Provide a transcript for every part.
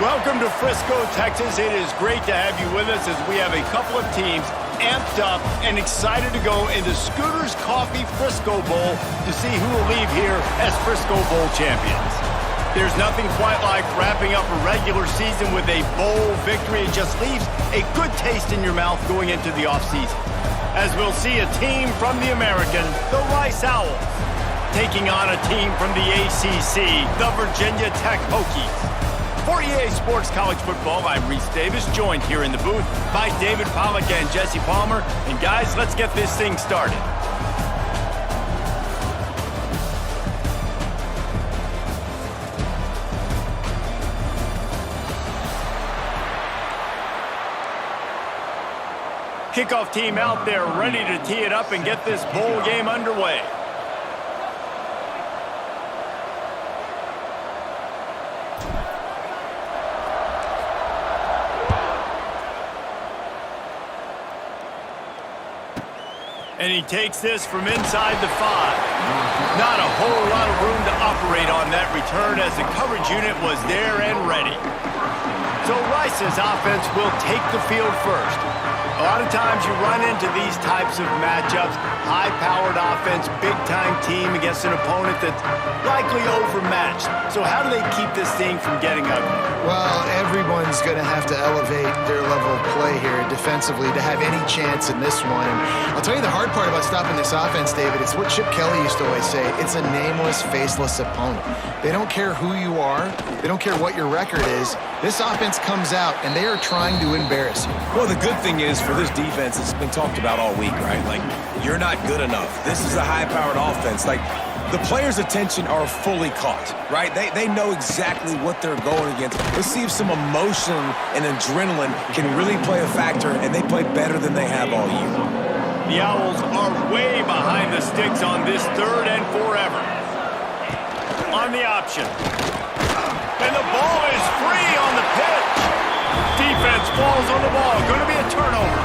Welcome to Frisco, Texas. It is great to have you with us as we have a couple of teams amped up and excited to go into Scooter's Coffee Frisco Bowl to see who will leave here as Frisco Bowl champions. There's nothing quite like wrapping up a regular season with a bowl victory. It just leaves a good taste in your mouth going into the offseason. As we'll see a team from the American, the Rice Owls, taking on a team from the ACC, the Virginia Tech Hokies. For EA Sports College Football, I'm Reese Davis, joined here in the booth by David Pollack and Jesse Palmer. And guys, let's get this thing started. Kickoff team out there ready to tee it up and get this bowl game underway. And he takes this from inside the 5. Not a whole lot of room to operate on that return as the coverage unit was there and ready. So Rice's offense will take the field first. A lot of times you run into these types of matchups, high-powered offense, big-time team against an opponent that's likely overmatched. So how do they keep this thing from getting ugly? Well, everyone's going to have to elevate their level of play here defensively to have any chance in this one. And I'll tell you the hard part about stopping this offense, David, it's what Chip Kelly used to always say. It's a nameless, faceless opponent. They don't care who you are. They don't care what your record is. This offense comes out, and they are trying to embarrass you. Well, the good thing is for this defense, it's been talked about all week, right? Like, you're not good enough. This is a high-powered offense. Like, the players' attention are fully caught, right? They know exactly what they're going against. Let's see if some emotion and adrenaline can really play a factor, and they play better than they have all year. The Owls are way behind the sticks on this 3rd and forever. On the option. And the ball is free on the pitch. Defense falls on the ball. Going to be a turnover.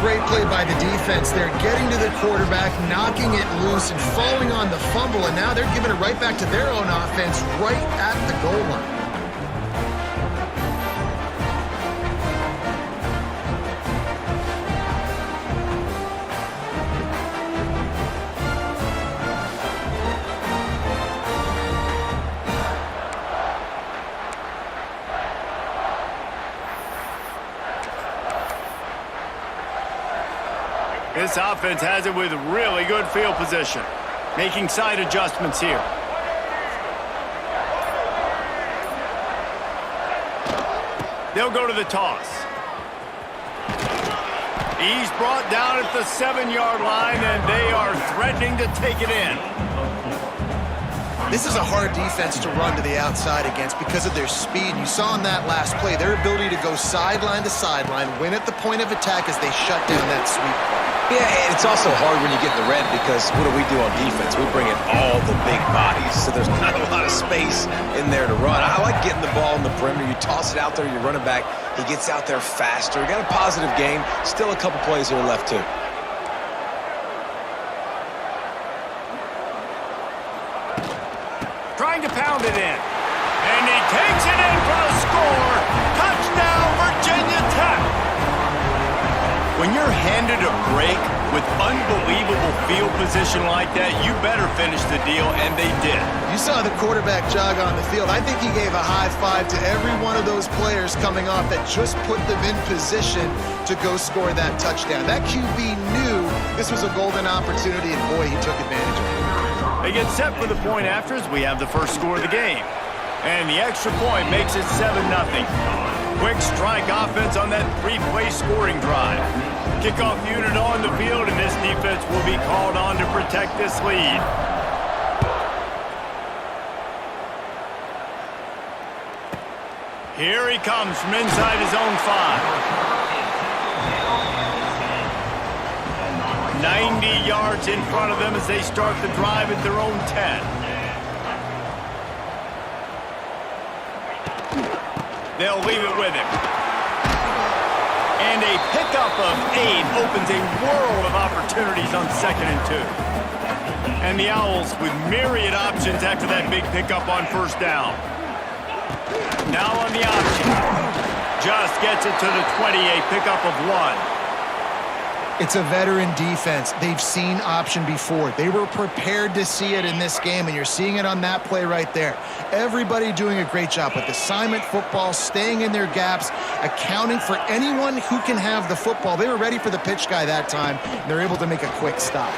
Great play by the defense. They're getting to the quarterback, knocking it loose, and falling on the fumble, and now they're giving it right back to their own offense right at the goal line. This offense has it with really good field position. Making side adjustments here. They'll go to the toss. He's brought down at the 7-yard line, and they are threatening to take it in. This is a hard defense to run to the outside against because of their speed. You saw in that last play their ability to go sideline to sideline, win at the point of attack as they shut down that sweep. Yeah, and it's also hard when you get in the red because what do we do on defense? We bring in all the big bodies, so there's not a lot of space in there to run. I like getting the ball in the perimeter. You toss it out there, you run it back. He gets out there faster. Got a positive game. Still a couple plays here left, too. Trying to pound it in. And he takes it in for a score. Touchdown, Virginia Tech. When you're handed a break with unbelievable field position like that, you better finish the deal, and they did. You saw the quarterback jog on the field. I think he gave a high five to every one of those players coming off that just put them in position to go score that touchdown. That QB knew this was a golden opportunity, and boy, he took advantage of it. They get set for the point after as we have the first score of the game. And the extra point makes it 7-0. Quick strike offense on that 3-play scoring drive. Kickoff unit on the field, and this defense will be called on to protect this lead. Here he comes from inside his own 5. 90 yards in front of them as they start the drive at their own 10. They'll leave it with him. And a pickup of 8 opens a world of opportunities on 2nd and 2. And the Owls with myriad options after that big pickup on 1st down. Now on the option. Just gets it to the 20, a pickup of 1. It's a veteran defense. They've seen option before. They were prepared to see it in this game, and you're seeing it on that play right there. Everybody doing a great job with assignment football, staying in their gaps, accounting for anyone who can have the football. They were ready for the pitch guy that time, and they're able to make a quick stop.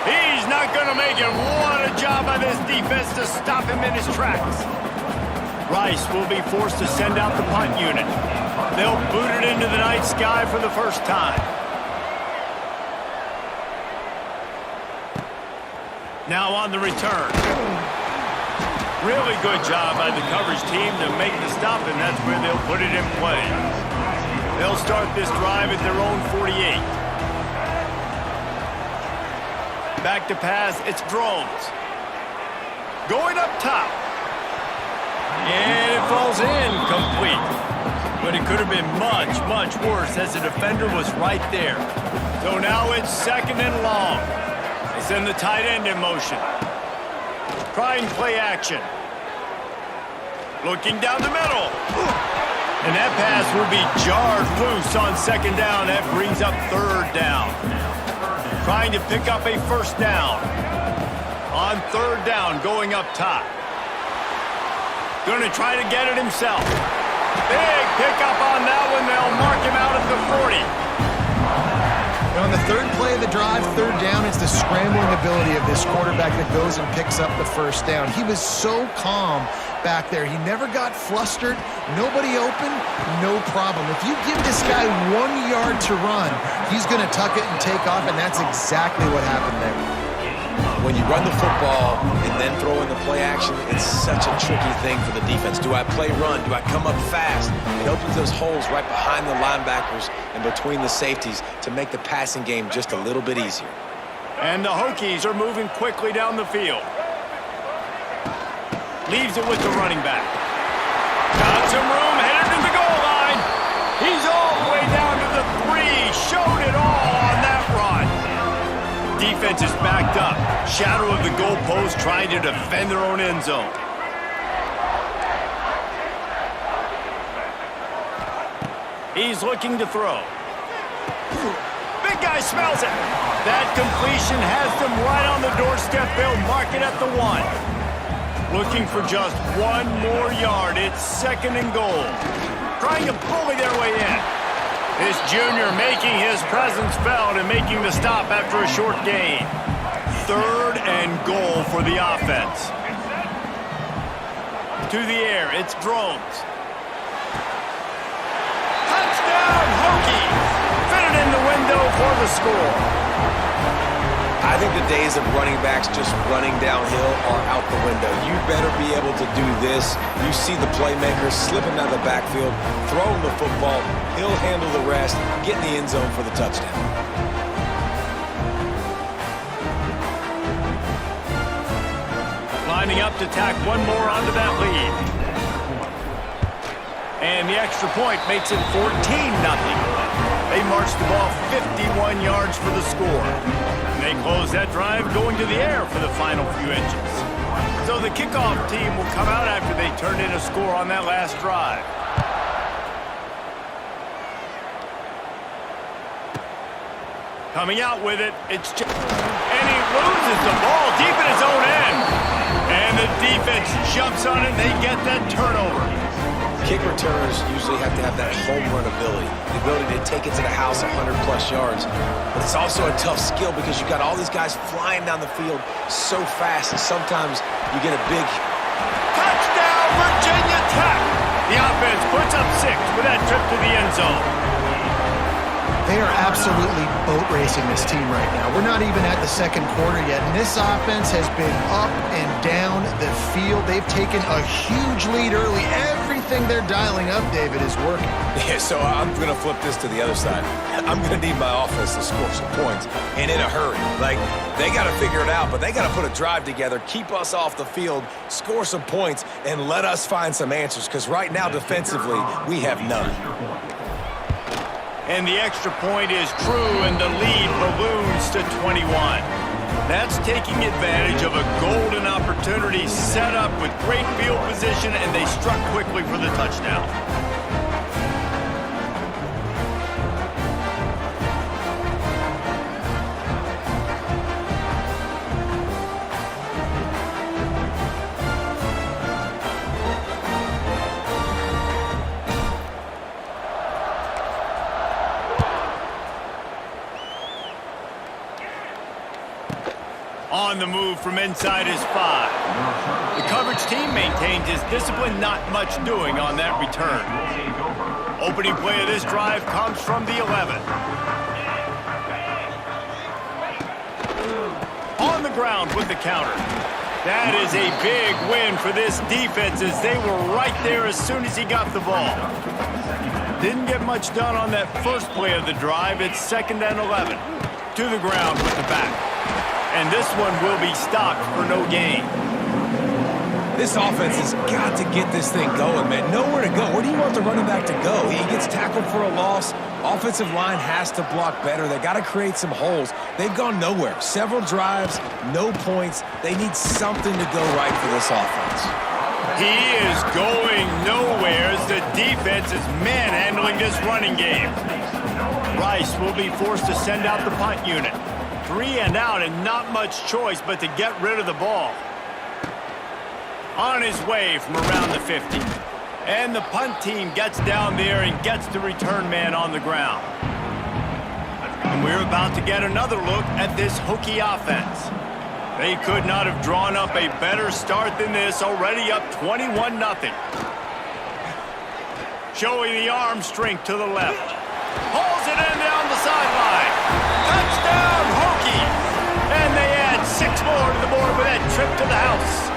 He's not going to make it. What a job by this defense to stop him in his tracks. Rice will be forced to send out the punt unit. They'll boot it into the night sky for the first time. Now on the return. Really good job by the coverage team to make the stop, and that's where they'll put it in play. They'll start this drive at their own 48. Back to pass, it's Drones. Going up top. And it falls in, complete. But it could have been much, much worse as the defender was right there. So now it's 2nd and long. They send the tight end in motion. Trying play action. Looking down the middle. And that pass will be jarred loose on 2nd down. That brings up 3rd down. Trying to pick up a 1st down. On 3rd down, going up top. Going to try to get it himself. Big pickup on that one. They'll mark him out at the 40. And on the 3rd play of the drive, 3rd down, it's the scrambling ability of this quarterback that goes and picks up the 1st down. He was so calm back there. He never got flustered. Nobody open, no problem. If you give this guy 1 yard to run, he's going to tuck it and take off, and that's exactly what happened there. When you run the football and then throw in the play action, it's such a tricky thing for the defense. Do I play run? Do I come up fast? It opens those holes right behind the linebackers and between the safeties to make the passing game just a little bit easier. And the Hokies are moving quickly down the field. Leaves it with the running back. Got some room, headed to the goal line. He's all the way down to the 3. Showed it all on that run. Defense is backed up. Shadow of the goalpost trying to defend their own end zone. He's looking to throw. Big guy smells it. That completion has them right on the doorstep. They'll mark it at the 1. Looking for just 1 more yard. It's 2nd and goal. Trying to bully their way in. This junior making his presence felt and making the stop after a short gain. 3rd and goal for the offense. To the air, it's Drones. Touchdown, Hokies! Fitted in the window for the score. I think the days of running backs just running downhill are out the window. You better be able to do this. You see the playmaker slipping out of the backfield, throwing the football. He'll handle the rest, get in the end zone for the touchdown. Lining up to tack 1 more onto that lead. And the extra point makes it 14-0. They march the ball 51 yards for the score. And they close that drive going to the air for the final few inches. So the kickoff team will come out after they turn in a score on that last drive. Coming out with it, it's just... And he loses the ball deep in his own end. And the defense jumps on it, and they get that turnover. Kick returners usually have to have that home run ability, the ability to take it to the house 100-plus yards. But it's also a tough skill because you've got all these guys flying down the field so fast, and sometimes you get a big... Touchdown, Virginia Tech! The offense puts up 6 with that trip to the end zone. They are absolutely boat racing this team right now. We're not even at the 2nd quarter yet, and this offense has been up and down the field. They've taken a huge lead early. Everything they're dialing up, David, is working. Yeah, so I'm going to flip this to the other side. I'm going to need my offense to score some points, and in a hurry. Like, they got to figure it out, but they got to put a drive together, keep us off the field, score some points, and let us find some answers, because right now, defensively, we have none. And the extra point is true, and the lead balloons to 21. That's taking advantage of a golden opportunity set up with great field position, and they struck quickly for the touchdown. On the move from inside his 5. The coverage team maintains his discipline, not much doing on that return. Opening play of this drive comes from the 11. On the ground with the counter. That is a big win for this defense as they were right there as soon as he got the ball. Didn't get much done on that first play of the drive. It's 2nd and 11. To the ground with the back. And this one will be stopped for no gain. This offense has got to get this thing going, man. Nowhere to go. Where do you want the running back to go? He gets tackled for a loss. Offensive line has to block better. They got to create some holes. They've gone nowhere. Several drives, no points. They need something to go right for this offense. He is going nowhere as the defense is manhandling this running game. Rice will be forced to send out the punt unit. 3 and out and not much choice but to get rid of the ball. On his way from around the 50. And the punt team gets down there and gets the return man on the ground. And we're about to get another look at this Hokie offense. They could not have drawn up a better start than this, already up 21-0. Showing the arm strength to the left. Hauls it in down the sideline. Touchdown, Hokie! And they add 6 more to the board with that trip to the house.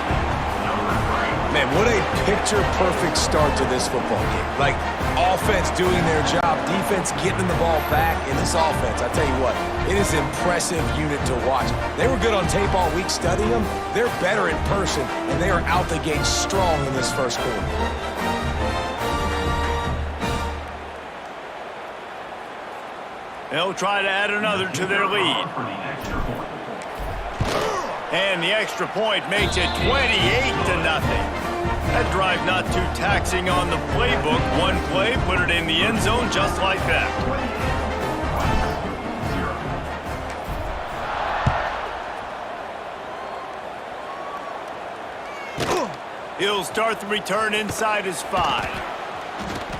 Man, what a picture-perfect start to this football game. Like, offense doing their job, defense getting the ball back in this offense. I tell you what, it is an impressive unit to watch. They were good on tape all week studying them. They're better in person, and they are out the gate strong in this first quarter. They'll try to add another to their lead. And the extra point makes it 28-0. That drive not too taxing on the playbook. One play, put it in the end zone just like that. He'll start the return inside his 5.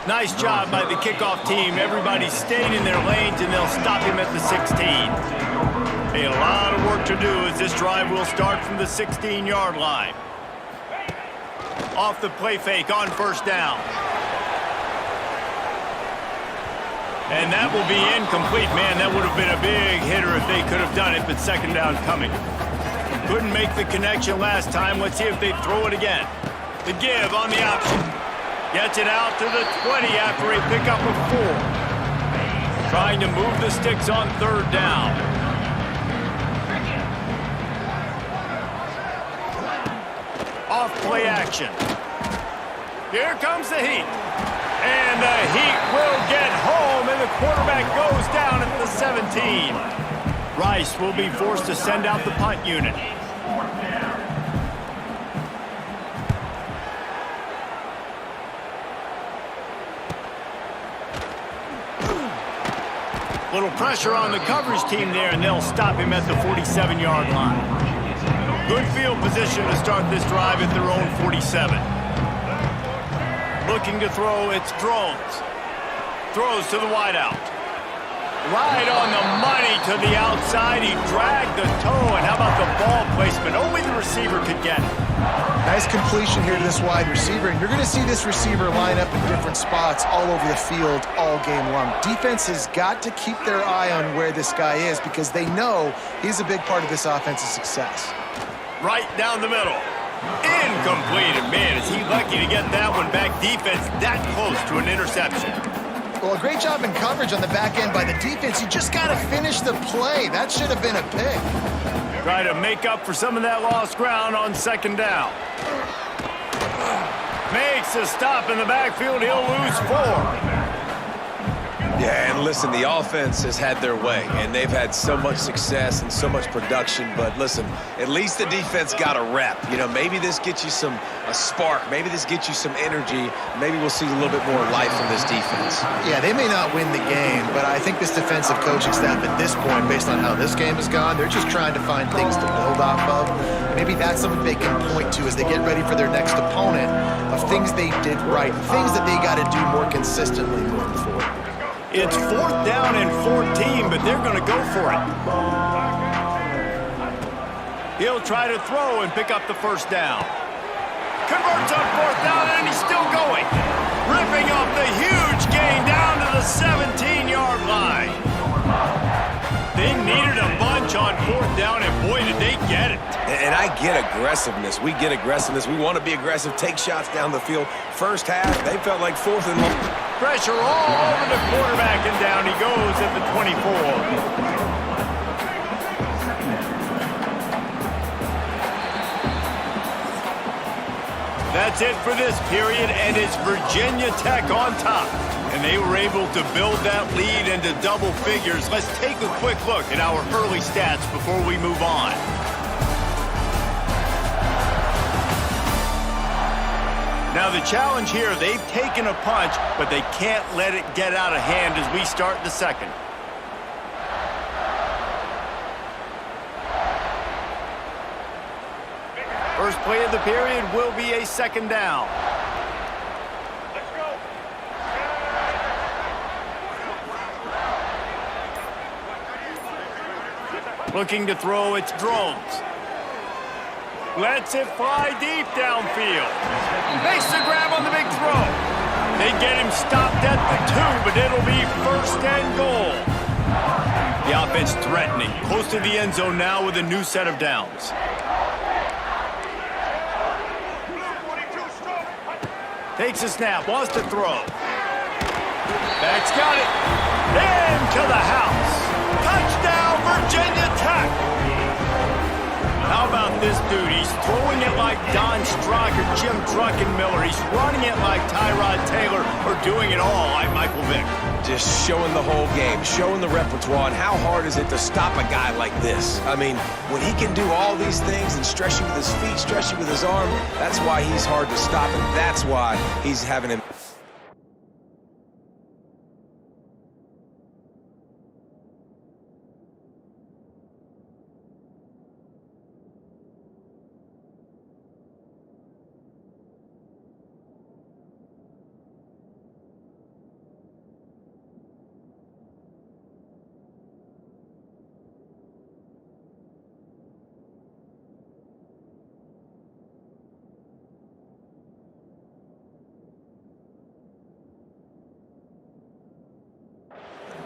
Nice job by the kickoff team. Everybody stayed in their lanes, and they'll stop him at the 16. A lot of work to do as this drive will start from the 16-yard line. Off the play fake on first down. And that will be incomplete. Man, that would have been a big hitter if they could have done it, but second down coming. Couldn't make the connection last time. Let's see if they throw it again. The give on the option. Gets it out to the 20 after a pickup of 4. Trying to move the sticks on third down. Off play action. Here comes the heat. And the heat will get home, and the quarterback goes down at the 17. Rice will be forced to send out the punt unit. Little pressure on the coverage team there, and they'll stop him at the 47-yard line. Good field position to start this drive at their own 47. Looking to throw, it's Drones. Throws to the wideout. Right on the money to the outside. He dragged the toe, and how about the ball placement? Only the receiver could get it. Nice completion here to this wide receiver, and you're going to see this receiver line up in different spots all over the field all game long. Defense has got to keep their eye on where this guy is because they know he's a big part of this offense's success. Right down the middle. Incomplete. And man, is he lucky to get that one back. Defense that close to an interception. Well, a great job in coverage on the back end by the defense. You just got to finish the play. That should have been a pick. Try to make up for some of that lost ground on second down. Makes a stop in the backfield. He'll lose 4. Yeah, and listen, the offense has had their way, and they've had so much success and so much production. But listen, at least the defense got a rep. You know, maybe this gets you a spark. Maybe this gets you some energy. Maybe we'll see a little bit more life from this defense. Yeah, they may not win the game, but I think this defensive coaching staff at this point, based on how this game has gone, they're just trying to find things to build off of. Maybe that's something they can point to as they get ready for their next opponent, of things they did right, things that they got to do more consistently moving forward. It's 4th down and 14, but they're going to go for it. He'll try to throw and pick up the first down. Converts on 4th down, and he's still going. Ripping up the huge gain down to the 17-yard line. They needed a bunch on 4th down, and boy, did they get it. And I get aggressiveness. We get aggressiveness. We want to be aggressive, take shots down the field. First half, they felt like 4th and long. Pressure all over the quarterback, and down he goes at the 24. That's it for this period, and it's Virginia Tech on top. And they were able to build that lead into double figures. Let's take a quick look at our early stats before we move on. Now the challenge here, they've taken a punch, but they can't let it get out of hand as we start the second. First play of the period will be a second down. Let's go. Looking to throw, it's Drones. Lets it fly deep downfield. Makes the grab on the big throw. They get him stopped at the 2, but it'll be 1st and goal. The offense threatening, close to the end zone now with a new set of downs. Takes a snap, wants to throw. Back's got it. Into the house. Touchdown, Virginia Tech. How about this dude? He's throwing it like Don Strock or Jim Druckenmiller. He's running it like Tyrod Taylor, or doing it all like Michael Vick. Just showing the whole game, showing the repertoire, and how hard is it to stop a guy like this? I mean, when he can do all these things and stretch you with his feet, stretch you with his arm, that's why he's hard to stop, and that's why he's having him.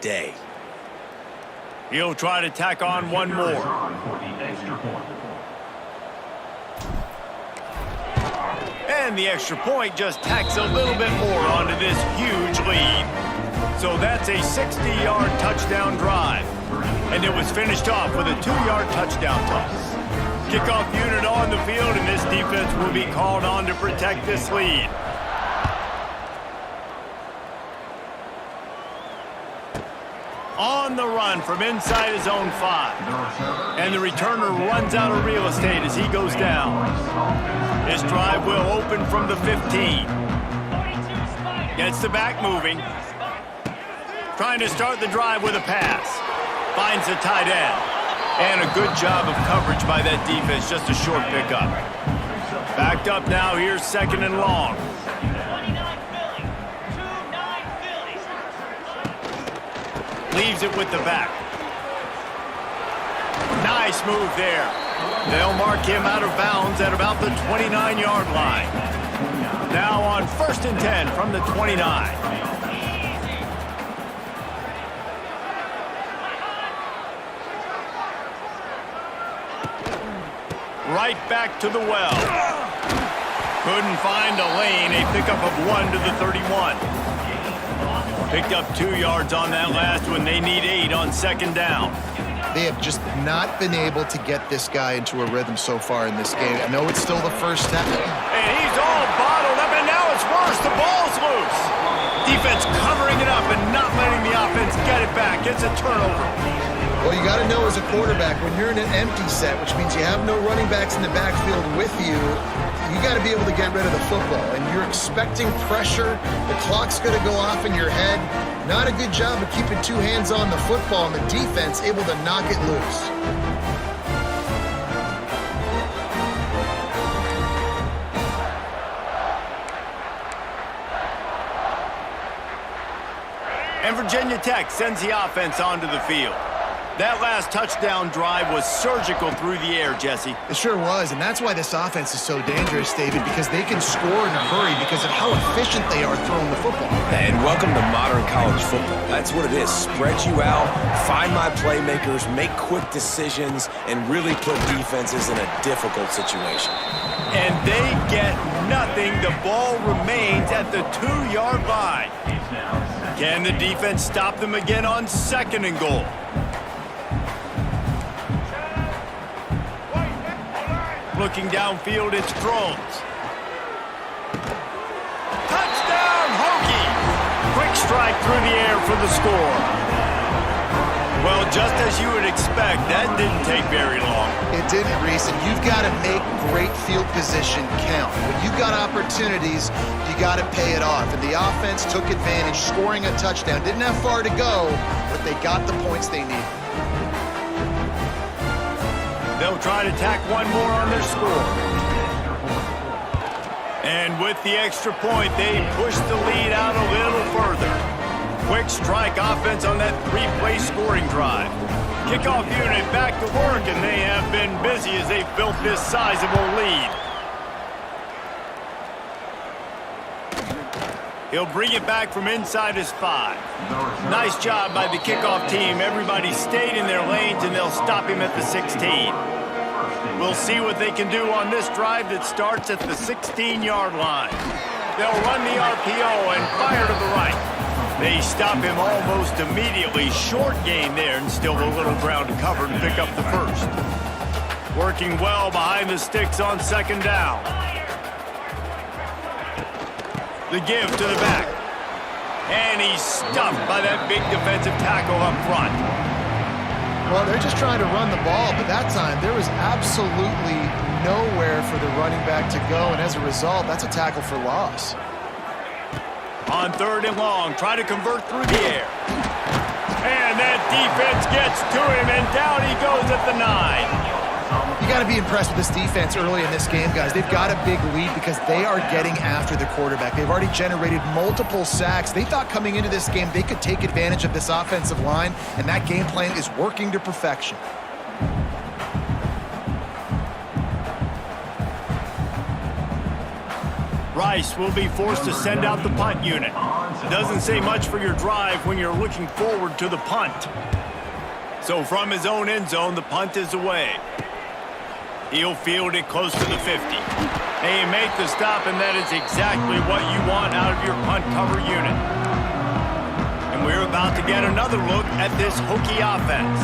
Day. He'll try to tack on one more. And the extra point just tacks a little bit more onto this huge lead. So that's a 60-yard touchdown drive. And it was finished off with a 2-yard touchdown toss. Kickoff unit on the field, and this defense will be called on to protect this lead. On the run from inside his own 5. And the returner runs out of real estate as he goes down. This drive will open from the 15. Gets the back moving. Trying to start the drive with a pass. Finds the tight end. And a good job of coverage by that defense. Just a short pickup. Backed up now. Here's 2nd and long. Leaves it with the back. Nice move there. They'll mark him out of bounds at about the 29-yard line. Now on 1st and 10 from the 29. Right back to the well. Couldn't find a lane. A pickup of 1 to the 31. Picked up 2 yards on that last one. They need 8 on 2nd down. They have just not been able to get this guy into a rhythm so far in this game. I know it's still the first half. And he's all bottled up, and now it's worse. The ball's loose. Defense covering it up and not letting the offense get it back. It's a turnover. Well, you got to know as a quarterback, when you're in an empty set, which means you have no running backs in the backfield with you, you got to be able to get rid of the football. And you're expecting pressure. The clock's going to go off in your head. Not a good job of keeping two hands on the football, and the defense able to knock it loose. And Virginia Tech sends the offense onto the field. That last touchdown drive was surgical through the air, Jesse. It sure was, and that's why this offense is so dangerous, David, because they can score in a hurry because of how efficient they are throwing the football. And welcome to modern college football. That's what it is. Spread you out, find my playmakers, make quick decisions, and really put defenses in a difficult situation. And they get nothing. The ball remains at the 2-yard line. Can the defense stop them again on 2nd and goal? Looking downfield, it's Drones. Touchdown, Hokie! Quick strike through the air for the score. Well, just as you would expect, that didn't take very long. It didn't, Reese, and you've got to make great field position count. When you've got opportunities, you got to pay it off. And the offense took advantage, scoring a touchdown. Didn't have far to go, but they got the points they needed. They'll try to tack one more on their score. And with the extra point, they push the lead out a little further. Quick strike offense on that 3-play scoring drive. Kickoff unit back to work, and they have been busy as they've built this sizable lead. He'll bring it back from inside his 5. Nice job by the kickoff team. Everybody stayed in their lanes, and they'll stop him at the 16. We'll see what they can do on this drive that starts at the 16-yard line. They'll run the RPO and fire to the right. They stop him almost immediately. Short gain there, and still a little ground to cover to pick up the first. Working well behind the sticks on 2nd down. The give to the back. And he's stuffed by that big defensive tackle up front. Well, they're just trying to run the ball, but that time there was absolutely nowhere for the running back to go, and as a result, that's a tackle for loss. On 3rd and long, try to convert through the air. And that defense gets to him, and down he goes at the 9. You got to be impressed with this defense early in this game, guys. They've got a big lead because they are getting after the quarterback. They've already generated multiple sacks. They thought coming into this game they could take advantage of this offensive line, and that game plan is working to perfection. Rice will be forced to send out the punt unit. Doesn't say much for your drive when you're looking forward to the punt. So from his own end zone, the punt is away. He'll field it close to the 50. They make the stop, and that is exactly what you want out of your punt cover unit. And we're about to get another look at this Hokie offense.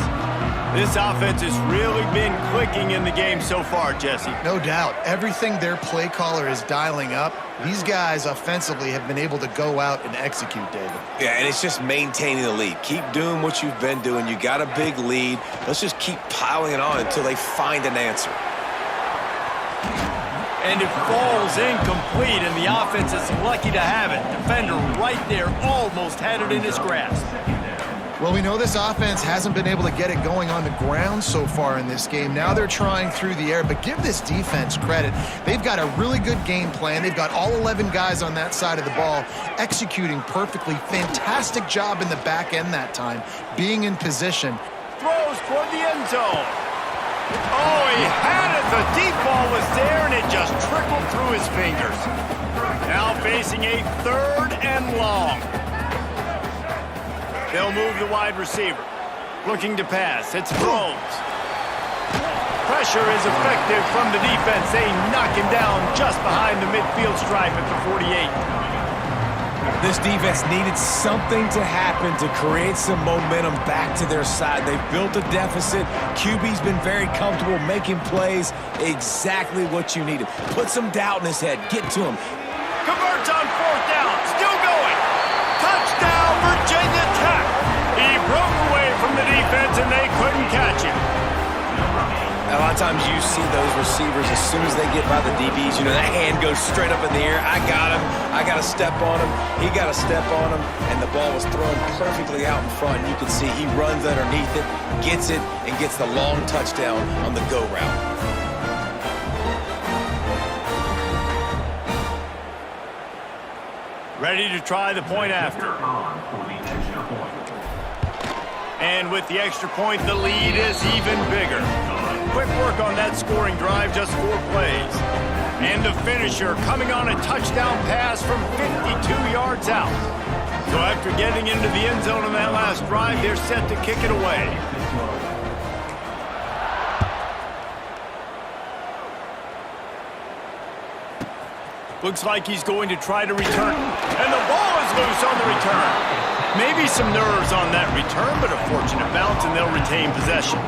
This offense has really been clicking in the game so far, Jesse. No doubt. Everything their play caller is dialing up, these guys offensively have been able to go out and execute, David. Yeah, and it's just maintaining the lead. Keep doing what you've been doing. You got a big lead. Let's just keep piling it on until they find an answer. And it falls incomplete, and the offense is lucky to have it. Defender right there almost had it in his grasp. Well, we know this offense hasn't been able to get it going on the ground so far in this game. Now they're trying through the air, but give this defense credit. They've got a really good game plan. They've got all 11 guys on that side of the ball executing perfectly. Fantastic job in the back end that time, being in position. Throws toward the end zone. Oh, he had it. The deep ball was there, and it just trickled through his fingers. Now facing a 3rd and long. They'll move the wide receiver. Looking to pass. It's Drones. Pressure is effective from the defense. They knock him down just behind the midfield stripe at the 48. This defense needed something to happen to create some momentum back to their side. They've built a deficit. QB's been very comfortable making plays. Exactly what you needed. Put some doubt in his head. Get to him. Converts on 4th down. Still going. from the defense, and they couldn't catch him. A lot of times you see those receivers, as soon as they get by the DBs, you know, that hand goes straight up in the air. I got him. I got to step on him. He got to step on him. And the ball was thrown perfectly out in front. You can see he runs underneath it, gets it, and gets the long touchdown on the go route. Ready to try the point after. And with the extra point, the lead is even bigger. Quick work on that scoring drive, just 4 plays. And the finisher coming on a touchdown pass from 52 yards out. So after getting into the end zone on that last drive, they're set to kick it away. Looks like he's going to try to return. And the ball is loose on the return. Maybe some nerves on that return, but a fortunate bounce, and they'll retain possession.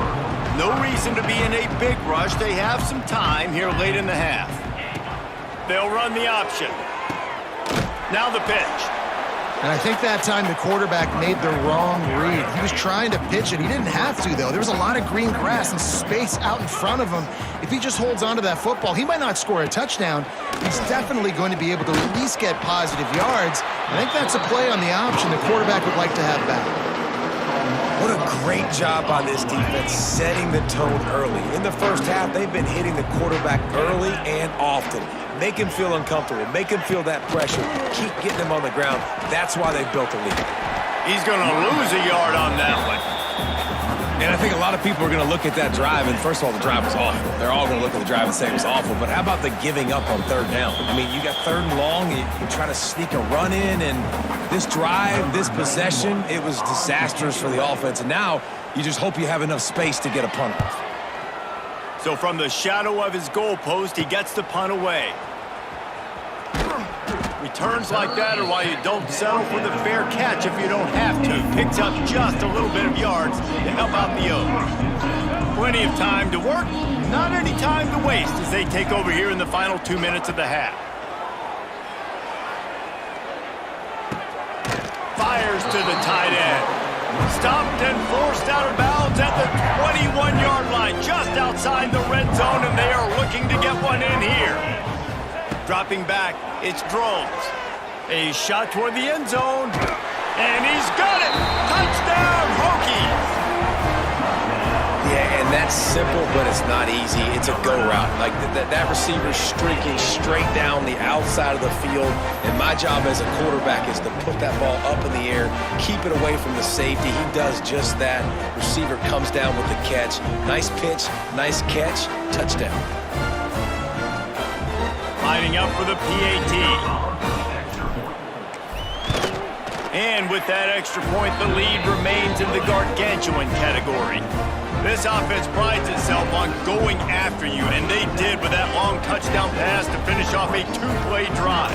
No reason to be in a big rush. They have some time here late in the half. They'll run the option. Now the pitch. And I think that time the quarterback made the wrong read. He was trying to pitch it. He didn't have to, though. There was a lot of green grass and space out in front of him. If he just holds on to that football, he might not score a touchdown. He's definitely going to be able to at least get positive yards. I think that's a play on the option the quarterback would like to have back. What a great job by this defense setting the tone early. In the first half, they've been hitting the quarterback early and often. Make him feel uncomfortable. Make him feel that pressure. Keep getting him on the ground. That's why they built the lead. He's going to lose a yard on that one. And I think a lot of people are going to look at that drive, and first of all, the drive was awful. They're all going to look at the drive and say it was awful. But how about the giving up on third down? I mean, you got third and long. You try to sneak a run in, and this drive, this possession, it was disastrous for the offense. And now you just hope you have enough space to get a punt off. So from the shadow of his goalpost, he gets the punt away. Returns like that are why you don't settle for the fair catch if you don't have to. Picks up just a little bit of yards to help out the O's. Plenty of time to work, not any time to waste as they take over here in the final 2 minutes of the half. Fires to the tight end. Stopped and forced out of bounds at the 21-yard line, just outside the red zone, and they are looking to get one in here. Dropping back, it's Drones. A shot toward the end zone, and he's got it! Touchdown, Hokies! Yeah, and that's simple, but it's not easy. It's a go route. Like that receiver's streaking straight down the outside of the field, and my job as a quarterback is to put that ball up in the air, keep it away from the safety. He does just that. Receiver comes down with the catch. Nice pitch, nice catch, touchdown. Lining up for the PAT. And with that extra point, the lead remains in the gargantuan category. This offense prides itself on going after you, and they did with that long touchdown pass to finish off a 2-play drive.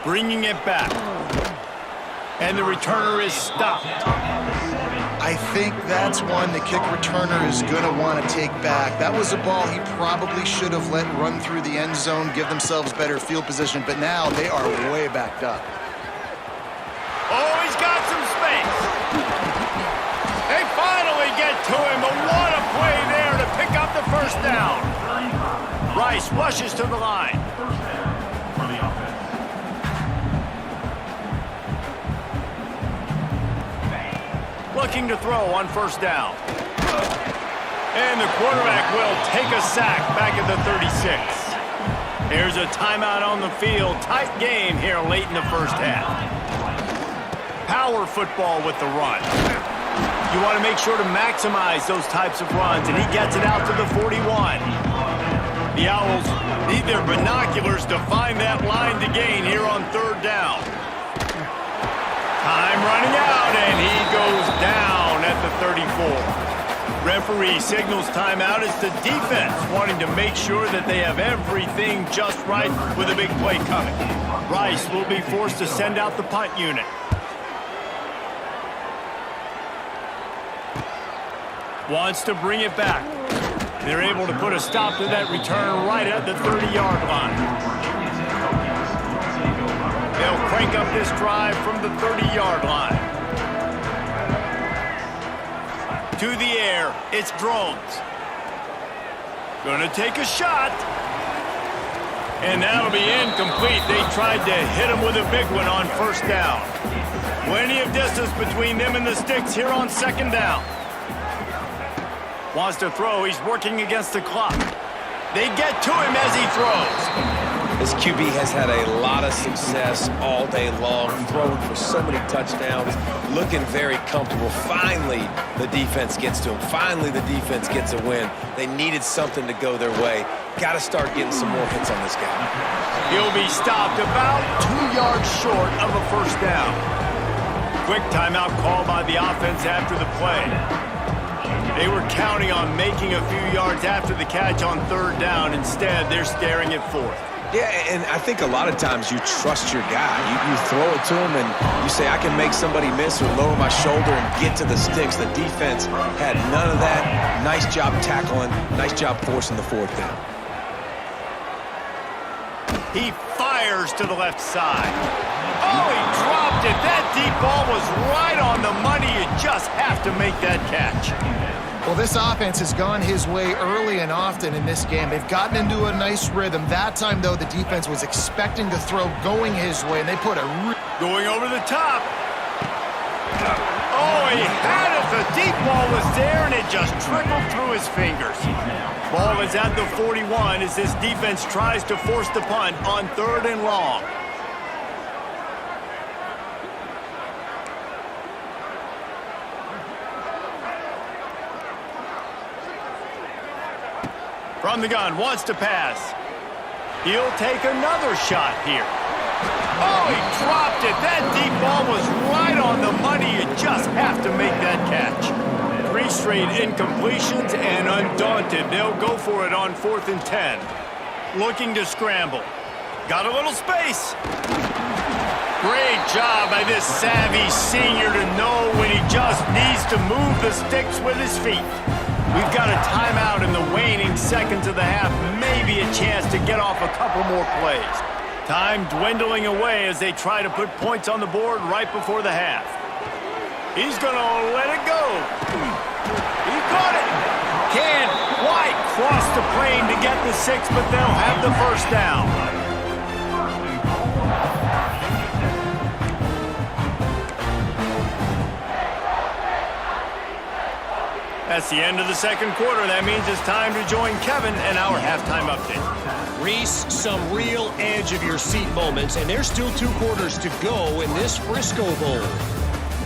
Bringing it back. And the returner is stopped. I think that's one the kick returner is going to want to take back. That was a ball he probably should have let run through the end zone, give themselves better field position, but now they are way backed up. Oh, he's got some space. They finally get to him, but what a play there to pick up the first down. Rice rushes to the line. Looking to throw on first down. And the quarterback will take a sack back at the 36. There's a timeout on the field. Tight game here late in the first half. Power football with the run. You want to make sure to maximize those types of runs, and he gets it out to the 41. The Owls need their binoculars to find that line to gain here on third down. Time running out, and he goes down at the 34. Referee signals timeout. It's the defense wanting to make sure that they have everything just right with a big play coming. Rice will be forced to send out the punt unit. Wants to bring it back. They're able to put a stop to that return right at the 30-yard line. They'll crank up this drive from the 30-yard line. To the air, it's Drones. Gonna take a shot. And that'll be incomplete. They tried to hit him with a big one on first down. Plenty of distance between them and the sticks here on second down. Wants to throw. He's working against the clock. They get to him as he throws. This QB has had a lot of success all day long, throwing for so many touchdowns, looking very comfortable. Finally, the defense gets to him. Finally, the defense gets a win. They needed something to go their way. Got to start getting some more hits on this guy. He'll be stopped about 2 yards short of a first down. Quick timeout call by the offense after the play. They were counting on making a few yards after the catch on third down. Instead, they're staring at fourth. Yeah, and I think a lot of times you trust your guy. You throw it to him and you say, I can make somebody miss or lower my shoulder and get to the sticks. The defense had none of that. Nice job tackling. Nice job forcing the fourth down. He fires to the left side. Oh, he dropped it. That deep ball was right on the money. You just have to make that catch. Well, this offense has gone his way early and often in this game. They've gotten into a nice rhythm. That time, though, the defense was expecting the throw going his way, and they put a... Going over the top. Oh, he had it. The deep ball was there, and it just trickled through his fingers. Ball is at the 41 as this defense tries to force the punt on third and long. From the gun, wants to pass. He'll take another shot here. Oh, he dropped it. That deep ball was right on the money. You just have to make that catch. 3 straight incompletions, and undaunted, they'll go for it on 4th and 10. Looking to scramble. Got a little space. Great job by this savvy senior to know when he just needs to move the sticks with his feet. We've got a timeout in the waning seconds of the half, maybe a chance to get off a couple more plays. Time dwindling away as they try to put points on the board right before the half. He's going to let it go. He caught it. Can't quite cross the plane to get the 6, but they'll have the first down. That's the end of the second quarter. That means it's time to join Kevin and our halftime update. Reese, some real edge-of-your-seat moments, and there's still 2 quarters to go in this Frisco Bowl.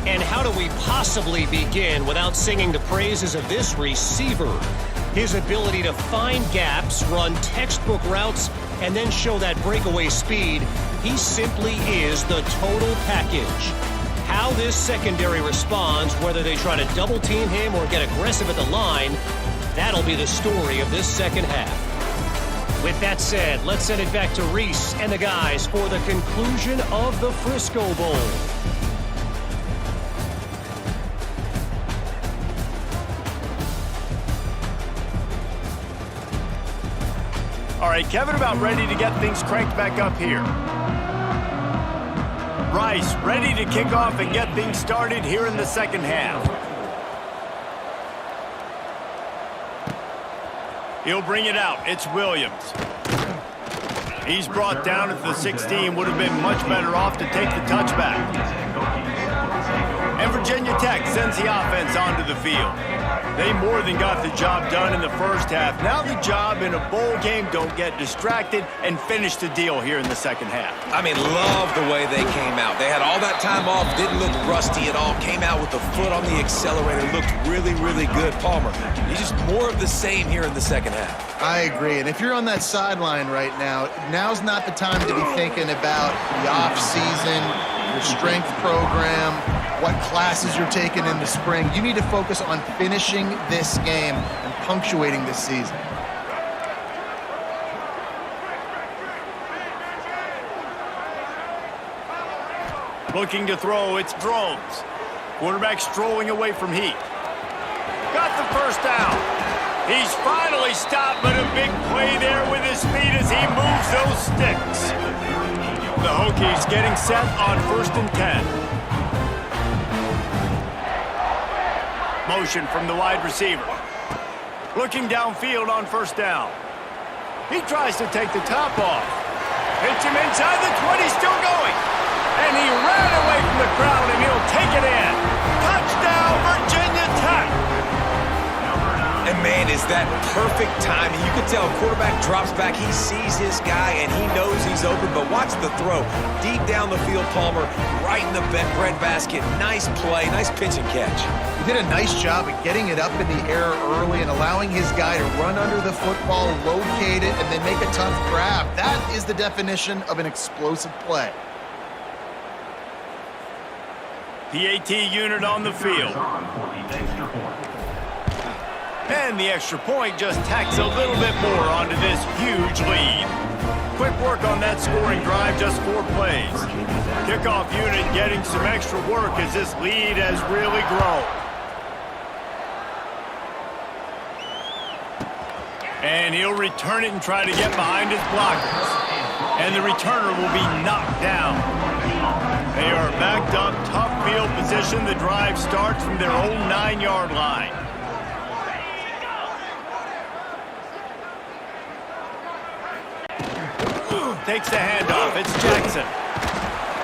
And how do we possibly begin without singing the praises of this receiver? His ability to find gaps, run textbook routes, and then show that breakaway speed. He simply is the total package. How this secondary responds, whether they try to double-team him or get aggressive at the line, that'll be the story of this second half. With that said, let's send it back to Reese and the guys for the conclusion of the Frisco Bowl. All right, Kevin, about ready to get things cranked back up here. Rice ready to kick off and get things started here in the second half. He'll bring it out. It's Williams. He's brought down at the 16. Would have been much better off to take the touchback. And Virginia Tech sends the offense onto the field. They more than got the job done in the first half. Now the job in a bowl game, don't get distracted, and finish the deal here in the second half. I mean, love the way they came out. They had all that time off, didn't look rusty at all, came out with the foot on the accelerator, looked really, really good. Palmer, he's just more of the same here in the second half. I agree, and if you're on that sideline right now, now's not the time to be thinking about the off-season, your strength program, what classes you're taking in the spring. You need to focus on finishing this game and punctuating this season. Looking to throw, it's Drones. Quarterback strolling away from Heat. Got the first down. He's finally stopped, but a big play there with his feet as he moves those sticks. the Hokies getting set on 1st and 10. Motion from the wide receiver. Looking downfield on 1st down. He tries to take the top off. Hits him inside the 20, still going. And he ran away from the crowd, and he'll take it in. Touchdown, Virginia Tech. And man, is that perfect timing. You can tell quarterback drops back. He sees his guy, and he knows he's open. But watch the throw. Deep down the field, Palmer, right in the breadbasket. Nice play, nice pitch and catch. He did a nice job of getting it up in the air early and allowing his guy to run under the football, locate it, and then make a tough grab. That is the definition of an explosive play. PAT unit on the field. And the extra point just tacks a little bit more onto this huge lead. Quick work on that scoring drive, just 4 plays. Kickoff unit getting some extra work as this lead has really grown. And he'll return it and try to get behind his blockers. And the returner will be knocked down. They are backed up, tough field position. The drive starts from their own 9-yard line. Takes the handoff. It's Jackson.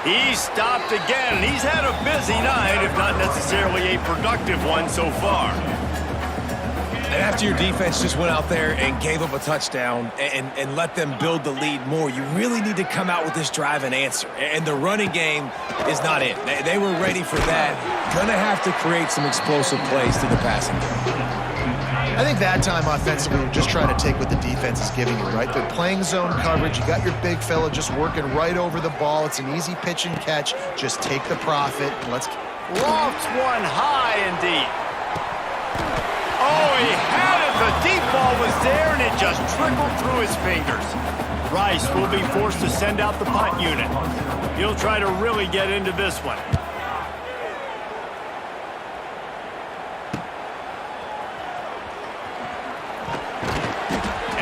He's stopped again. He's had a busy night, if not necessarily a productive one so far. And after your defense just went out there and gave up a touchdown and let them build the lead more, you really need to come out with this drive and answer. And the running game is not it. They were ready for that. Gonna have to create some explosive plays to the passing game. I think that time offensively, you're just trying to take what the defense is giving you, right? They're playing zone coverage. You got your big fella just working right over the ball. It's an easy pitch and catch. Just take the profit and let's... Lofts one high and deep. Oh, he had it. The deep ball was there, and it just trickled through his fingers. Rice will be forced to send out the punt unit. He'll try to really get into this one.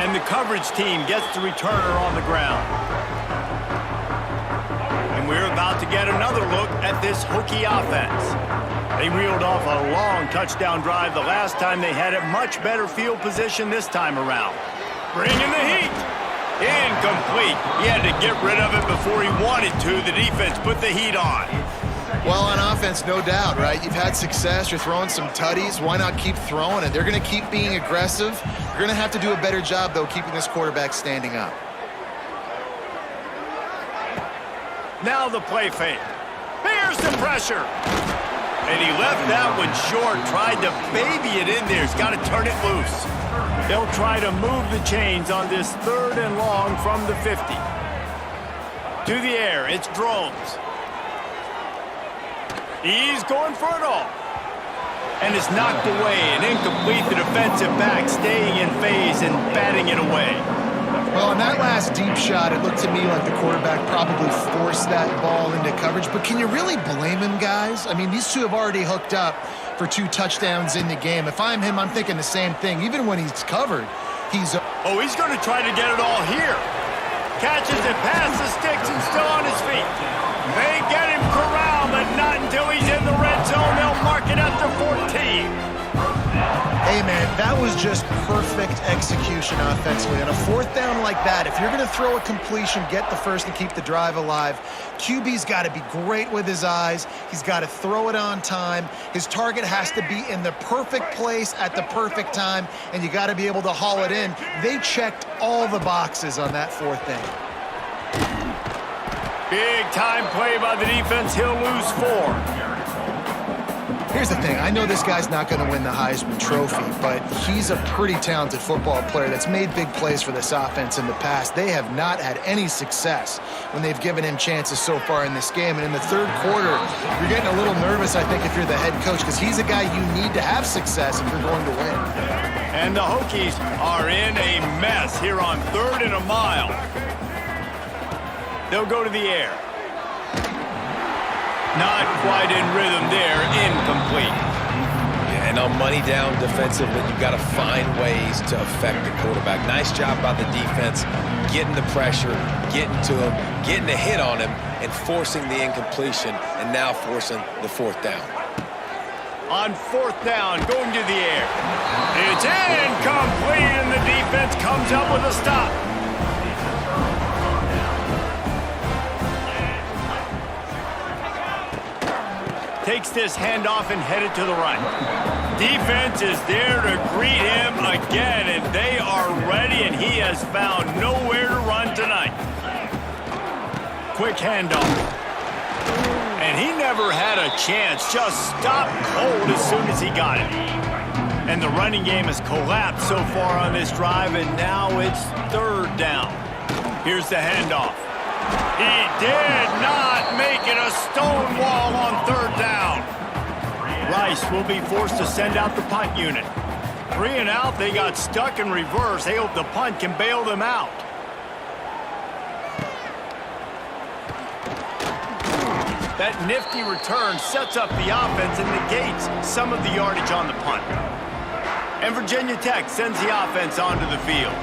And the coverage team gets the returner on the ground. And we're about to get another look at this Hokie offense. They reeled off a long touchdown drive the last time they had it. Much better field position this time around. Bringing the heat. Incomplete. He had to get rid of it before he wanted to. The defense put the heat on. Well, on offense, no doubt, right? You've had success. You're throwing some tutties. Why not keep throwing it? They're going to keep being aggressive. You're going to have to do a better job, though, keeping this quarterback standing up. Now the play fake. Here's the pressure. And he left that one short. Tried to baby it in there. He's got to turn it loose. They'll try to move the chains on this 3rd and long from the 50. To the air. It's Drones. He's going for it all. And it's knocked away and incomplete. The defensive back staying in phase and batting it away. Well, on that last deep shot, it looked to me like the quarterback probably forced that ball into coverage. But can you really blame him, guys? I mean, these two have already hooked up for 2 touchdowns in the game. If I'm him, I'm thinking the same thing. Even when he's covered, he's... Oh, he's going to try to get it all here. Catches it past the sticks and still on his feet. They get him corralled, but not until he's in the red zone. They'll mark it up to 14. Hey, man, that was just perfect execution offensively. On a 4th down like that, if you're going to throw a completion, get the first and keep the drive alive, QB's got to be great with his eyes. He's got to throw it on time. His target has to be in the perfect place at the perfect time, and you got to be able to haul it in. They checked all the boxes on that 4th down. Big time play by the defense. He'll lose 4. Here's the thing. I know this guy's not going to win the Heisman Trophy, but he's a pretty talented football player that's made big plays for this offense in the past. They have not had any success when they've given him chances so far in this game. And in the 3rd quarter, you're getting a little nervous, I think, if you're the head coach, because he's a guy you need to have success if you're going to win. And the Hokies are in a mess here on 3rd and a mile. They'll go to the air. Not quite in rhythm there. Incomplete. Yeah, and on money down defensively, you've got to find ways to affect the quarterback. Nice job by the defense, getting the pressure, getting to him, getting a hit on him, and forcing the incompletion, and now forcing the fourth down. On fourth down, going to the air. It's incomplete, and the defense comes up with a stop. Takes this handoff and headed to the right. Defense is there to greet him again, and they are ready, and he has found nowhere to run tonight. Quick handoff. And he never had a chance, just stopped cold as soon as he got it. And the running game has collapsed so far on this drive, and now it's third down. Here's the handoff. He did not make it a stone wall on third down. Rice will be forced to send out the punt unit. 3 and out, they got stuck in reverse. They hope the punt can bail them out. That nifty return sets up the offense and negates some of the yardage on the punt. And Virginia Tech sends the offense onto the field.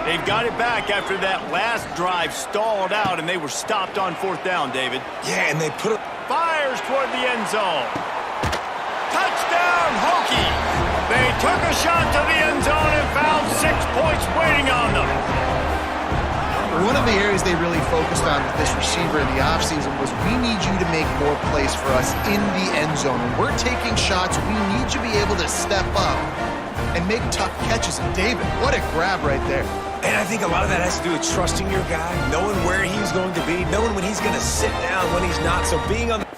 They've got it back after that last drive stalled out, and they were stopped on fourth down, David. Yeah, and they put it... Fires toward the end zone. Touchdown, Hokie! They took a shot to the end zone and found 6 points waiting on them. One of the areas they really focused on with this receiver in the offseason was, we need you to make more plays for us in the end zone. When we're taking shots, we need you to be able to step up and make tough catches. And David, what a grab right there. And I think a lot of that has to do with trusting your guy, knowing where he's going to be, knowing when he's going to sit down, when he's not. So being on the...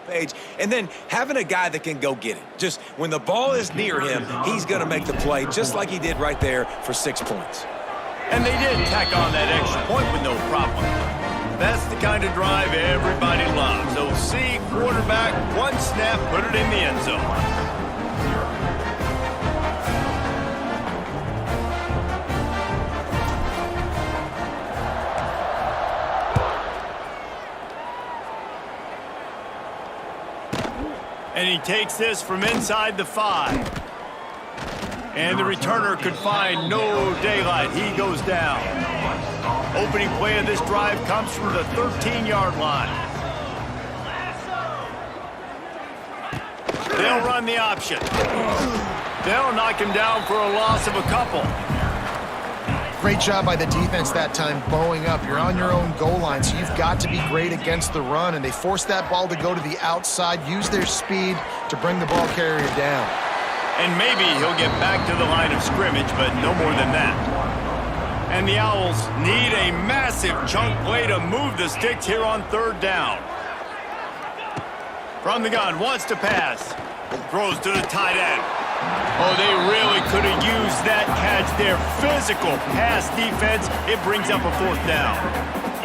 page, and then having a guy that can go get it. Just when the ball is near him, he's going to make the play, just like he did right there for 6 points. And they did tack on that extra point with no problem. That's the kind of drive everybody loves. So see, quarterback, one snap, put it in the end zone. And he takes this from inside the 5. And the returner could find no daylight. He goes down. Opening play of this drive comes from the 13-yard line. They'll run the option. They'll knock him down for a loss of a couple. Great job by the defense that time, bowing up. You're on your own goal line, so you've got to be great against the run, and they forced that ball to go to the outside, use their speed to bring the ball carrier down. And maybe he'll get back to the line of scrimmage, but no more than that. And the Owls need a massive chunk play to move the sticks here on third down. From the gun, wants to pass. Throws to the tight end. Oh, they really could have used that catch there. Physical pass defense. It brings up a fourth down.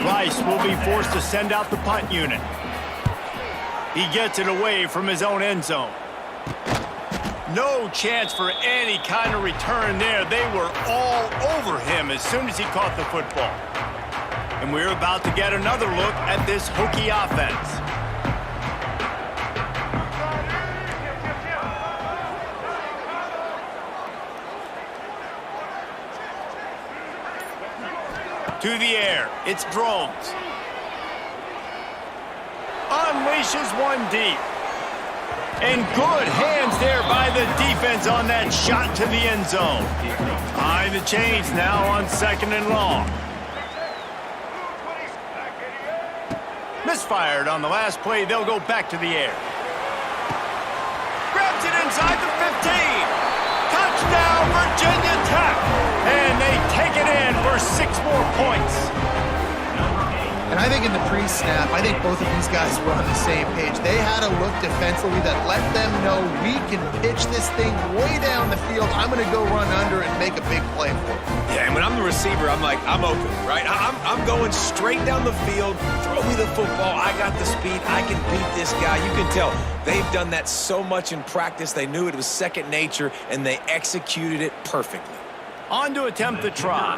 Rice will be forced to send out the punt unit. He gets it away from his own end zone. No chance for any kind of return there. They were all over him as soon as he caught the football. And we're about to get another look at this Hokie offense. To the air, it's drones. Unleashes one deep. And good hands there by the defense on that shot to the end zone. Behind the chains now on 2nd and long. Misfired on the last play. They'll go back to the air. Grabs it inside the 15. Touchdown, Virginia Tech. And they take it in for 6 more points. And I think in the pre-snap, I think both of these guys were on the same page. They had a look defensively that let them know we can pitch this thing way down the field. I'm going to go run under and make a big play for it. Yeah, and when I'm the receiver, I'm like, I'm open, right? I'm going straight down the field. Throw me the football. I got the speed. I can beat this guy. You can tell they've done that so much in practice. They knew it was second nature, and they executed it perfectly. On to attempt the try.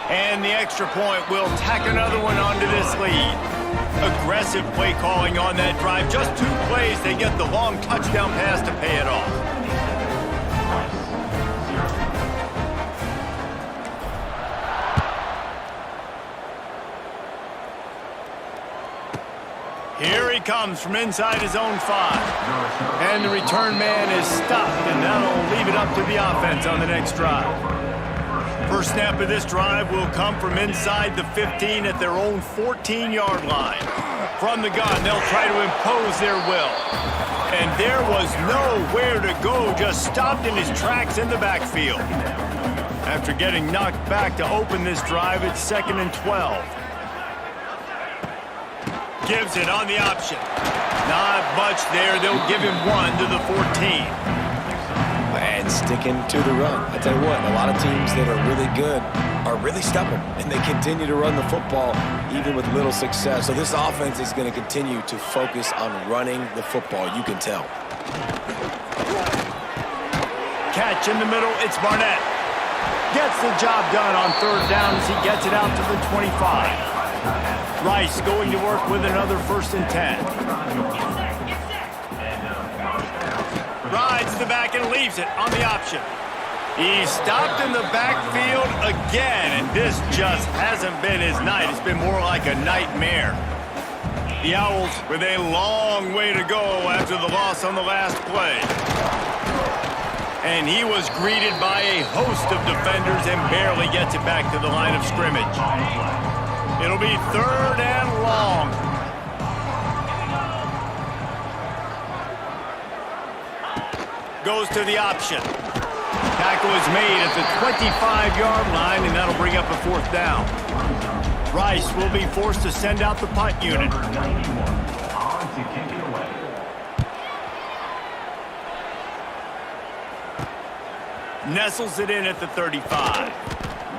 And the extra point will tack another one onto this lead. Aggressive play calling on that drive. Just 2 plays, they get the long touchdown pass to pay it off. Here he comes from inside his own 5. And the return man is stopped, and that'll leave it up to the offense on the next drive. First snap of this drive will come from inside the 15 at their own 14-yard line. From the gun, they'll try to impose their will. And there was nowhere to go, just stopped in his tracks in the backfield. After getting knocked back to open this drive, it's 2nd and 12. Gives it on the option. Not much there. They'll give him 1 to the 14. And sticking to the run. I tell you what, a lot of teams that are really good are really stubborn, and they continue to run the football even with little success. So this offense is going to continue to focus on running the football. You can tell. Catch in the middle. It's Barnett. Gets the job done on 3rd down as he gets it out to the 25. Rice going to work with another 1st and 10. Rides the back and leaves it on the option. He's stopped in the backfield again, and this just hasn't been his night. It's been more like a nightmare. The Owls with a long way to go after the loss on the last play. And he was greeted by a host of defenders and barely gets it back to the line of scrimmage. It'll be 3rd and long. Goes to the option. Tackle is made at the 25-yard line, and that'll bring up a 4th down. Rice will be forced to send out the punt unit. Nestles it in at the 35.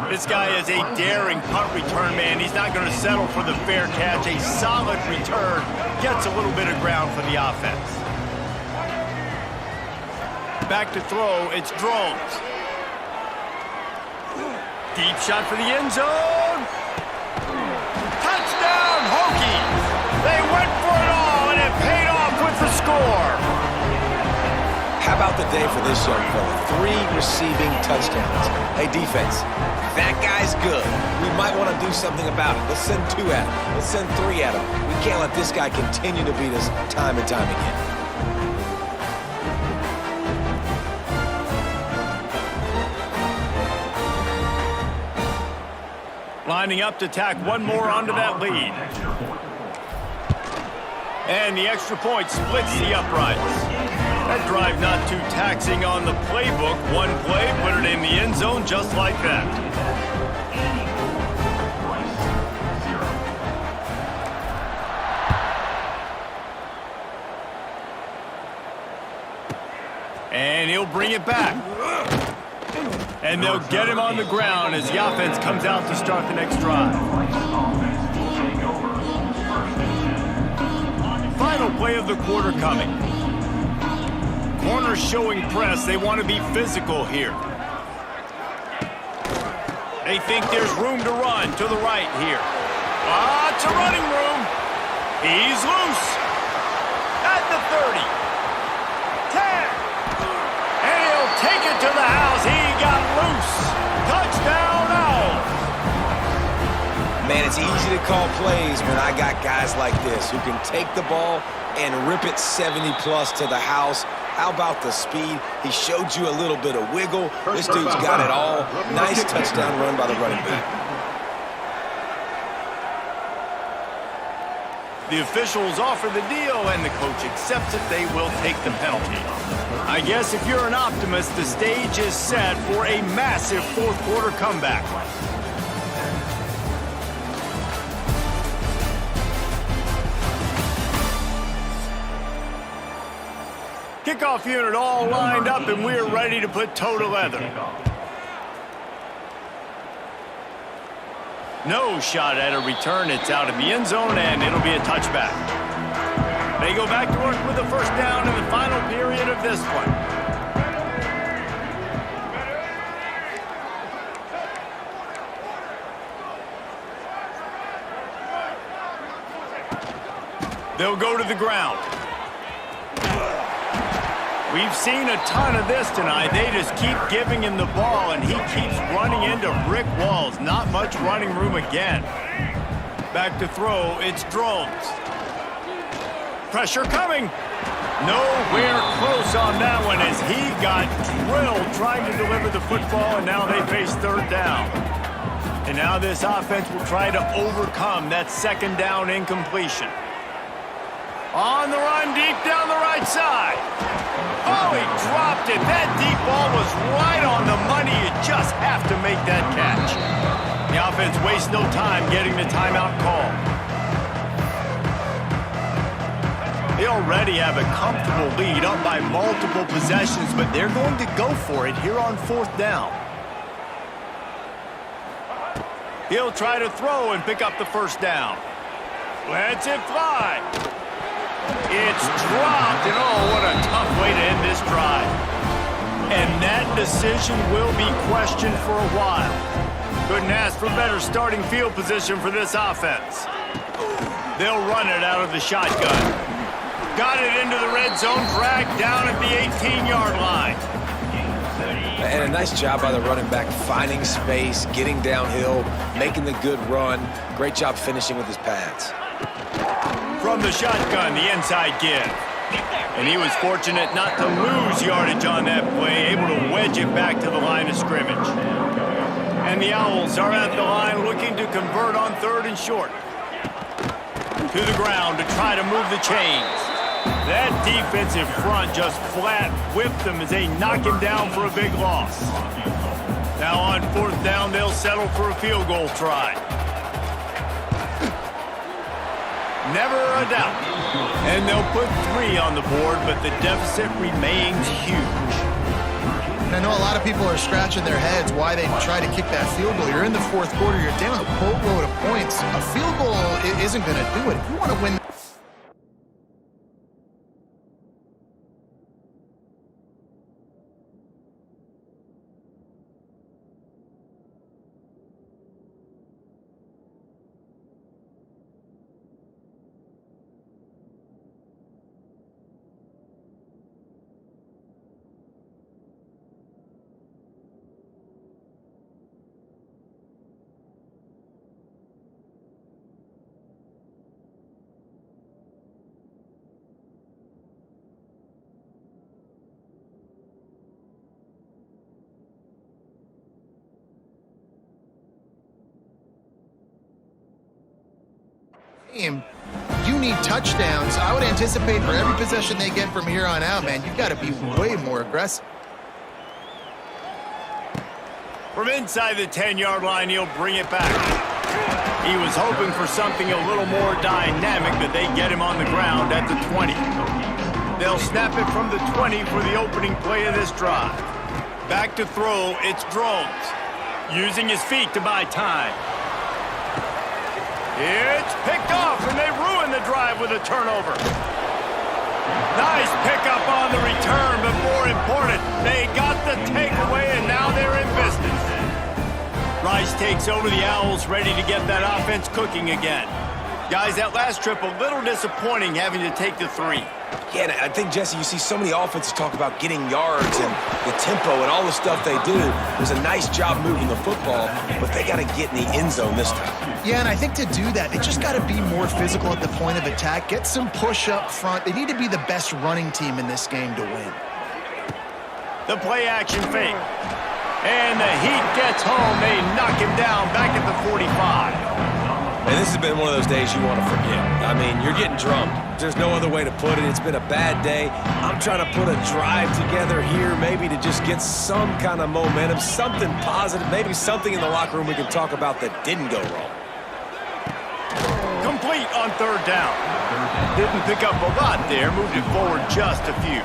This guy is a daring punt return man. He's not going to settle for the fair catch. A solid return. Gets a little bit of ground for the offense. Back to throw, it's Drones. Deep shot for the end zone. Touchdown, Hokies! They went for it all, and it paid off with the score. How about the day for this young fella? 3 receiving touchdowns. Hey, defense, that guy's good. We might want to do something about it. Let's send 2 at him. Let's send 3 at him. We can't let this guy continue to beat us time and time again. Lining up to tack 1 more onto that lead. And the extra point splits the uprights. That drive not too taxing on the playbook. 1 play, put it in the end zone just like that. And he'll bring it back. And they'll get him on the ground as the offense comes out to start the next drive. play of the quarter coming. Corner showing press. They want to be physical here. They think there's room to run to the right here. Lots of running room. He's loose. At the 30. 10. And he'll take it to the house. He got loose. Touchdown Owls. Man, it's easy to call plays when I got guys like this who can take the ball and rip it 70-plus to the house. How about the speed? He showed you a little bit of wiggle. This dude's got it all. Nice touchdown run by the running back. The officials offer the deal, and the coach accepts it. They will take the penalty. I guess if you're an optimist, the stage is set for a massive fourth-quarter comeback. Kickoff unit all lined up, and we're ready to put toe to leather. No shot at a return. It's out of the end zone, and it'll be a touchback. They go back to work with a first down in the final period of this one. They'll go to the ground. We've seen a ton of this tonight. They just keep giving him the ball, and he keeps running into brick walls. Not much running room again. Back to throw. It's Drones. Pressure coming. Nowhere close on that one as he got drilled trying to deliver the football, and now they face third down. And now this offense will try to overcome that second down incompletion. On the run, deep down the right side. Oh, he dropped it. That deep ball was right on the money. You just have to make that catch. The offense wastes no time getting the timeout call. They already have a comfortable lead, up by multiple possessions, but they're going to go for it here on fourth down. He'll try to throw and pick up the first down. Lets it fly. It's dropped, and oh, what a tough way to end this drive. And that decision will be questioned for a while. Couldn't ask for better starting field position for this offense. They'll run it out of the shotgun. Got it into the red zone, dragged down at the 18-yard line. And a nice job by the running back, finding space, getting downhill, making the good run. Great job finishing with his pads. From the shotgun, the inside give. And he was fortunate not to lose yardage on that play, able to wedge it back to the line of scrimmage. And the Owls are at the line looking to convert on third and short. To the ground to try to move the chains. That defensive front just flat whipped them as they knock him down for a big loss. Now on fourth down, they'll settle for a field goal try. Never a doubt. And they'll put 3 on the board, but the deficit remains huge. I know a lot of people are scratching their heads why they try to kick that field goal. You're in the fourth quarter. You're down a boatload of points. A field goal isn't going to do it. If you want to win. You need touchdowns. I would anticipate for every possession they get from here on out, man, you've got to be way more aggressive. From inside the 10-yard line, he'll bring it back. He was hoping for something a little more dynamic, but they get him on the ground at the 20. They'll snap it from the 20 for the opening play of this drive. Back to throw, it's Drones. Using his feet to buy time. It's picked off, and they ruin the drive with a turnover. Nice pickup on the return, but more important, they got the takeaway, and now they're in business. Rice takes over the Owls, ready to get that offense cooking again. Guys, that last trip, a little disappointing having to take the 3. Yeah, and I think, Jesse, you see so many offenses talk about getting yards and the tempo and all the stuff they do. It was a nice job moving the football, but they got to get in the end zone this time. Yeah, and I think to do that, they just got to be more physical at the point of attack, get some push up front. They need to be the best running team in this game to win. The play-action fake. And the Heat gets home. They knock him down back at the 45. And this has been one of those days you want to forget. I mean, you're getting drunk. There's no other way to put it. It's been a bad day. I'm trying to put a drive together here, maybe to just get some kind of momentum, something positive, maybe something in the locker room we can talk about that didn't go wrong. Complete on 3rd down. Didn't pick up a lot there, moved it forward just a few.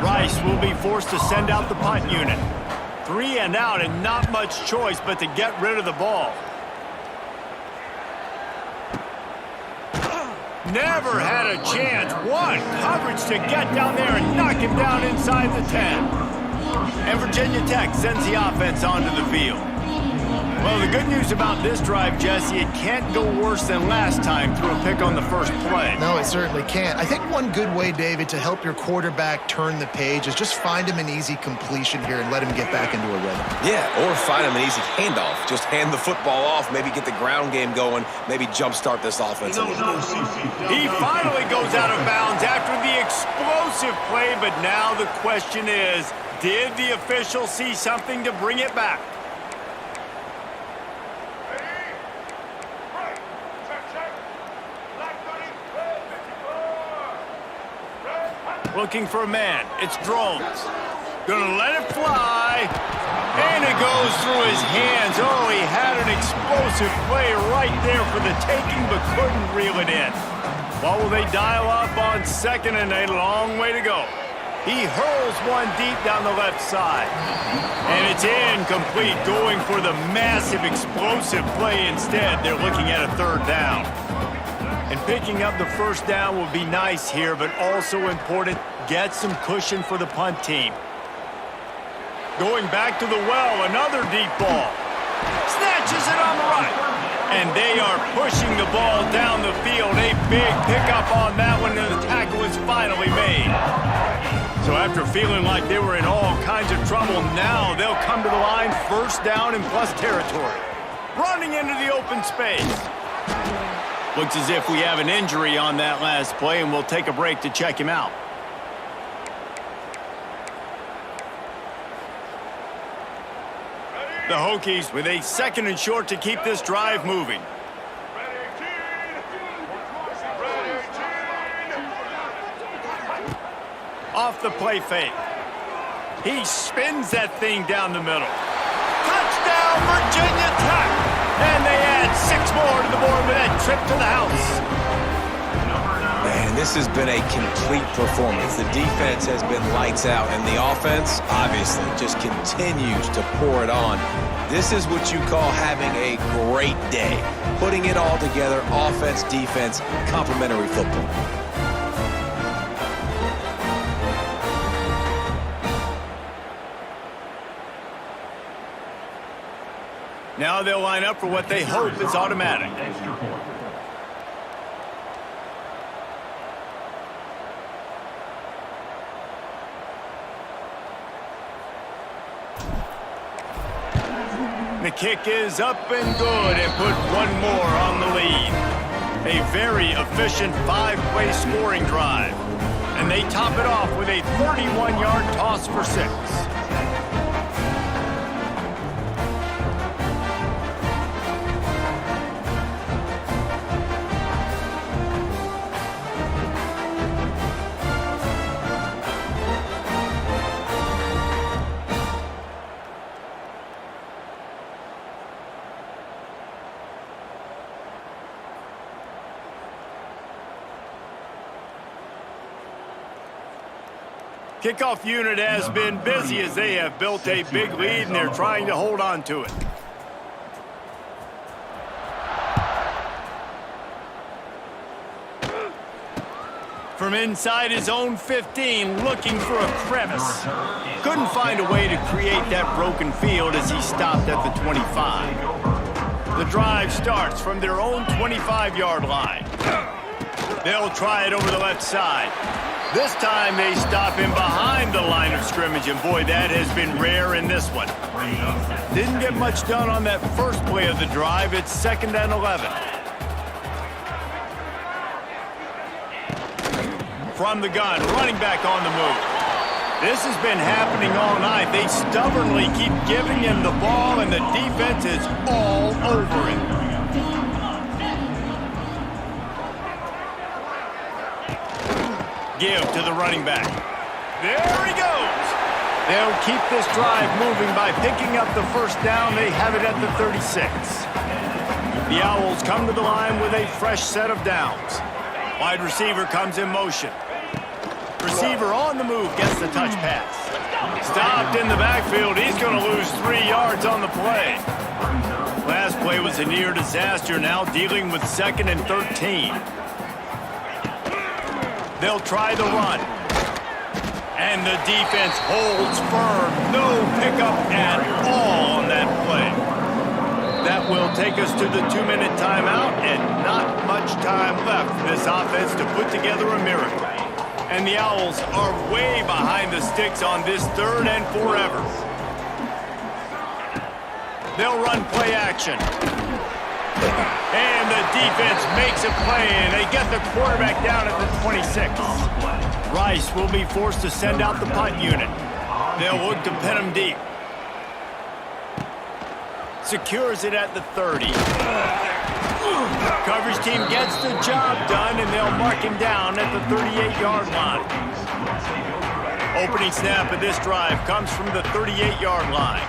Rice will be forced to send out the punt unit. 3 and out, and not much choice but to get rid of the ball. Never had a chance. One coverage to get down there and knock him down inside the 10. And Virginia Tech sends the offense onto the field. Well, the good news about this drive, Jesse, it can't go worse than last time through a pick on the first play. No, it certainly can't. I think one good way, David, to help your quarterback turn the page is just find him an easy completion here and let him get back into a rhythm. Yeah, or find him an easy handoff. Just hand the football off, maybe get the ground game going, maybe jumpstart this offense a little bit. He finally goes out of bounds after the explosive play, but now the question is, did the official see something to bring it back? Looking for a man. It's Drones. Gonna let it fly. And it goes through his hands. Oh, he had an explosive play right there for the taking, but couldn't reel it in. What will they dial up on 2nd and a long way to go? He hurls one deep down the left side. And it's incomplete, going for the massive explosive play instead. They're looking at a 3rd down. And picking up the 1st down will be nice here, but also important, get some cushion for the punt team. Going back to the well, another deep ball. Snatches it on the right. And they are pushing the ball down the field. A big pickup on that one, and the tackle is finally made. So after feeling like they were in all kinds of trouble, now they'll come to the line, 1st down and plus territory. Running into the open space. Looks as if we have an injury on that last play, and we'll take a break to check him out. The Hokies with a 2nd and short to keep this drive moving. Off the play fake. He spins that thing down the middle. Touchdown, Virginia Tech! And they add 6 more to the board with that trip to the house. Man, this has been a complete performance. The defense has been lights out, and the offense, obviously, just continues to pour it on. This is what you call having a great day. Putting it all together, offense, defense, complementary football. Now they'll line up for what they hope is automatic. The kick is up and good, and put one more on the lead. A very efficient 5-play scoring drive. And they top it off with a 31-yard toss for 6. Kickoff unit has been busy as they have built a big lead, and they're trying to hold on to it. From inside his own 15, looking for a crevice. Couldn't find a way to create that broken field as he stopped at the 25. The drive starts from their own 25-yard line. They'll try it over the left side. This time they stop him behind the line of scrimmage, and boy, that has been rare in this one. Didn't get much done on that first play of the drive. It's 2nd and 11. From the gun, running back on the move. This has been happening all night. They stubbornly keep giving him the ball, and the defense is all over it. Give to the running back. There he goes. They'll keep this drive moving by picking up the first down. They have it at the 36. The Owls come to the line with a fresh set of downs. Wide receiver comes in motion. Receiver on the move gets the touch pass. Stopped in the backfield. He's going to lose 3 yards on the play. Last play was a near disaster. Now dealing with 2nd and 13. They'll try the run. And the defense holds firm. No pickup at all on that play. That will take us to the 2-minute timeout, and not much time left for this offense to put together a miracle. And the Owls are way behind the sticks on this 3rd and forever. They'll run play action. And the defense makes a play, and they get the quarterback down at the 26. Rice will be forced to send out the punt unit. They'll look to pin him deep. Secures it at the 30. Coverage team gets the job done, and they'll mark him down at the 38-yard line. Opening snap of this drive comes from the 38-yard line.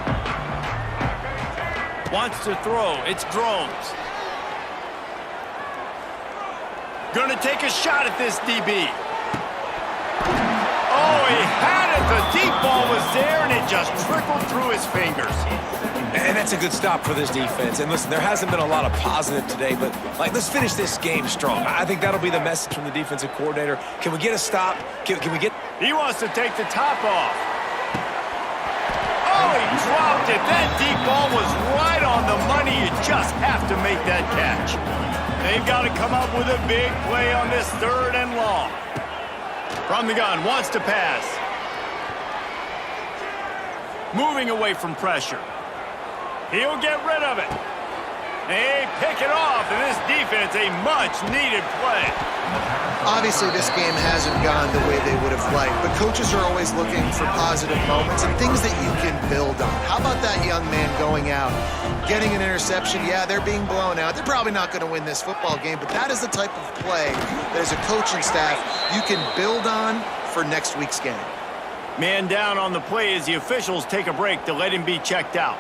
Wants to throw. It's Drones. Gonna take a shot at this DB. Oh, he had it. The deep ball was there, and it just trickled through his fingers. And that's a good stop for this defense. And listen, there hasn't been a lot of positive today, but let's finish this game strong. I think that'll be the message from the defensive coordinator. Can we get a stop? Can we get... He wants to take the top off. Oh, he dropped it. That deep ball was right on the money. You just have to make that catch. They've got to come up with a big play on this 3rd and long. From the gun, wants to pass. Moving away from pressure. He'll get rid of it. They pick it off, and this defense, a much-needed play. Obviously, this game hasn't gone the way they would have liked, but coaches are always looking for positive moments and things that you can build on. How about that young man going out, getting an interception? Yeah, they're being blown out. They're probably not going to win this football game, but that is the type of play that as a coaching staff you can build on for next week's game. Man down on the play as the officials take a break to let him be checked out.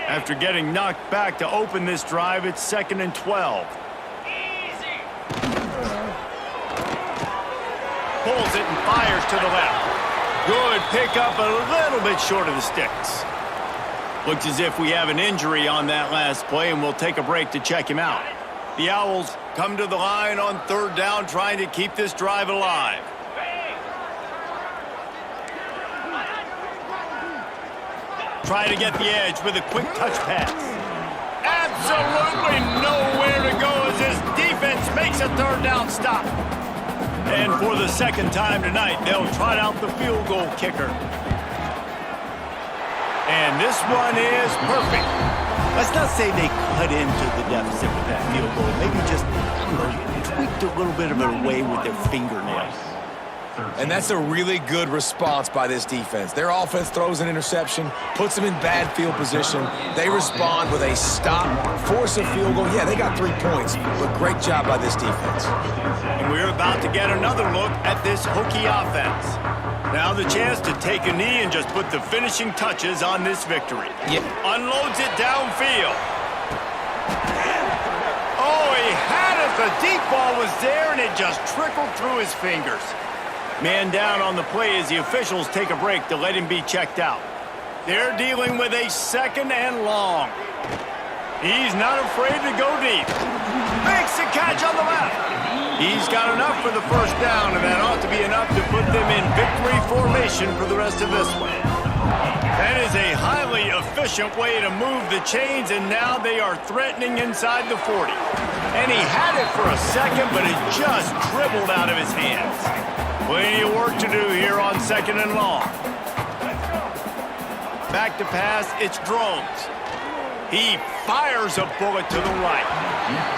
After getting knocked back to open this drive, it's 2nd and 12. Pulls it and fires to the left. Good pickup, a little bit short of the sticks. Looks as if we have an injury on that last play, and we'll take a break to check him out. The Owls come to the line on 3rd down, trying to keep this drive alive. Try to get the edge with a quick touch pass. Absolutely nowhere to go as this defense makes a 3rd down stop. And for the 2nd time tonight, they'll trot out the field goal kicker. And this one is perfect. Let's not say they cut into the deficit with that field goal. Maybe just, tweaked a little bit of it away with their fingernails. And that's a really good response by this defense. Their offense throws an interception, puts them in bad field position. They respond with a stop, force a field goal. Yeah, they got 3 points, but great job by this defense. And we're about to get another look at this Hokie offense. Now the chance to take a knee and just put the finishing touches on this victory. Yeah. Unloads it downfield. Oh, he had it. The deep ball was there, and it just trickled through his fingers. Man down on the play as the officials take a break to let him be checked out. They're dealing with a 2nd and long. He's not afraid to go deep. Makes the catch on the left. He's got enough for the first down, and that ought to be enough to put them in victory formation for the rest of this one. That is a highly efficient way to move the chains, and now they are threatening inside the 40. And he had it for a second, but it just dribbled out of his hands. Plenty of work to do here on 2nd and long. Back to pass, it's Drones. He fires a bullet to the right.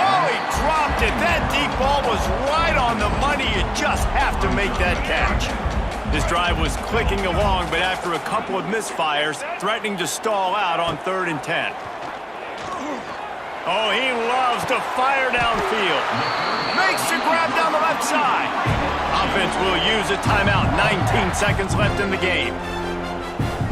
Oh, he dropped it. That deep ball was right on the money. You just have to make that catch. This drive was clicking along, but after a couple of misfires, threatening to stall out on 3rd and 10. Oh, he loves to fire downfield. Makes the grab down the left side. Offense will use a timeout. 19 seconds left in the game.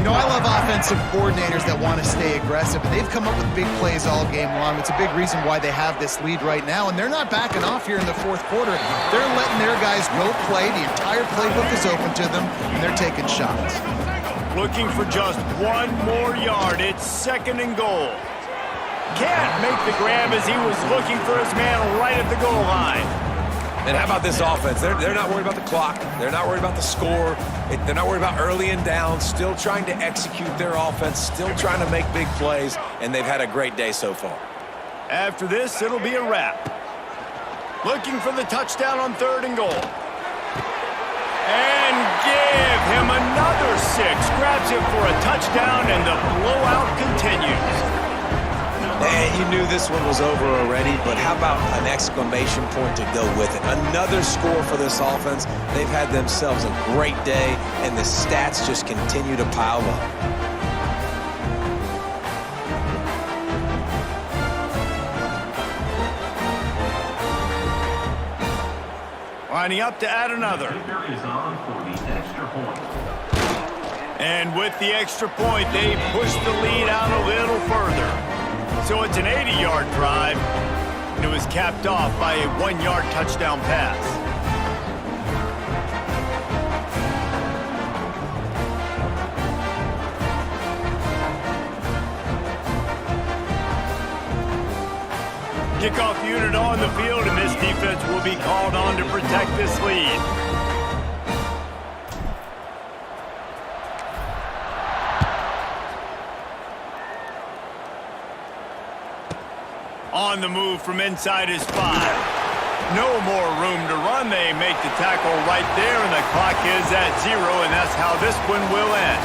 You know, I love offensive coordinators that want to stay aggressive, and they've come up with big plays all game long. It's a big reason why they have this lead right now, and they're not backing off here in the 4th quarter. They're letting their guys go play. The entire playbook is open to them, and they're taking shots. Looking for just one more yard. It's 2nd and goal. Can't make the grab as he was looking for his man right at the goal line. And how about this offense? They're not worried about the clock. They're not worried about the score. They're not worried about early and down. Still trying to execute their offense. Still trying to make big plays. And they've had a great day so far. After this, it'll be a wrap. Looking for the touchdown on 3rd and goal. And give him another 6. Grabs it for a touchdown, and the blowout continues. And you knew this one was over already, but how about an exclamation point to go with it? Another score for this offense. They've had themselves a great day, and the stats just continue to pile up. Lining up to add another. And with the extra point, they push the lead out a little further. So it's an 80-yard drive, and it was capped off by a 1-yard touchdown pass. Kickoff unit on the field, and this defense will be called on to protect this lead. On the move from inside his 5. No more room to run. They make the tackle right there, and the clock is at 0, and that's how this one will end.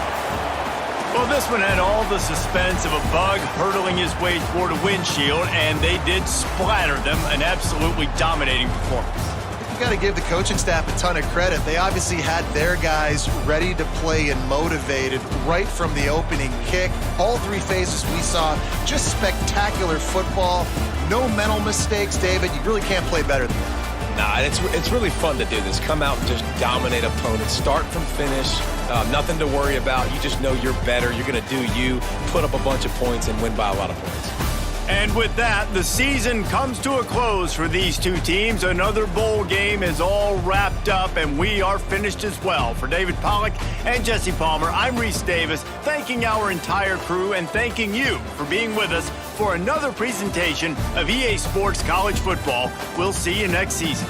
Well, this one had all the suspense of a bug hurtling his way toward a windshield, and they did splatter them. An absolutely dominating performance. You got to give the coaching staff a ton of credit. They obviously had their guys ready to play and motivated right from the opening kick. All 3 phases we saw, just spectacular football. No mental mistakes, David. You really can't play better than that. Nah, it's really fun to do this. Come out and just dominate opponents. Start from finish. Nothing to worry about. You just know you're better. You're going to do you, put up a bunch of points, and win by a lot of points. And with that, the season comes to a close for these two teams. Another bowl game is all wrapped up, and we are finished as well. For David Pollack and Jesse Palmer, I'm Reese Davis, thanking our entire crew and thanking you for being with us for another presentation of EA Sports College Football. We'll see you next season.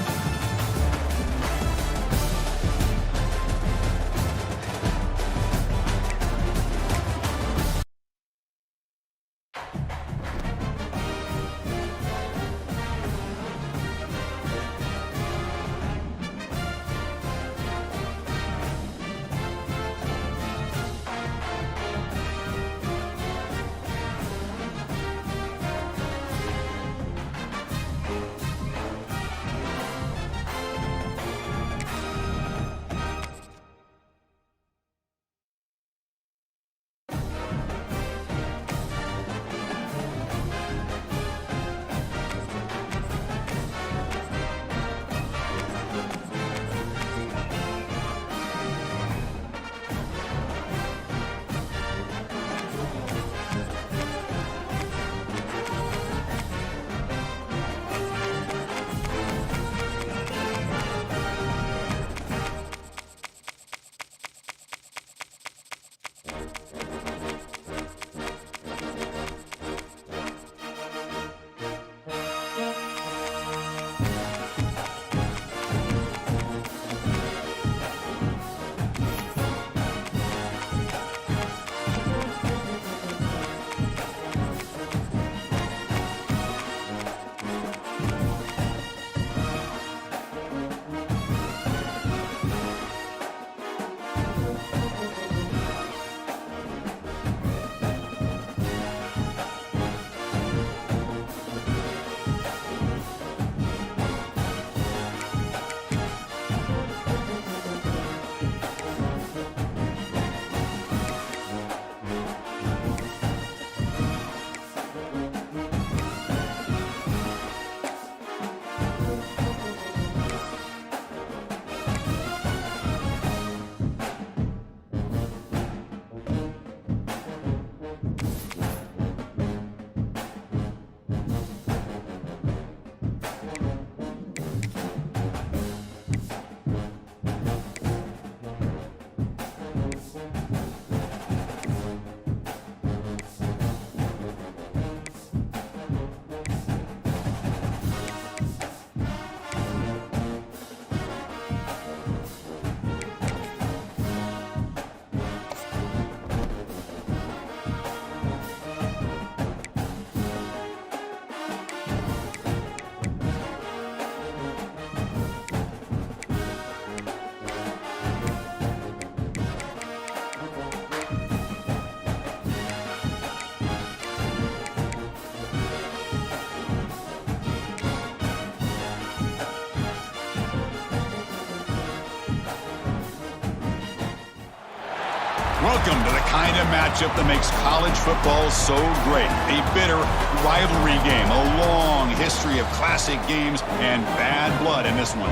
Welcome to the kind of matchup that makes college football so great. A bitter rivalry game, a long history of classic games, and bad blood in this one.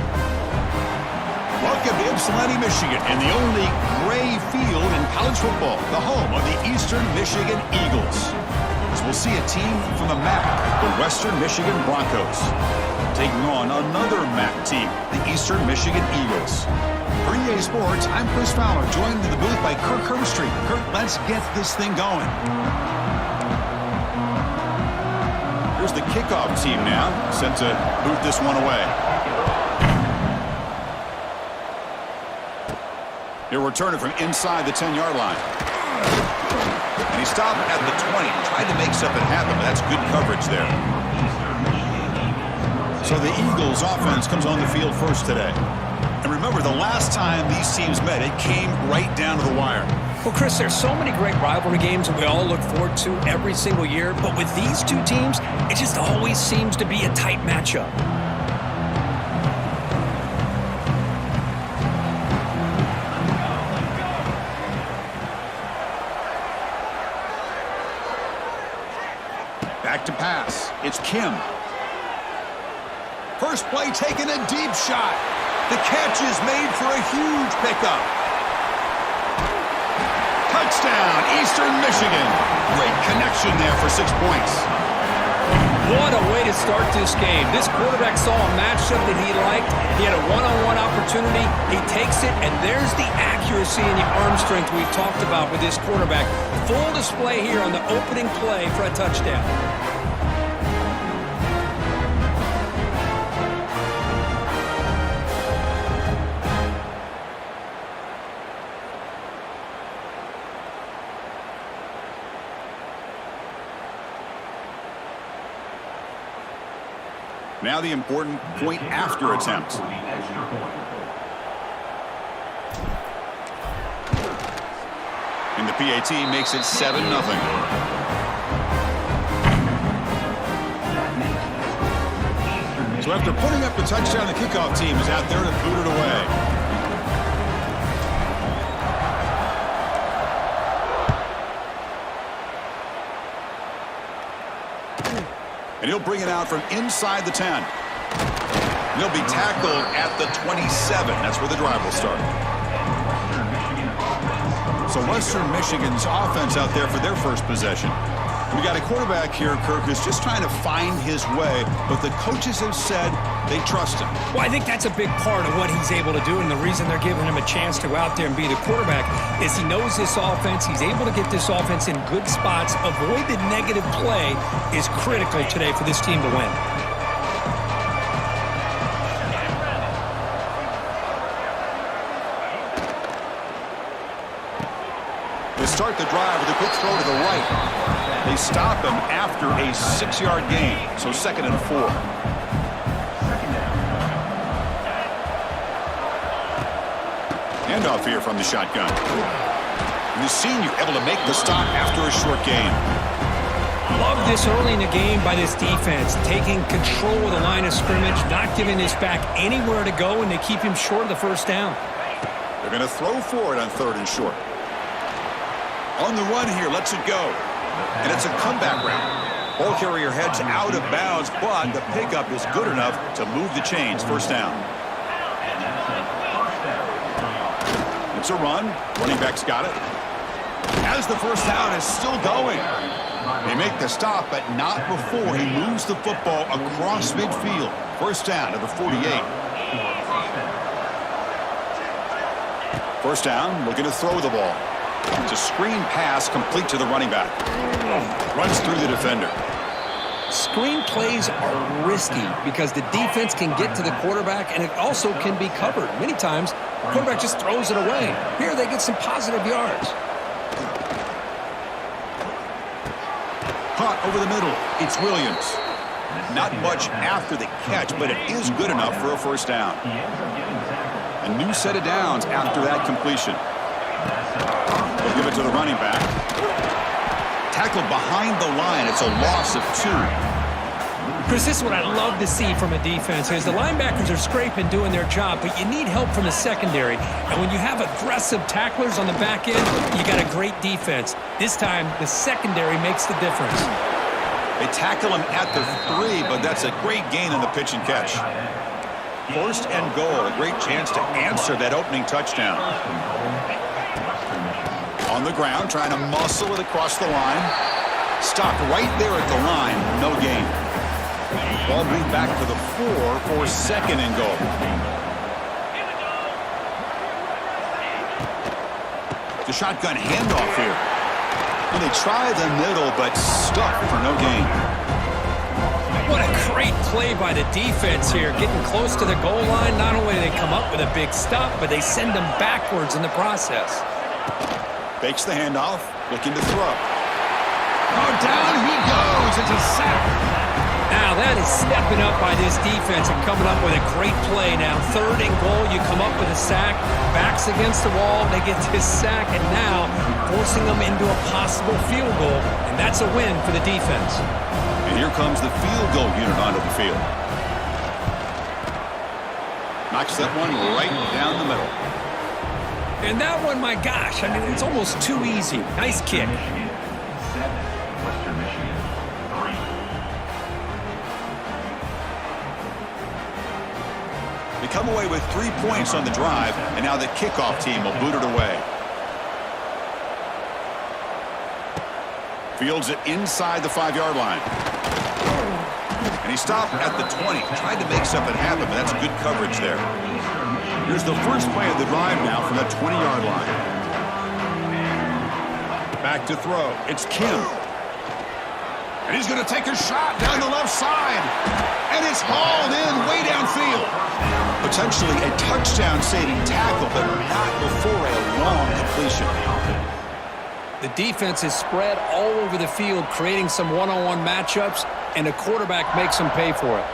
Welcome to Ypsilanti, Michigan, and the only gray field in college football, the home of the Eastern Michigan Eagles. As we'll see a team from the MAC, the Western Michigan Broncos, taking on another MAC team, the Eastern Michigan Eagles. For EA Sports, I'm Chris Fowler, joined in the booth by Kirk Herbstreit. Kirk, let's get this thing going. Here's the kickoff team now, set to boot this one away. He'll return it from inside the 10-yard line. And he stopped at the 20, tried to make something happen, but that's good coverage there. So the Eagles offense comes on the field first today. And remember, the last time these teams met, it came right down to the wire. Well, Chris, there's so many great rivalry games that we all look forward to every single year. But with these two teams, it just always seems to be a tight matchup. Back to pass. It's Kim. First play taken, a deep shot. The catch is made for a huge pickup. Touchdown, Eastern Michigan. Great connection there for 6 points. What a way to start this game. This quarterback saw a matchup that he liked. He had a one-on-one opportunity. He takes it, and there's the accuracy and the arm strength we've talked about with this quarterback. Full display here on the opening play for a touchdown. Now the important point after attempt. And the PAT makes it 7-0. So after putting up the touchdown, the kickoff team is out there to boot it away. And he'll bring it out from inside the 10. And he'll be tackled at the 27. That's where the drive will start. So Western Michigan's offense out there for their first possession. We got a quarterback here, Kirk, who's just trying to find his way, but the coaches have said they trust him. Well, I think that's a big part of what he's able to do, and the reason they're giving him a chance to go out there and be the quarterback is he knows this offense. He's able to get this offense in good spots. Avoid the negative play is critical today for this team to win. They start the drive with a quick throw to the right. They stop him after a 6-yard gain, so 2nd and 4. Handoff here from the shotgun. And the senior able to make the stop after a short gain. Love this early in the game by this defense, taking control of the line of scrimmage, not giving this back anywhere to go, and they keep him short of the first down. They're going to throw for it on 3rd and short. On the run here, lets it go. And it's a comeback route. Ball carrier heads out of bounds, but the pickup is good enough to move the chains. First down. It's a run. Running back's got it. As the first down is still going. They make the stop, but not before he moves the football across midfield. First down to the 48. First down, looking to throw the ball. It's a screen pass complete to the running back. Runs through the defender. Screen plays are risky because the defense can get to the quarterback, and it also can be covered. Many times, the quarterback just throws it away. Here they get some positive yards. Caught over the middle. It's Williams. Not much after the catch, but it is good enough for a first down. A new set of downs after that completion. They'll give it to the running back. Tackled behind the line. It's a loss of 2. Chris, this is what I love to see from a defense is the linebackers are scraping, doing their job, but you need help from the secondary. And when you have aggressive tacklers on the back end, you got a great defense. This time, the secondary makes the difference. They tackle him at the 3, but that's a great gain on the pitch and catch. First and goal, a great chance to answer that opening touchdown. On the ground, trying to muscle it across the line. Stopped right there at the line, no gain. Ball moved back to the 4 for second and goal. The shotgun handoff here. And they try the middle, but stuck for no gain. What a great play by the defense here, getting close to the goal line. Not only do they come up with a big stop, but they send them backwards in the process. Fakes the handoff, looking to throw. Oh, down he goes. It's a sack. Now that is stepping up by this defense and coming up with a great play. Now third and goal, you come up with a sack, backs against the wall, they get this sack, and now forcing them into a possible field goal, and that's a win for the defense. And here comes the field goal unit onto the field. Knocks that one right down the middle. And that one, my gosh, I mean, it's almost too easy. Nice kick. They come away with 3 points on the drive, and now the kickoff team will boot it away. Fields it inside the 5-yard line. And he stopped at the 20. Tried to make something happen, but that's good coverage there. Here's the first play of the drive now from that 20-yard line. Back to throw. It's Kim. And he's going to take a shot down the left side. And it's hauled in way downfield. Potentially a touchdown-saving tackle, but not before a long completion. The defense is spread all over the field, creating some one-on-one matchups, and the quarterback makes them pay for it.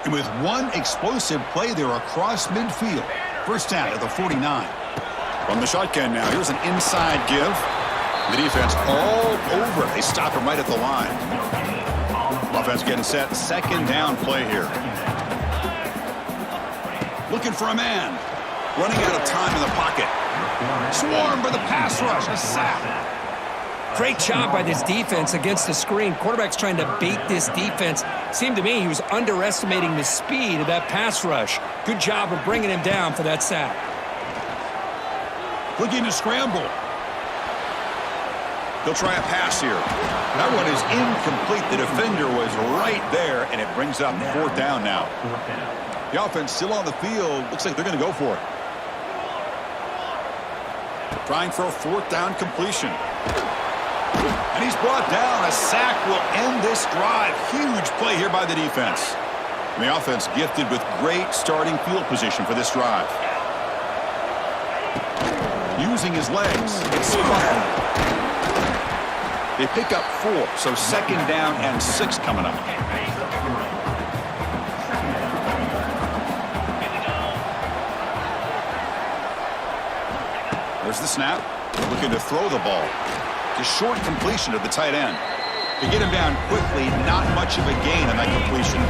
And with one explosive play there across midfield. First down at the 49. From the shotgun now, here's an inside give. The defense all over. They stop him right at the line. Offense getting set. Second down play here. Looking for a man. Running out of time in the pocket. Swarmed by the pass rush. A sack. Great job by this defense against the screen. Quarterback's trying to bait this defense. Seemed to me he was underestimating the speed of that pass rush. Good job of bringing him down for that sack. Looking to scramble. They'll try a pass here. That one is incomplete. The defender was right there, and it brings up fourth down now. The offense still on the field. Looks like they're going to go for it. Trying for a fourth down completion. And he's brought down. A sack will end this drive. Huge play here by the defense. And the offense gifted with great starting field position for this drive. Using his legs. It's spun. They pick up 4, so second down and 6 coming up. There's the snap. Looking to throw the ball. Just short completion to the tight end. To get him down quickly, not much of a gain on that completion.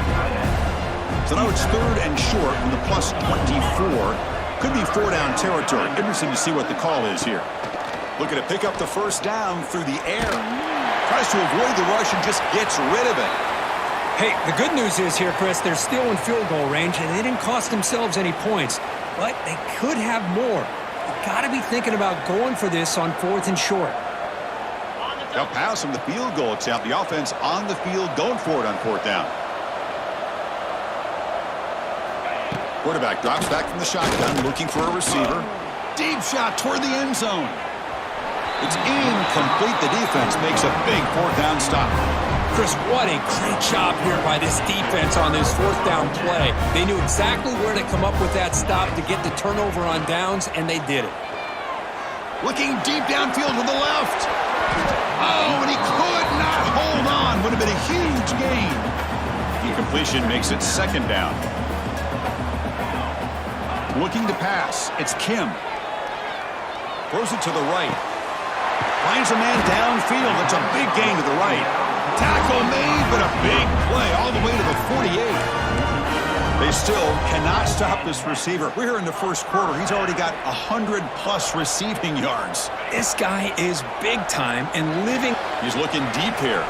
So now it's third and short from the plus 24. Could be 4-down territory. Interesting to see what the call is here. Looking to pick up the first down through the air. Tries to avoid the rush and just gets rid of it. Hey, the good news is here, Chris, they're still in field goal range, and they didn't cost themselves any points. But they could have more. You've got to be thinking about going for this on fourth and short. They'll pass from the field goal attempt. The offense on the field going for it on fourth down. Quarterback drops back from the shotgun, looking for a receiver. Deep shot toward the end zone. It's incomplete. The defense makes a big fourth down stop. Chris, what a great job here by this defense on this fourth down play. They knew exactly where to come up with that stop to get the turnover on downs, and they did it. Looking deep downfield to the left. Oh, and he could not hold on. Would have been a huge gain. Incompletion makes it second down. Looking to pass. It's Kim. Throws it to the right. Finds a man downfield. It's a big gain to the right. Tackle made, but a big play all the way to the 48. They still cannot stop this receiver. We're here in the first quarter. He's already got 100-plus receiving yards. This guy is big time and living. He's looking deep here.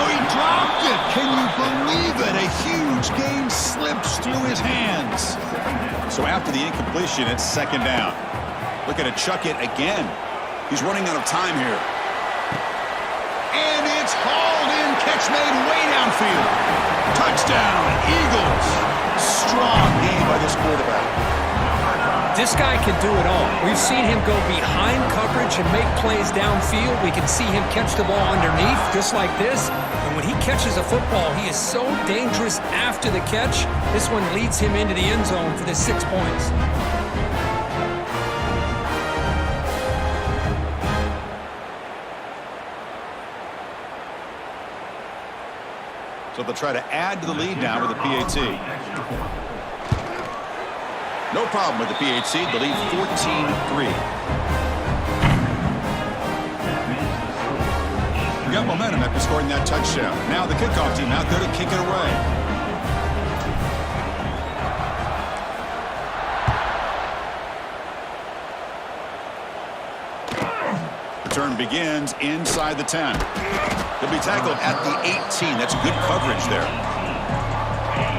Oh, he dropped it. Can you believe it? A huge game slips through his hands. So after the incompletion, it's second down. Looking to chuck it again. He's running out of time here. And it's hauled in. Catch made way downfield. Touchdown, Eagles. Strong game by this quarterback. This guy can do it all. We've seen him go behind coverage and make plays downfield. We can see him catch the ball underneath, just like this. And when he catches a football, he is so dangerous after the catch. This one leads him into the end zone for the 6 points. So they'll try to add to the lead now with a PAT. No problem with the PAT. The lead 14-3. We got momentum after scoring that touchdown. Now the kickoff team out there to kick it away. Return begins inside the 10. He'll be tackled at the 18. That's good coverage there.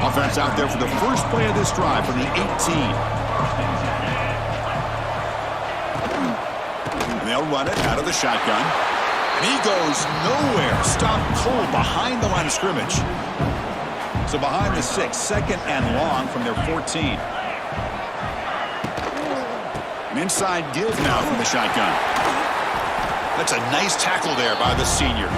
Offense out there for the first play of this drive from the 18. And they'll run it out of the shotgun. And he goes nowhere. Stopped cold behind the line of scrimmage. So behind the 6, second and long from their 14. An inside give now from the shotgun. That's a nice tackle there by the senior.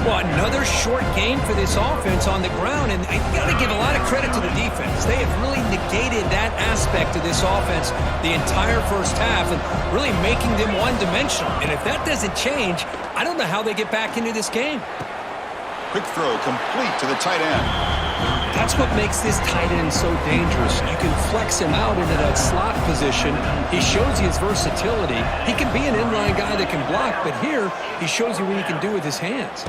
Well, another short game for this offense on the ground, and you got to give a lot of credit to the defense. They have really negated that aspect of this offense the entire first half and really making them one-dimensional. And if that doesn't change, I don't know how they get back into this game. Quick throw complete to the tight end. That's what makes this tight end so dangerous. You can flex him out into that slot position. He shows you his versatility. He can be an inline guy that can block, but here he shows you what he can do with his hands.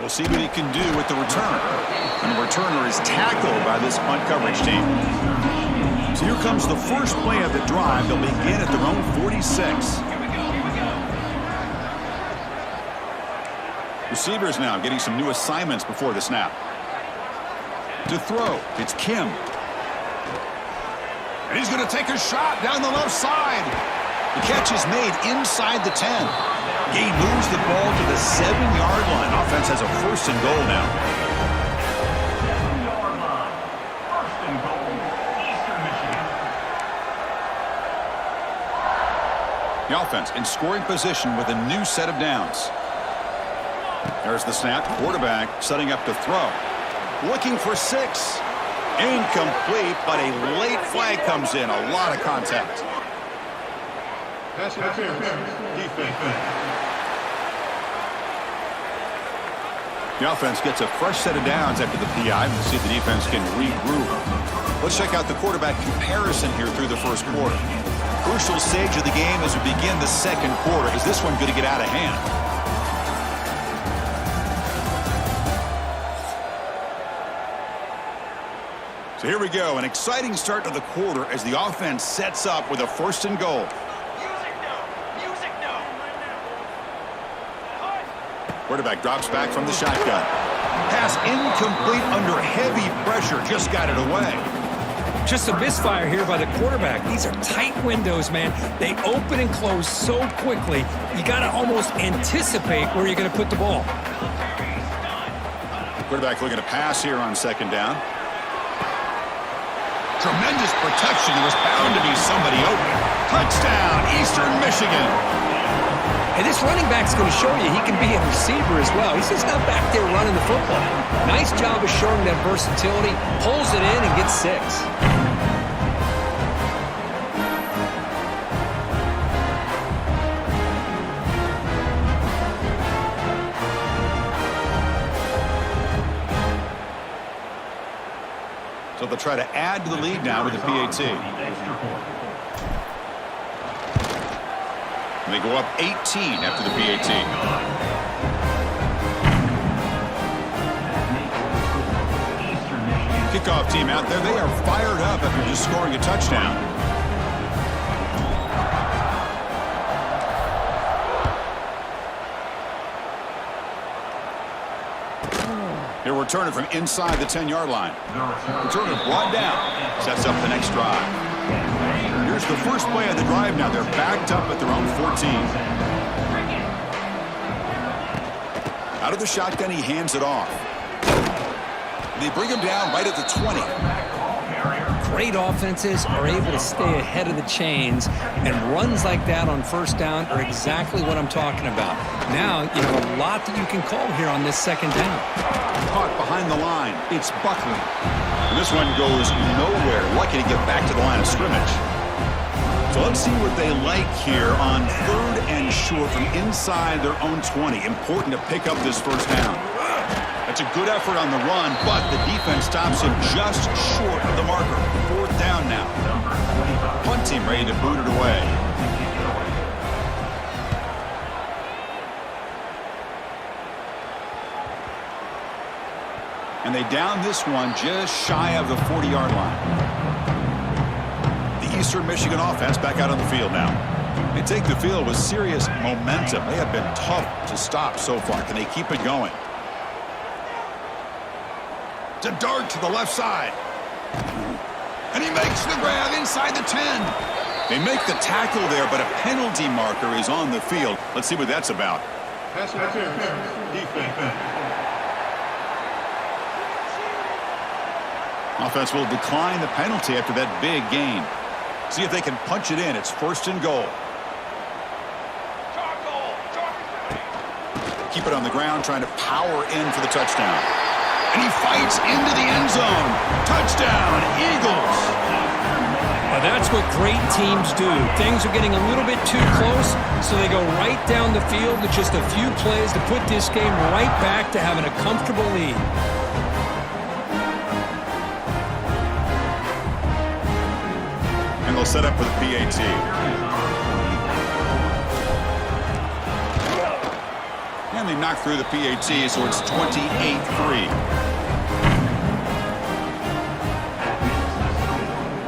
We'll see what he can do with the return. And the returner is tackled by this punt coverage team. So here comes the first play of the drive. They'll begin at their own 46. Receivers now getting some new assignments before the snap. To throw, it's Kim. And he's going to take a shot down the left side. The catch is made inside the 10. Gain moves the ball to the 7-yard line. Offense has a first and goal now. The offense in scoring position with a new set of downs. There's the snap. Quarterback setting up to throw. Looking for 6. Incomplete, but a late flag comes in. A lot of contact. The offense gets a fresh set of downs after the PI. We'll see if the defense can regroup. Let's check out the quarterback comparison here through the first quarter. Crucial stage of the game as we begin the second quarter. Is this one going to get out of hand? So here we go, an exciting start to the quarter as the offense sets up with a first and goal. Quarterback drops back from the shotgun. Pass incomplete under heavy pressure, just got it away. Just a misfire here by the quarterback. These are tight windows, man. They open and close so quickly, you got to almost anticipate where you're going to put the ball. Quarterback looking to pass here on second down. Tremendous protection. There was bound to be somebody open. Touchdown, Eastern Michigan. And this running back's going to show you he can be a receiver as well. He's just not back there running the football. Nice job of showing that versatility. Pulls it in and gets 6. So they'll try to add to the lead now with the PAT. And they go up 18 after the PAT. kickoff team out there. They are fired up after just scoring a touchdown. He'll return it from inside the 10-yard line. Return it brought down. Sets up the next drive. Here's the first play of the drive now. They're backed up at their own 14. Out of the shotgun, he hands it off. They bring him down right at the 20. Great offenses are able to stay ahead of the chains, and runs like that on first down are exactly what I'm talking about. Now, you have a lot that you can call here on this second down. Caught behind the line. It's Buckley. And this one goes nowhere. Lucky to get back to the line of scrimmage. So let's see what they like here on 3rd and short from inside their own 20. Important to pick up this first down. That's a good effort on the run, but the defense stops him just short of the marker. 4th down now. Punt team ready to boot it away. And they down this one just shy of the 40-yard line. The Eastern Michigan offense back out on the field now. They take the field with serious momentum. They have been tough to stop so far. Can they keep it going? It's a dart to the left side. And he makes the grab inside the 10. They make the tackle there, but a penalty marker is on the field. Let's see what that's about. Pass interference. Defense. Offense will decline the penalty after that big gain. See if they can punch it in. It's 1st and goal. Keep it on the ground, trying to power in for the touchdown. And he fights into the end zone. Touchdown, Eagles. Now that's what great teams do. Things are getting a little bit too close, so they go right down the field with just a few plays to put this game right back to having a comfortable lead. And they'll set up for the PAT. And they knock through the PAT, so it's 28-3.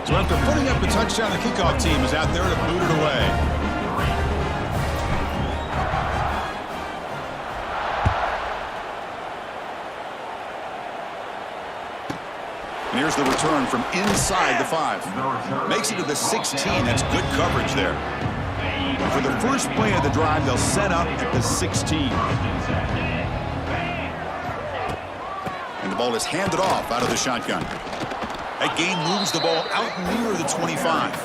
So after putting up the touchdown, the kickoff team is out there to boot it away. And here's the return from inside the 5. Makes it to the 16. That's good coverage there. For the first play of the drive, they'll set up at the 16. And the ball is handed off out of the shotgun. That gain moves the ball out near the 25.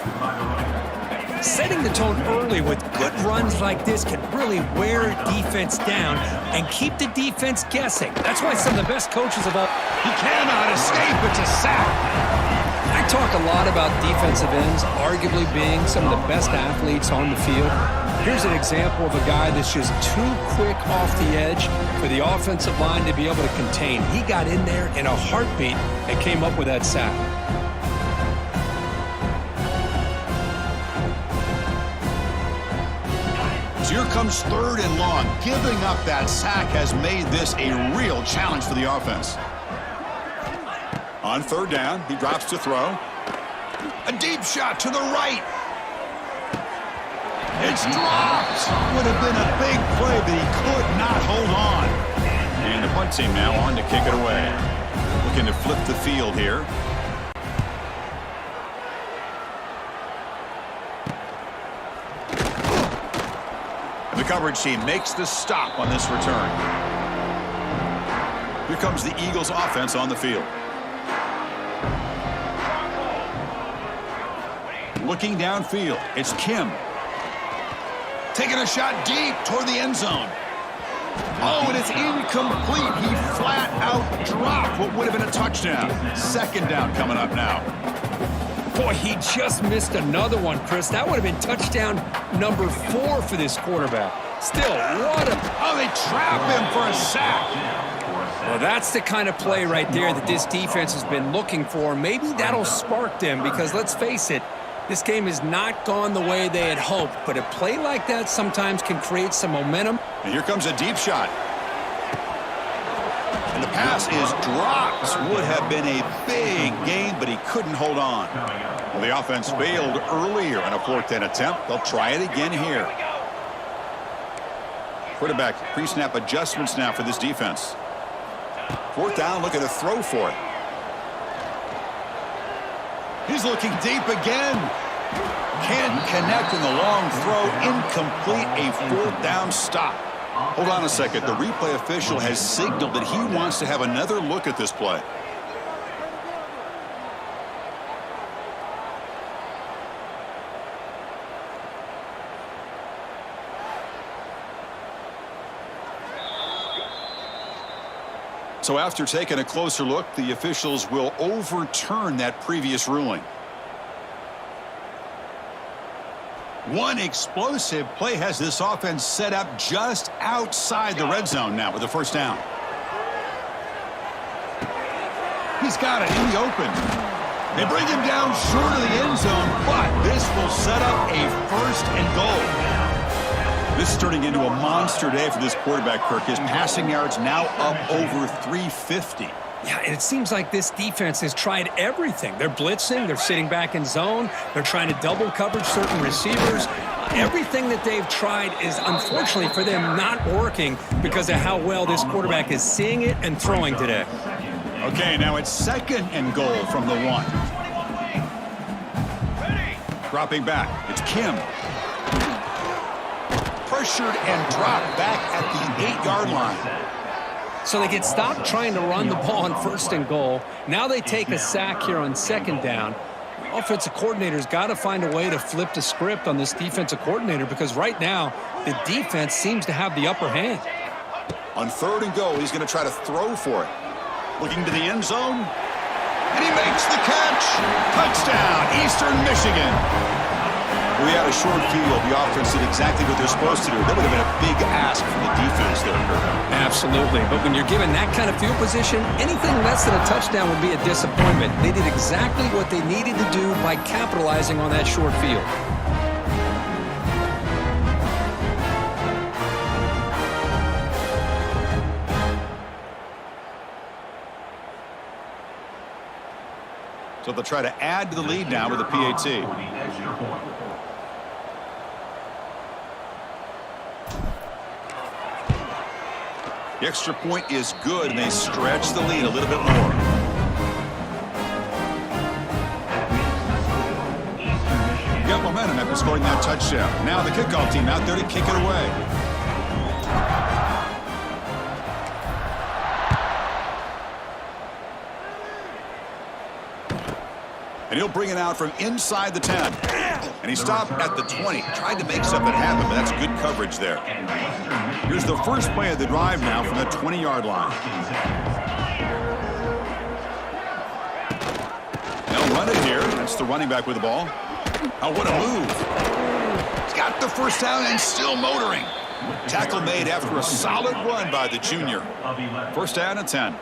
Setting the tone early with good runs like this can really wear defense down and keep the defense guessing. That's why some of the best coaches of all... He cannot escape. It's a sack. I talk a lot about defensive ends arguably being some of the best athletes on the field. Here's an example of a guy that's just too quick off the edge for the offensive line to be able to contain. He got in there in a heartbeat and came up with that sack. So here comes 3rd and long. Giving up that sack has made this a real challenge for the offense. On 3rd down, he drops to throw. A deep shot to the right. It's dropped. Would have been a big play, but he could not hold on. And the punt team now on to kick it away. Looking to flip the field here. The coverage team makes the stop on this return. Here comes the Eagles offense on the field. Looking downfield, it's Kim. Taking a shot deep toward the end zone. Oh, and it's incomplete. He flat out dropped what would have been a touchdown. 2nd down coming up now. Boy, he just missed another one, Chris. That would have been touchdown number 4 for this quarterback. Still, what a... Oh, they trap him for a sack. Well, that's the kind of play right there that this defense has been looking for. Maybe that'll spark them because, let's face it, this game has not gone the way they had hoped, but a play like that sometimes can create some momentum. And here comes a deep shot. And the Pass is dropped. Would have been a big gain, but he couldn't hold on. Well, the offense failed earlier in a 4th down attempt. They'll try it again here. Quarterback pre-snap adjustments now for this defense. 4th down, looking to throw for it. He's looking deep again. Can't connect in the long throw. Incomplete, a 4th down stop. Hold on a second. The replay official has signaled that he wants to have another look at this play. So after taking a closer look, the officials will overturn that previous ruling. One explosive play has this offense set up just outside the red zone now with the 1st down. He's got it in the open. They bring him down short of the end zone, but this will set up a 1st and goal. This is turning into a monster day for this quarterback, Kirk. His passing yards now up over 350. Yeah, and it seems like this defense has tried everything. They're blitzing, they're sitting back in zone, they're trying to double coverage certain receivers. Everything that they've tried is, unfortunately for them, not working because of how well this quarterback is seeing it and throwing today. Okay, now it's 2nd and goal from the 1. Dropping back, it's Kim. Pressured and dropped back at the 8-yard line. So they get stopped trying to run the ball on 1st and goal. Now they take a sack here on 2nd down. The offensive coordinator's got to find a way to flip the script on this defensive coordinator because right now the defense seems to have the upper hand. On 3rd and goal, he's going to try to throw for it. Looking to the end zone. And he makes the catch. Touchdown, Eastern Michigan. We had a short field. The offense did exactly what they're supposed to do. That would have been a big ask from the defense there, Kirk. Absolutely. But when you're given that kind of field position, anything less than a touchdown would be a disappointment. They did exactly what they needed to do by capitalizing on that short field. So they'll try to add to the lead now with a PAT. The extra point is good, and they stretch the lead a little bit more. Got momentum after scoring that touchdown. Now the kickoff team out there to kick it away. And he'll bring it out from inside the 10. And he stopped at the 20. Tried to make something happen, but that's good coverage there. Here's the first play of the drive now from the 20-yard line. They'll run it here. That's the running back with the ball. Oh, what a move. He's got the 1st down and still motoring. Tackle made after a solid run by the junior. 1st down and 10.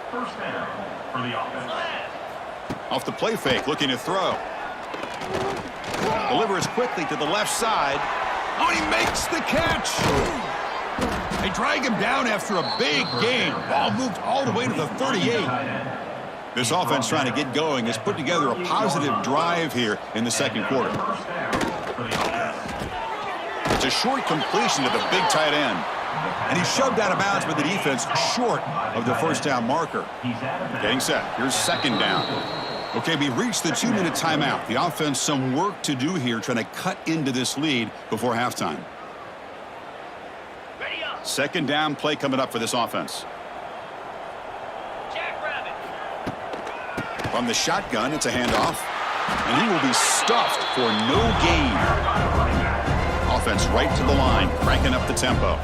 Off the play fake, looking to throw. Delivers quickly to the left side. Oh, and he makes the catch. They drag him down after a big gain. Ball moved all the way to the 38. This offense trying to get going has put together a positive drive here in the 2nd quarter. It's a short completion to the big tight end. And he's shoved out of bounds by the defense short of the 1st down marker. Getting set. Here's 2nd down. Okay, we reached the 2-minute timeout. The offense some work to do here trying to cut into this lead before halftime. 2nd down play coming up for this offense. From the shotgun, it's a handoff. And he will be stuffed for no gain. Offense right to the line, cranking up the tempo.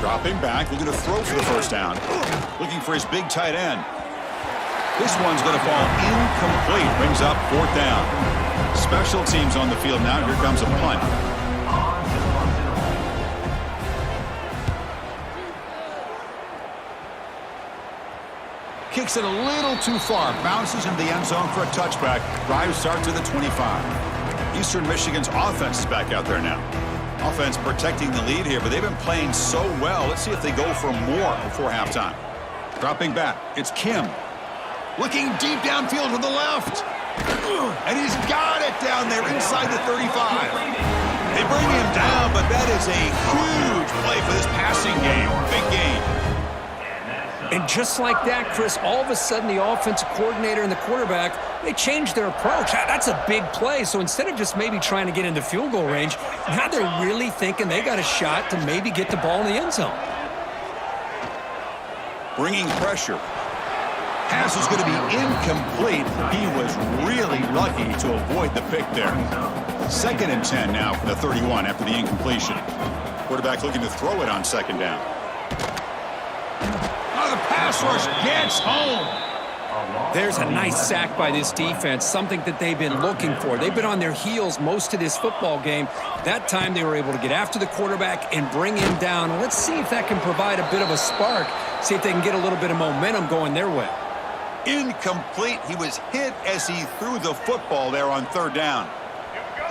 Dropping back, looking to throw for the 1st down. Looking for his big tight end. This one's going to fall incomplete. Brings up 4th down. Special teams on the field now. Here comes a punt. Kicks it a little too far. Bounces into the end zone for a touchback. Drive starts to the 25. Eastern Michigan's offense is back out there now. Offense protecting the lead here, but they've been playing so well. Let's see if they go for more before halftime. Dropping back, it's Kim. Looking deep downfield to the left. And he's got it down there inside the 35. They bring him down, but that is a huge play for this passing game. Big gain. And just like that, Chris, all of a sudden the offensive coordinator and the quarterback, they changed their approach. That's a big play. So instead of just maybe trying to get into field goal range, now they're really thinking they got a shot to maybe get the ball in the end zone. Bringing pressure. Pass is going to be incomplete. He was really lucky to avoid the pick there. 2nd and 10 now for the 31 after the incompletion. Quarterback looking to throw it on 2nd down. Oh, the pass rush gets home. There's a nice sack by this defense, something that they've been looking for. They've been on their heels most of this football game. That time they were able to get after the quarterback and bring him down. Let's see if that can provide a bit of a spark, see if they can get a little bit of momentum going their way. Incomplete. He was hit as he threw the football there on 3rd down.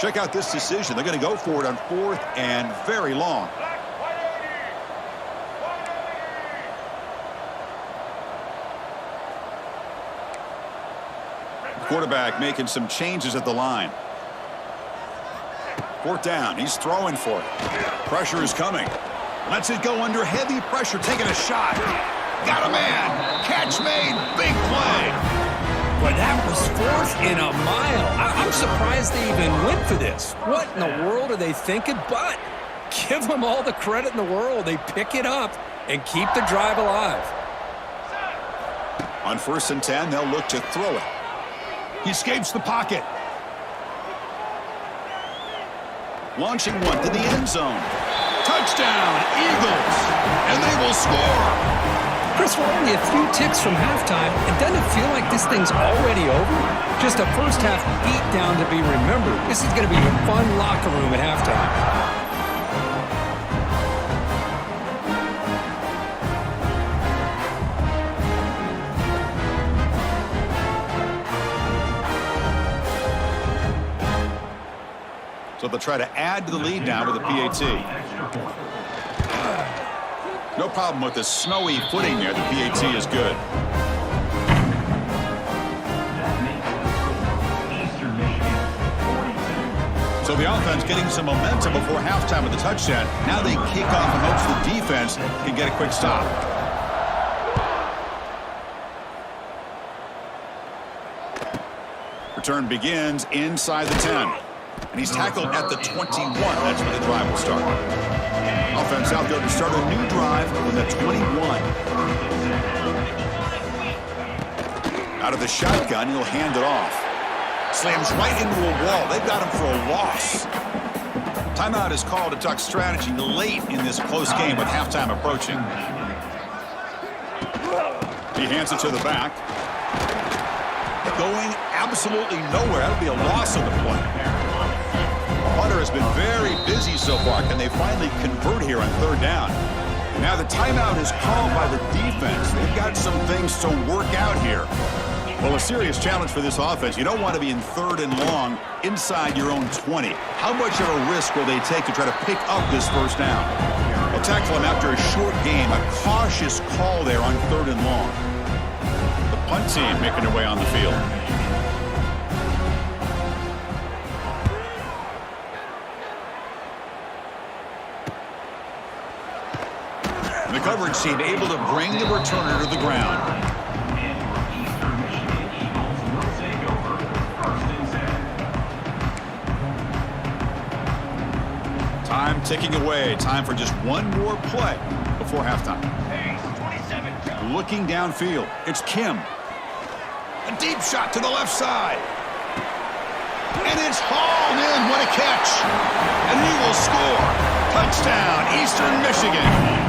Check out this decision. They're going to go for it on 4th and very long. Quarterback making some changes at the line. 4th down. He's throwing for it. Pressure is coming. Lets it go under heavy pressure. Taking a shot. Got a man. Catch made. Big play. Boy, that was 4th and a mile. I'm surprised they even went for this. What in the world are they thinking? But give them all the credit in the world. They pick it up and keep the drive alive. On 1st and 10, they'll look to throw it. He escapes the pocket. Launching one to the end zone. Touchdown, Eagles. And they will score. Chris, we're only a few ticks from halftime. And doesn't it feel like this thing's already over? Just a first half beatdown to be remembered. This is going to be a fun locker room at halftime. So they'll try to add to the lead now with a PAT. No problem with the snowy footing there. The PAT is good. So the offense getting some momentum before halftime with the touchdown. Now they kick off and hopes the defense can get a quick stop. Return begins inside the 10. And he's tackled at the 21. That's where the drive will start. Offense out there to start a new drive with the 21. Out of the shotgun, he'll hand it off. Slams right into a wall. They've got him for a loss. Timeout is called to talk strategy late in this close game with halftime approaching. He hands it to the back. Going absolutely nowhere. That'll be a loss of the play. Hunter has been very busy so far. Can they finally convert here on 3rd down? Now the timeout is called by the defense. They've got some things to work out here. Well, a serious challenge for this offense. You don't want to be in 3rd and long inside your own 20. How much of a risk will they take to try to pick up this 1st down? They'll tackle him after a short game. A cautious call there on 3rd and long. The punt team making their way on the field. The coverage team able to bring the returner to the ground. Time ticking away. Time for just one more play before halftime. Looking downfield. It's Kim. A deep shot to the left side. And it's hauled in. What a catch. And he will score. Touchdown, Eastern Michigan.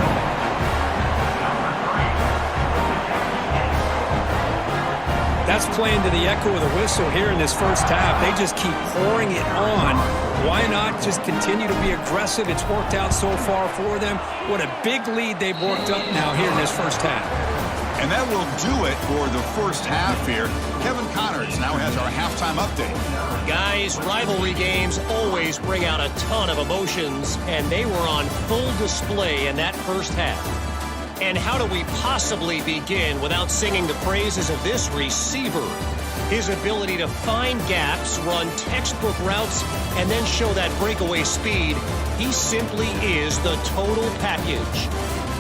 That's playing to the echo of the whistle here in this first half. They just keep pouring it on. Why not just continue to be aggressive? It's worked out so far for them. What a big lead they've worked up now here in this first half. And that will do it for the first half here. Kevin Connors now has our halftime update. Guys, rivalry games always bring out a ton of emotions, and they were on full display in that first half. And how do we possibly begin without singing the praises of this receiver? His ability to find gaps, run textbook routes, and then show that breakaway speed. He simply is the total package.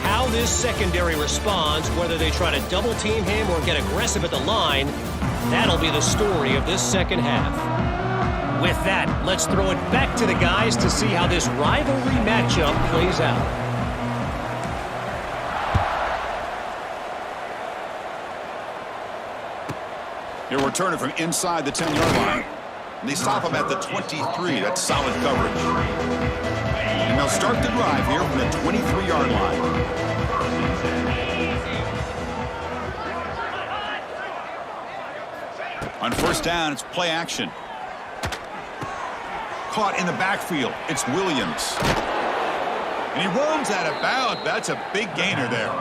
How this secondary responds, whether they try to double team him or get aggressive at the line, that'll be the story of this second half. With that, let's throw it back to the guys to see how this rivalry matchup plays out. He'll return it from inside the 10-yard line. And they stop him at the 23. That's solid coverage. And they'll start the drive here from the 23-yard line. On first down, it's play action. Caught in the backfield. It's Williams. And he runs out of bounds. That's a big gainer there.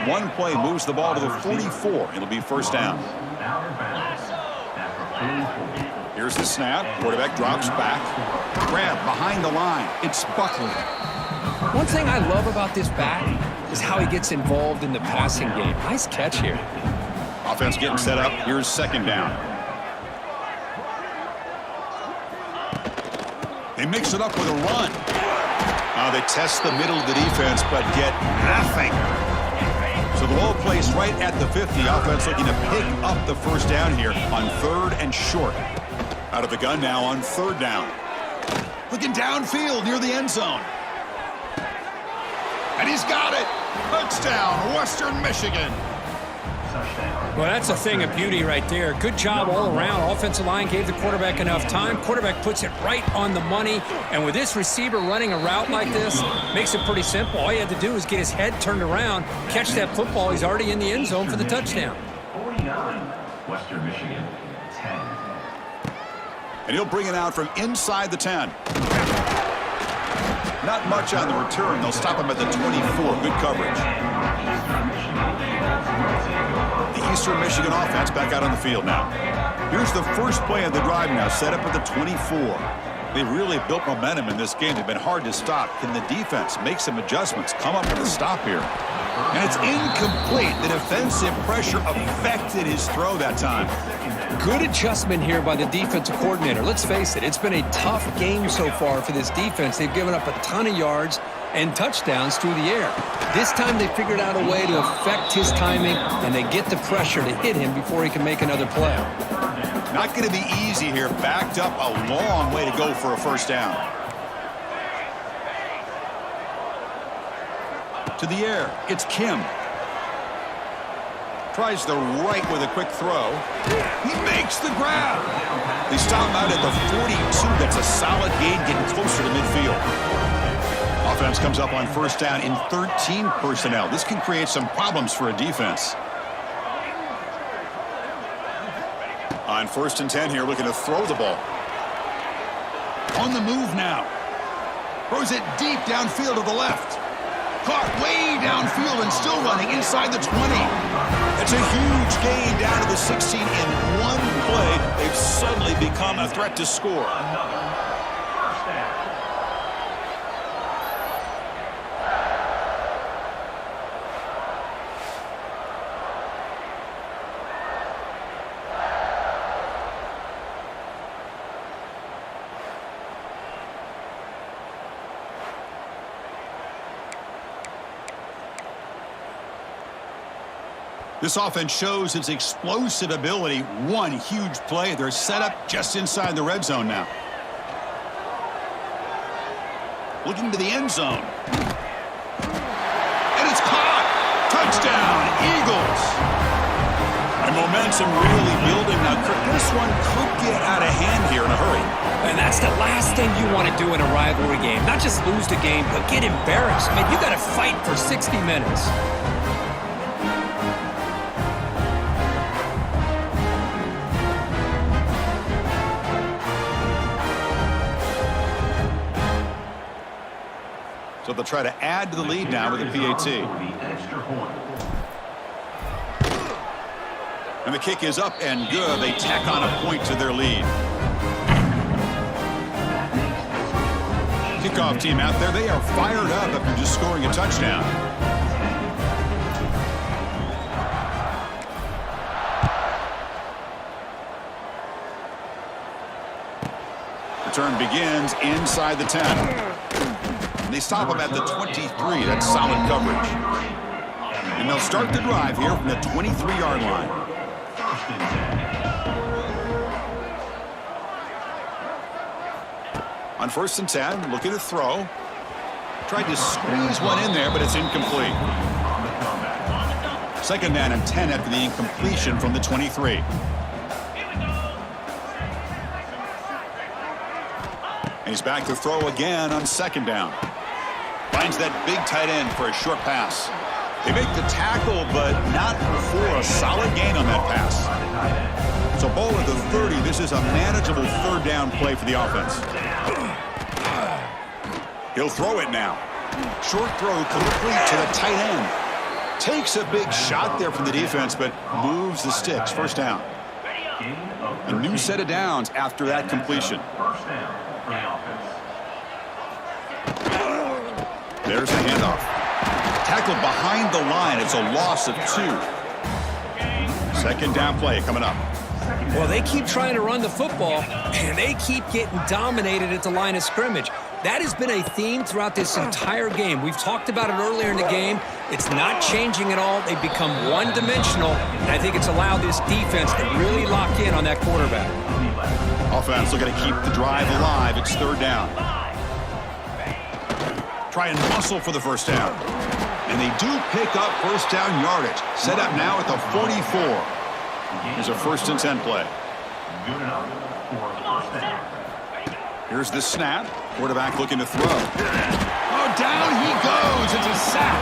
One play moves the ball to the 44. It'll be first down. Here's the snap. Quarterback drops back. Grab behind the line. It's Buckley. One thing I love about this back is how he gets involved in the passing game. Nice catch here. Offense getting set up. Here's second down. They mix it up with a run. They test the middle of the defense, but get nothing. So the ball placed right at the 50. Offense looking to pick up the first down here on 3rd and short. Out of the gun now on 3rd down. Looking downfield near the end zone. And he's got it. Touchdown, Western Michigan. Well, that's a thing of beauty right there. Good job all around. Offensive line gave the quarterback enough time. Quarterback puts it right on the money. And with this receiver running a route like this, makes it pretty simple. All you had to do is get his head turned around, catch that football. He's already in the end zone for the touchdown. 49, Western Michigan, 10. And he'll bring it out from inside the 10. Not much on the return. They'll stop him at the 24. Good coverage. The Eastern Michigan offense back out on the field now. Here's the first play of the drive now, set up at the 24. They've really built momentum in this game. They've been hard to stop. Can the defense make some adjustments, come up with a stop here? And it's incomplete. The defensive pressure affected his throw that time. Good adjustment here by the defensive coordinator. Let's face it, it's been a tough game so far for this defense. They've given up a ton of yards and touchdowns through the air. This time they figured out a way to affect his timing, and they get the pressure to hit him before he can make another play. Not going to be easy here. Backed up a long way to go for a first down. To the air, it's Kim. Tries the right with a quick throw. He makes the grab. They stop him out at the 42. That's a solid gain, getting closer to midfield. Offense comes up on first down in 13 personnel. This can create some problems for a defense. On 1st and 10 here, looking to throw the ball. On the move now. Throws it deep downfield to the left. Caught way downfield and still running inside the 20. It's a huge gain down to the 16 in one play. They've suddenly become a threat to score. This offense shows its explosive ability. One huge play. They're set up just inside the red zone now. Looking to the end zone. And it's caught. Touchdown, Eagles. And momentum really building now. This one could get out of hand here in a hurry. And that's the last thing you want to do in a rivalry game. Not just lose the game, but get embarrassed. I mean, you got to fight for 60 minutes. So they'll try to add to the lead now with a PAT. And the kick is up and good. They tack on a point to their lead. Kickoff team out there, they are fired up after just scoring a touchdown. Return begins inside the 10. And they stop him at the 23. That's solid coverage. And they'll start the drive here from the 23-yard line. On 1st and 10, looking to throw. Tried to squeeze one in there, but it's incomplete. 2nd down and 10 after the incompletion from the 23. And he's back to throw again on 2nd down. Finds that big tight end for a short pass. They make the tackle, but not for a solid gain on that pass. So ball at the 30. This is a manageable 3rd down play for the offense. He'll throw it now. Short throw complete to the tight end. Takes a big shot there from the defense, but moves the sticks. 1st down. A new set of downs after that completion. There's the handoff. Tackled behind the line. It's a loss of 2. 2nd down play coming up. Well, they keep trying to run the football, and they keep getting dominated at the line of scrimmage. That has been a theme throughout this entire game. We've talked about it earlier in the game. It's not changing at all. They've become one-dimensional, and I think it's allowed this defense to really lock in on that quarterback. Offense looking to keep the drive alive. It's 3rd down. Try and muscle for the 1st down. And they do pick up 1st down yardage. Set up now at the 44. Here's a 1st and 10 play. Here's the snap. Quarterback looking to throw. Oh, down he goes. It's a sack.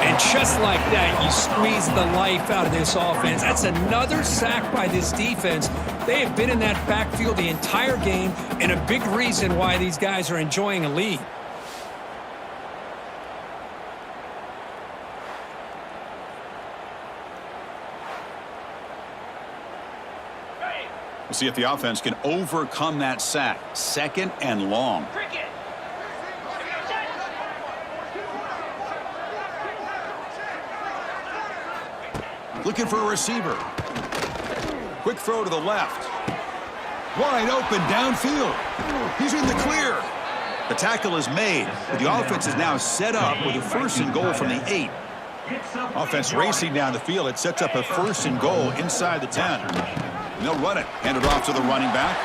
And just like that, you squeeze the life out of this offense. That's another sack by this defense. They have been in that backfield the entire game, and a big reason why these guys are enjoying a lead. We'll see if the offense can overcome that sack. 2nd and long. Looking for a receiver. Quick throw to the left. Wide open downfield. He's in the clear. The tackle is made, but the offense is now set up with a 1st and goal from the 8. Offense racing down the field. It sets up a 1st and goal inside the 10. And they'll run it. Hand it off to the running back.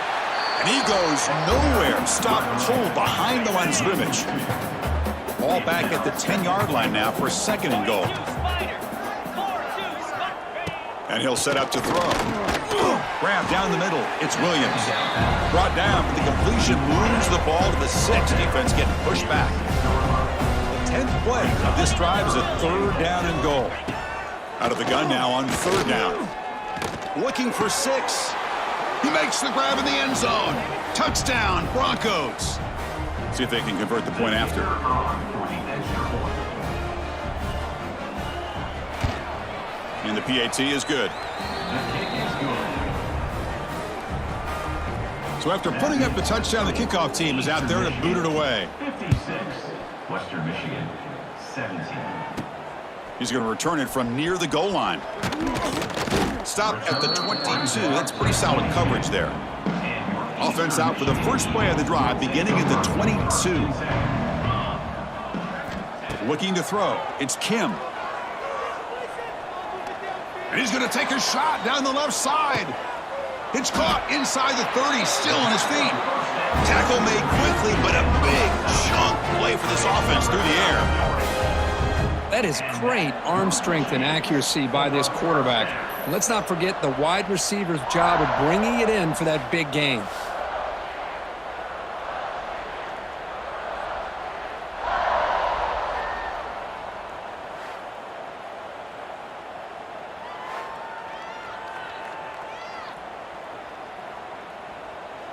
And he goes nowhere. Stop pull behind the line of scrimmage. Ball back at the 10-yard line now for 2nd and goal. And he'll set up to throw. Grab down the middle. It's Williams. Brought down, but the completion moves the ball to the 6. Defense getting pushed back. The 10th play of this drive is a 3rd down and goal. Out of the gun now on 3rd down. Looking for 6. He makes the grab in the end zone. Touchdown, Broncos. See if they can convert the point after. And the PAT is good. So after putting up the touchdown, the kickoff team is out there to boot it away. 56, Western Michigan, 17. He's going to return it from near the goal line. Stop at the 22. That's pretty solid coverage there. Offense out for the first play of the drive, beginning at the 22. Looking to throw. It's Kim. And he's going to take a shot down the left side. It's caught inside the 30, still on his feet. Tackle made quickly, but a big chunk play for this offense through the air. That is great arm strength and accuracy by this quarterback. And let's not forget the wide receiver's job of bringing it in for that big gain.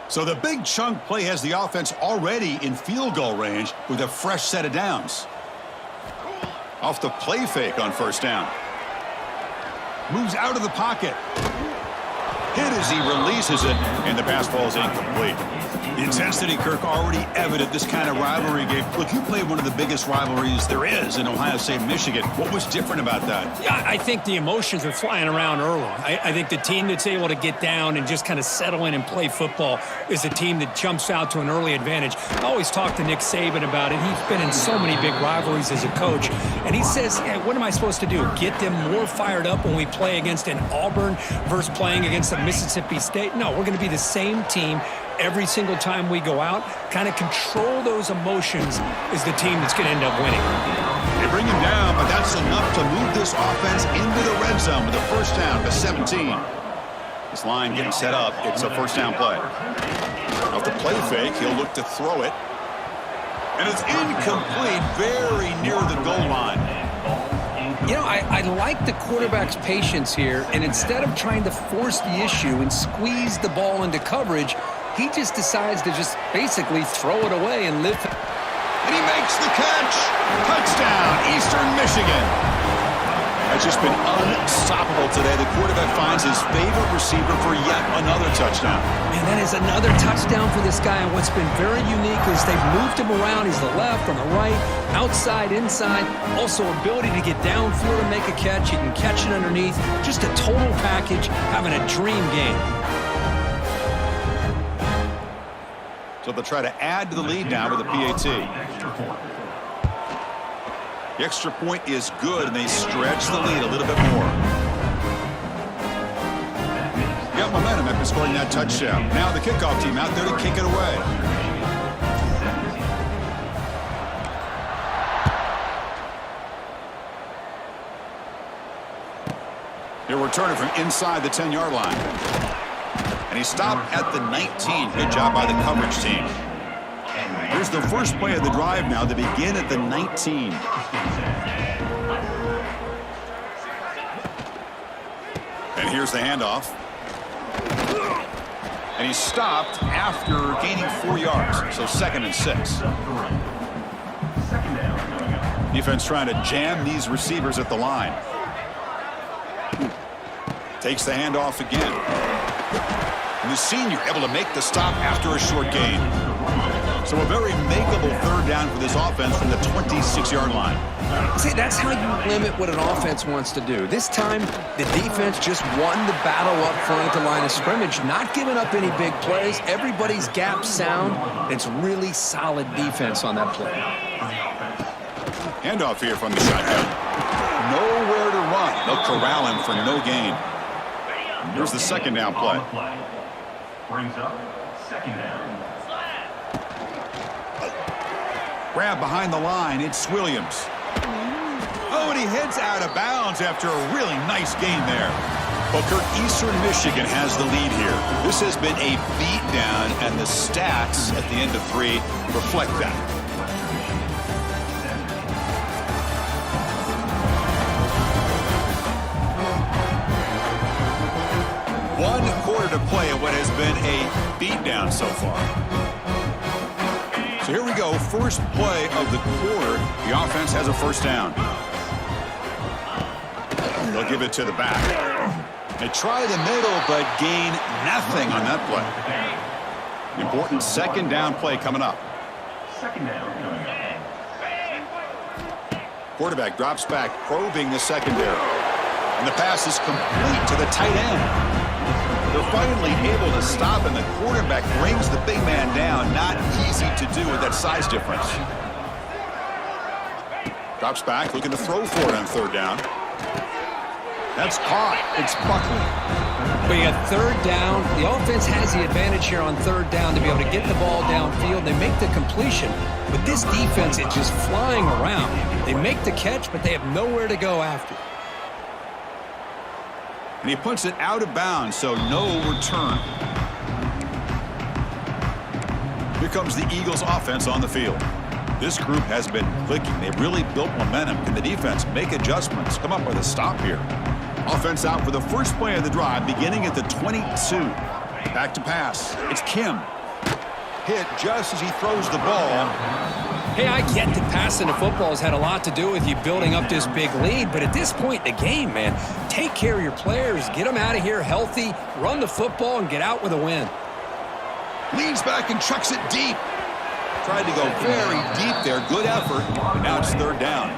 So the big chunk play has the offense already in field goal range with a fresh set of downs. Off the play fake on 1st down. Moves out of the pocket. Hit as he releases it, and the pass falls incomplete. The intensity, Kirk, already evident this kind of rivalry game. Look, you played one of the biggest rivalries there is in Ohio State, Michigan. What was different about that? Yeah, I think the emotions are flying around early. I think the team that's able to get down and just kind of settle in and play football is the team that jumps out to an early advantage. I always talk to Nick Saban about it. He's been in so many big rivalries as a coach, and he says, hey, what am I supposed to do? Get them more fired up when we play against an Auburn versus playing against a Mississippi State? No, we're going to be the same team every single time we go out. Kind of control those emotions is the team that's going to end up winning. They bring him down, but that's enough to move this offense into the red zone with a first down to 17. This line getting set up. It's a first down play. Off the play fake, he'll look to throw it. And it's incomplete, very near the goal line. You know, I like the quarterback's patience here, and instead of trying to force the issue and squeeze the ball into coverage, he just decides to just basically throw it away and live. And he makes the catch. Touchdown, Eastern Michigan. That's just been unstoppable today. The quarterback finds his favorite receiver for yet another touchdown. And that is another touchdown for this guy. And what's been very unique is they've moved him around. He's the left, on the right, outside, inside. Also ability to get downfield and make a catch. He can catch it underneath. Just a total package, having a dream game. So they'll try to add to the lead now with a PAT. The extra point is good, and they stretch the lead a little bit more. Got momentum after scoring that touchdown. Now the kickoff team out there to kick it away. He'll return it from inside the 10-yard line. And he stopped at the 19. Good job by the coverage team. Here's the first play of the drive now to begin at the 19. And here's the handoff. And he's stopped after gaining 4 yards. So 2nd and 6. Defense trying to jam these receivers at the line. Takes the handoff again. And the senior able to make the stop after a short gain. So a very makeable third down for this offense from the 26-yard line. See, that's how you limit what an offense wants to do. This time, the defense just won the battle up front at the line of scrimmage, not giving up any big plays. Everybody's gap sound. It's really solid defense on that play. Handoff here from the shotgun. Nowhere to run. They'll corral him for no gain. Here's the second down play. Brings up second down. Grab behind the line. It's Williams. Oh, and he heads out of bounds after a really nice gain there. But Kirk, Eastern Michigan has the lead here. This has been a beatdown, and the stats at the end of 3 reflect that. One quarter to play in what has been a beatdown so far. So here we go, first play of the quarter. The offense has a first down. They'll give it to the back. They try the middle, but gain nothing on that play. Important second down play coming up. Second down coming up. Quarterback drops back, probing the secondary. And the pass is complete to the tight end. They're finally able to stop, and the quarterback brings the big man down. Not easy to do with that size difference. Drops back, looking to throw for it on third down. That's caught. It's Buckley. But you got third down. The offense has the advantage here on third down to be able to get the ball downfield. They make the completion. But this defense is just flying around. They make the catch, but they have nowhere to go after. And he puts it out of bounds, so no return. Here comes the Eagles offense on the field. This group has been clicking. They've really built momentum. Can the defense make adjustments? Come up with a stop here. Offense out for the first play of the drive, beginning at the 22. Back to pass. It's Kim. Hit just as he throws the ball. Hey, I get that passing the football has had a lot to do with you building up this big lead, but at this point in the game, man, take care of your players, get them out of here healthy, run the football, and get out with a win. Leans back and chucks it deep. Tried to go very deep there. Good effort. And now it's third down.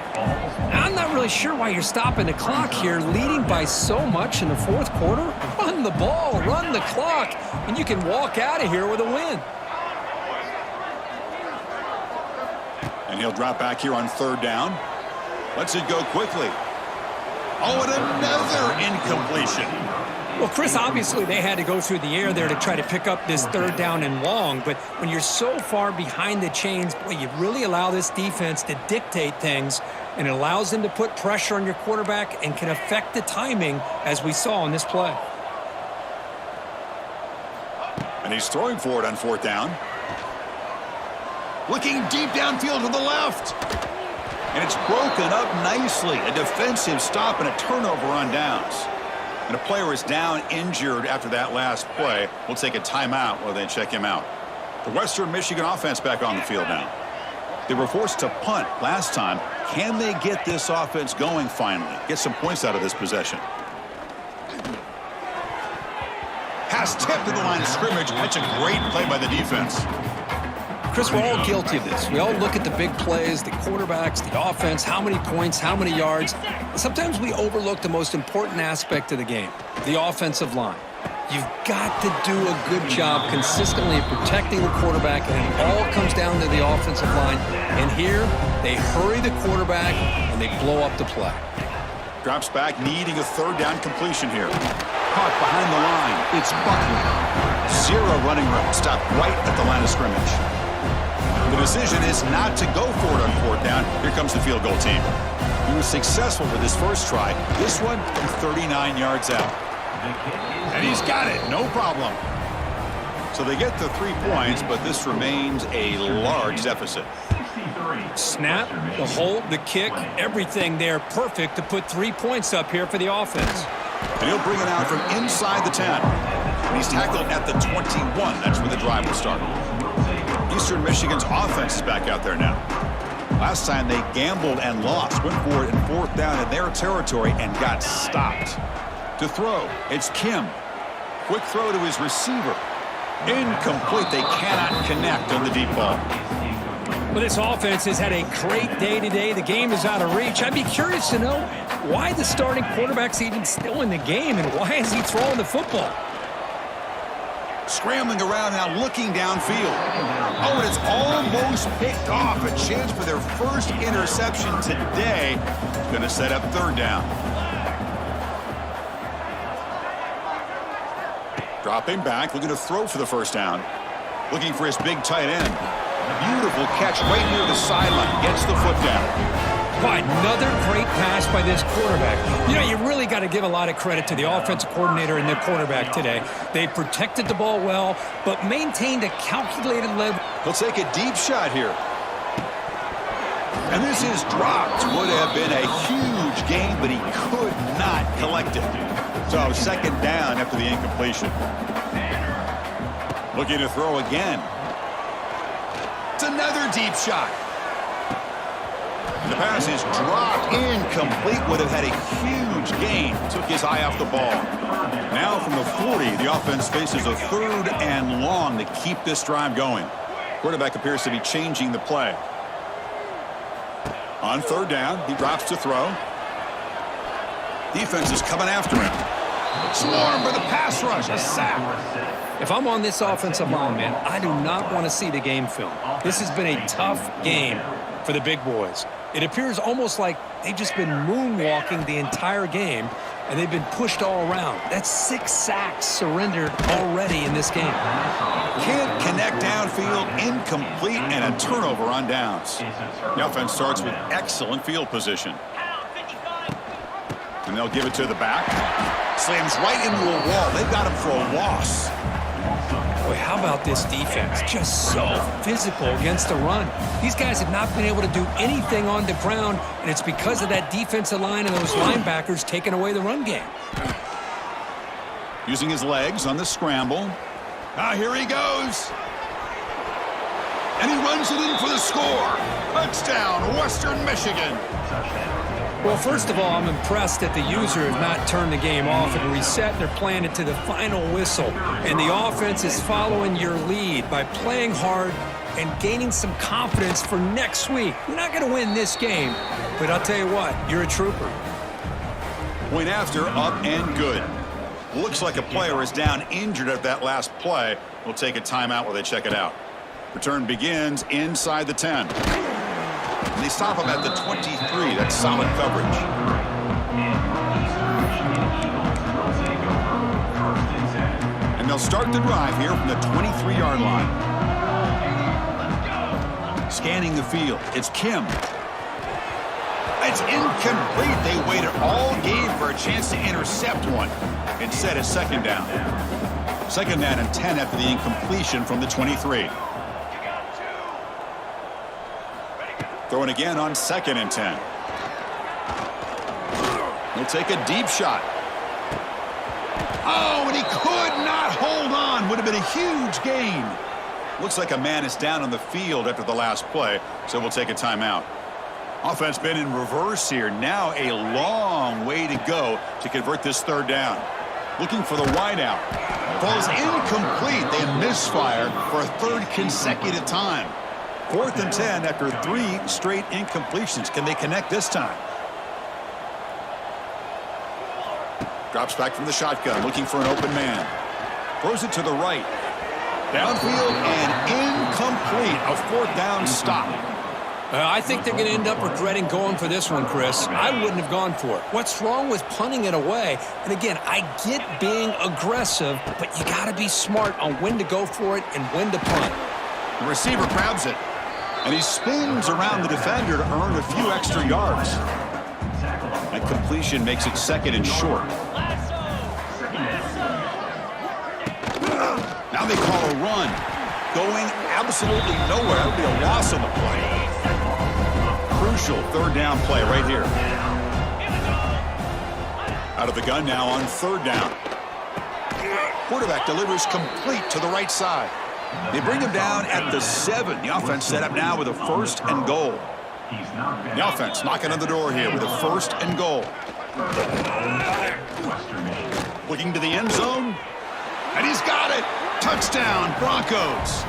I'm not really sure why you're stopping the clock here, leading by so much in the fourth quarter. Run the ball, run the clock, and you can walk out of here with a win. And he'll drop back here on third down. Lets it go quickly. Oh, and another incompletion. Well, Chris, obviously they had to go through the air there to try to pick up this third down and long, but when you're so far behind the chains, boy, you really allow this defense to dictate things, and it allows them to put pressure on your quarterback and can affect the timing, as we saw in this play. And he's throwing for it on fourth down. Looking deep downfield to the left. And it's broken up nicely. A defensive stop and a turnover on downs. And a player is down injured after that last play. We'll take a timeout while they check him out. The Western Michigan offense back on the field now. They were forced to punt last time. Can they get this offense going finally? Get some points out of this possession. Pass tipped to the line of scrimmage. That's a great play by the defense. Chris, we're all guilty of this. We all look at the big plays, the quarterbacks, the offense, how many points, how many yards. Sometimes we overlook the most important aspect of the game, the offensive line. You've got to do a good job consistently of protecting the quarterback, and it all comes down to the offensive line. And here, they hurry the quarterback, and they blow up the play. Drops back, needing a third down completion here. Caught behind the line. It's Butler. Zero running room. Stopped right at the line of scrimmage. The decision is not to go for it on fourth down. Here comes the field goal team. He was successful with his first try. This one from 39 yards out. And he's got it. No problem. So they get the 3 points, but this remains a large deficit. Snap, the hold, the kick, everything there perfect to put 3 points up here for the offense. And he'll bring it out from inside the 10. And he's tackled at the 21. That's where the drive will start. Eastern Michigan's offense is back out there now. Last time they gambled and lost. Went for it in fourth down in their territory and got stopped. To throw, it's Kim. Quick throw to his receiver. Incomplete. They cannot connect on the deep ball. Well, this offense has had a great day today. The game is out of reach. I'd be curious to know why the starting quarterback's even still in the game and why is he throwing the football? Scrambling around now, looking downfield. Oh, and it's almost picked off. A chance for their first interception today. Going to set up third down. Dropping back, looking to throw for the first down. Looking for his big tight end. Beautiful catch right near the sideline. Gets the foot down. By another great pass by this quarterback. You know, you really got to give a lot of credit to the offensive coordinator and the quarterback today. They protected the ball well, but maintained a calculated level. He'll take a deep shot here. And this is dropped. Would have been a huge gain, but he could not collect it. So second down after the incompletion. Looking to throw again. It's another deep shot. The pass is dropped, incomplete. Would have had a huge gain. Took his eye off the ball. Now from the 40, the offense faces a third and long to keep this drive going. Quarterback appears to be changing the play. On third down, he drops to throw. Defense is coming after him. Swarm for the pass rush, a sack. If I'm on this offensive line, man, I do not want to see the game film. This has been a tough game for the big boys. It appears almost like they've just been moonwalking the entire game, and they've been pushed all around. That's 6 sacks surrendered already in this game. Can't connect downfield, incomplete, and a turnover on downs. The offense starts with excellent field position. And they'll give it to the back. Slams right into a wall. They've got him for a loss. Boy, how about this defense? Just so physical against the run. These guys have not been able to do anything on the ground, and it's because of that defensive line and those linebackers taking away the run game. Using his legs on the scramble. Ah, here he goes. And he runs it in for the score. Touchdown, Western Michigan. Well, first of all, I'm impressed that the user has not turned the game off and reset. They're playing it to the final whistle. And the offense is following your lead by playing hard and gaining some confidence for next week. You're not going to win this game, but I'll tell you what, you're a trooper. Point after, up and good. Looks like a player is down injured at that last play. We'll take a timeout while they check it out. Return begins inside the 10. And they stop him at the 23. That's solid coverage. And they'll start the drive here from the 23-yard line. Scanning the field, it's Kim. It's incomplete. They waited all game for a chance to intercept one. Instead, a second down. Second down and 10 after the incompletion from the 23. Throwing again on 2nd and 10. He'll take a deep shot. Oh, and he could not hold on. Would have been a huge gain. Looks like a man is down on the field after the last play, so we'll take a timeout. Offense been in reverse here. Now a long way to go to convert this third down. Looking for the wideout. Falls incomplete. They misfire for a third consecutive time. 4th and 10 after 3 straight incompletions. Can they connect this time? Drops back from the shotgun, looking for an open man. Throws it to the right. Downfield and incomplete. A 4th down stop. I think they're going to end up regretting going for this one, Chris. I wouldn't have gone for it. What's wrong with punting it away? And again, I get being aggressive, but you got to be smart on when to go for it and when to punt. The receiver grabs it, and he spins around the defender to earn a few extra yards. That completion makes it 2nd and short. Now they call a run. Going absolutely nowhere. It'll be a loss on the play. Crucial 3rd down play right here. Out of the gun now on 3rd down. Quarterback delivers complete to the right side. They bring him down at the 7. The offense set up now with a 1st and goal. The offense knocking on the door here with a 1st and goal. Looking to the end zone. And he's got it. Touchdown, Broncos.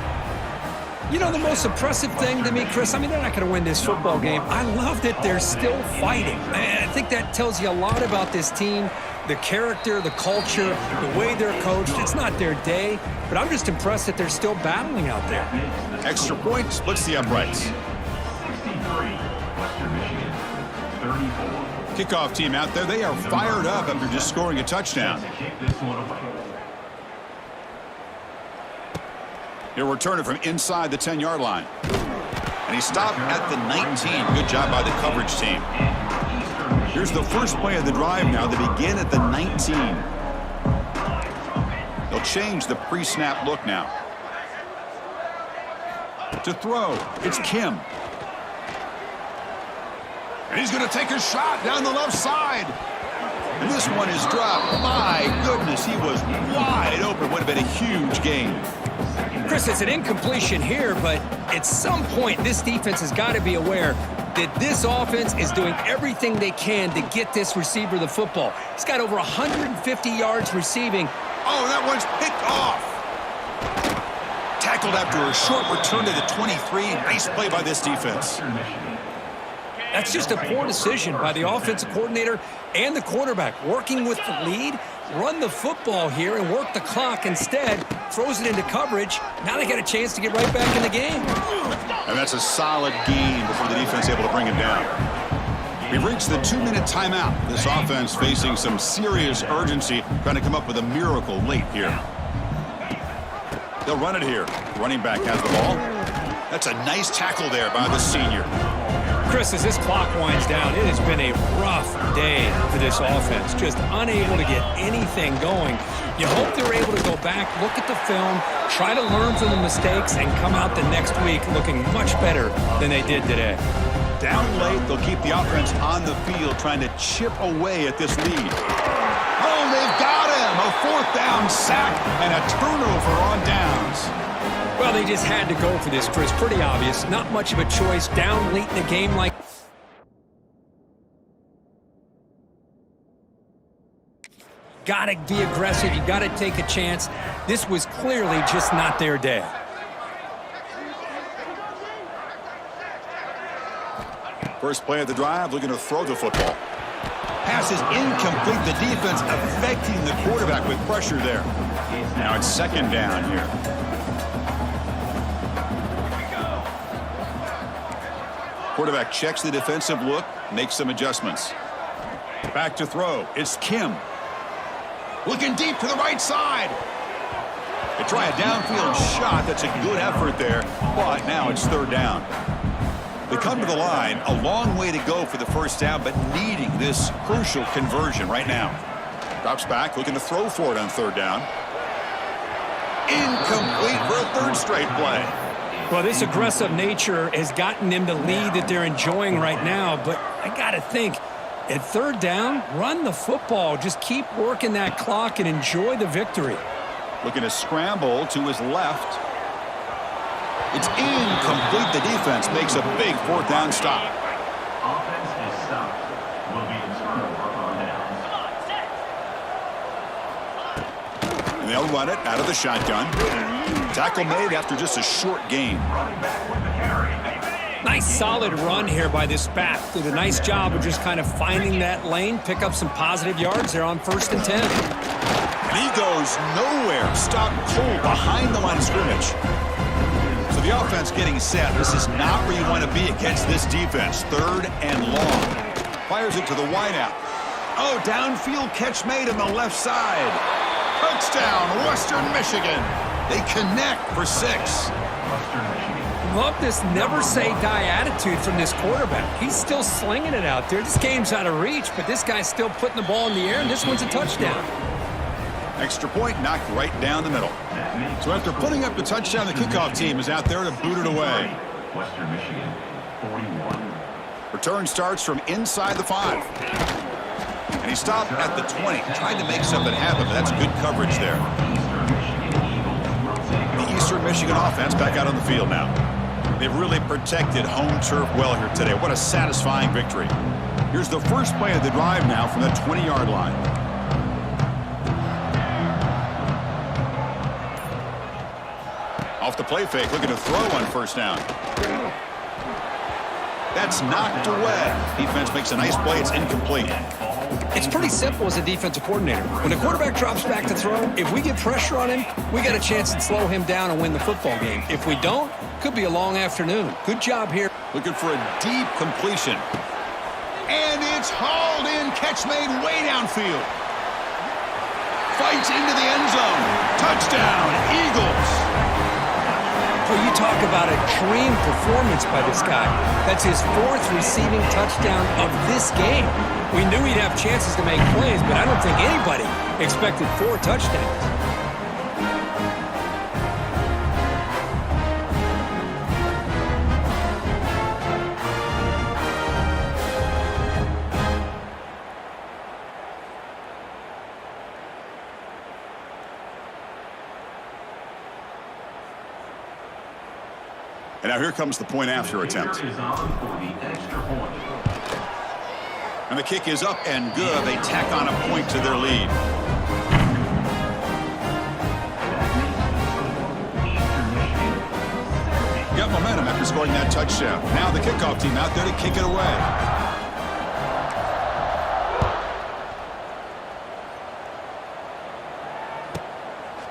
You know, the most impressive thing to me, Chris, I mean, they're not going to win this football game. I love that they're still fighting. I think that tells you a lot about this team, the character, the culture, the way they're coached. It's not their day, but I'm just impressed that they're still battling out there. Extra point splits the uprights. 63, Western Michigan, 34. Kickoff team out there. They are fired up after just scoring a touchdown. Kick this one away. He'll return it from inside the 10-yard line. And he stopped at the 19. Good job by the coverage team. Here's the first play of the drive now. They begin at the 19. They'll change the pre-snap look now. To throw, it's Kim. And he's going to take a shot down the left side. And this one is dropped. My goodness, he was wide open. Would have been a huge gain. Chris, it's an incompletion here, but at some point, this defense has got to be aware that this offense is doing everything they can to get this receiver the football. He's got over 150 yards receiving. Oh, that one's picked off. Tackled after a short return to the 23. Nice play by this defense. That's just a poor decision by the offensive coordinator and the quarterback. Working with the lead, run the football here and work the clock instead. Throws it into coverage. Now they got a chance to get right back in the game. And that's a solid gain before the defense able to bring him down. We've reached the 2-minute timeout. This offense facing some serious urgency, trying to come up with a miracle late here. They'll run it here. Running back has the ball. That's a nice tackle there by the senior. Chris, as this clock winds down, it has been a rough day for this offense. Just unable to get anything going. You hope they're able to go back, look at the film, try to learn from the mistakes, and come out the next week looking much better than they did today. Down late, they'll keep the offense on the field, trying to chip away at this lead. Oh, they've got him! A 4th down sack and a turnover on downs. Well, they just had to go for this, Chris. Pretty obvious. Not much of a choice. Down late in the game like... Got to be aggressive. You got to take a chance. This was clearly just not their day. First play of the drive, looking to throw the football. Pass is incomplete. The defense affecting the quarterback with pressure there. Now it's second down here. Quarterback checks the defensive look, makes some adjustments. Back to throw. It's Kim. Looking deep to the right side. They try a downfield shot. That's a good effort there, but now it's third down. They come to the line, a long way to go for the first down, but needing this crucial conversion right now. Drops back, looking to throw for it on third down. Incomplete for a third straight play. Well, this aggressive nature has gotten them the lead that they're enjoying right now, but I got to think, at third down, run the football. Just keep working that clock and enjoy the victory. Looking to scramble to his left. It's incomplete. The defense makes a big fourth down stop. Offense is stopped. Will be the turnover on downs. And they'll run it out of the shotgun. Tackle made after just a short gain. Running back with the carry. Nice solid run here by this back. Did a nice job of just kind of finding that lane, pick up some positive yards there on 1st and 10. And he goes nowhere. Stop cold behind the line of scrimmage. So the offense getting set. This is not where you want to be against this defense. Third and long. Fires it to the wideout. Oh, downfield catch made on the left side. Touchdown, Western Michigan. They connect for 6. Western Michigan. Love this never say die attitude from this quarterback. He's still slinging it out there. This game's out of reach, but this guy's still putting the ball in the air, and this one's a touchdown. Extra point knocked right down the middle. So after putting up the touchdown, the kickoff team is out there to boot it away. Western Michigan, 41. Return starts from inside the 5. And he stopped at the 20. Tried to make something happen, but that's good coverage there. The Eastern Michigan offense back out on the field now. They've really protected home turf well here today. What a satisfying victory. Here's the first play of the drive now from the 20-yard line. Off the play fake, looking to throw on first down. That's knocked away. Defense makes a nice play. It's incomplete. It's pretty simple as a defensive coordinator. When the quarterback drops back to throw, if we get pressure on him, we got a chance to slow him down and win the football game. If we don't, could be a long afternoon. Good job here. Looking for a deep completion. And it's hauled in. Catch made way downfield. Fights into the end zone. Touchdown, Eagles. Well, you talk about a dream performance by this guy. That's his 4th receiving touchdown of this game. We knew he'd have chances to make plays, but I don't think anybody expected 4 touchdowns. And now here comes the point after attempt. Is on for the extra point. And the kick is up and good. They tack on a point to their lead. Got momentum after scoring that touchdown. Now the kickoff team out there to kick it away.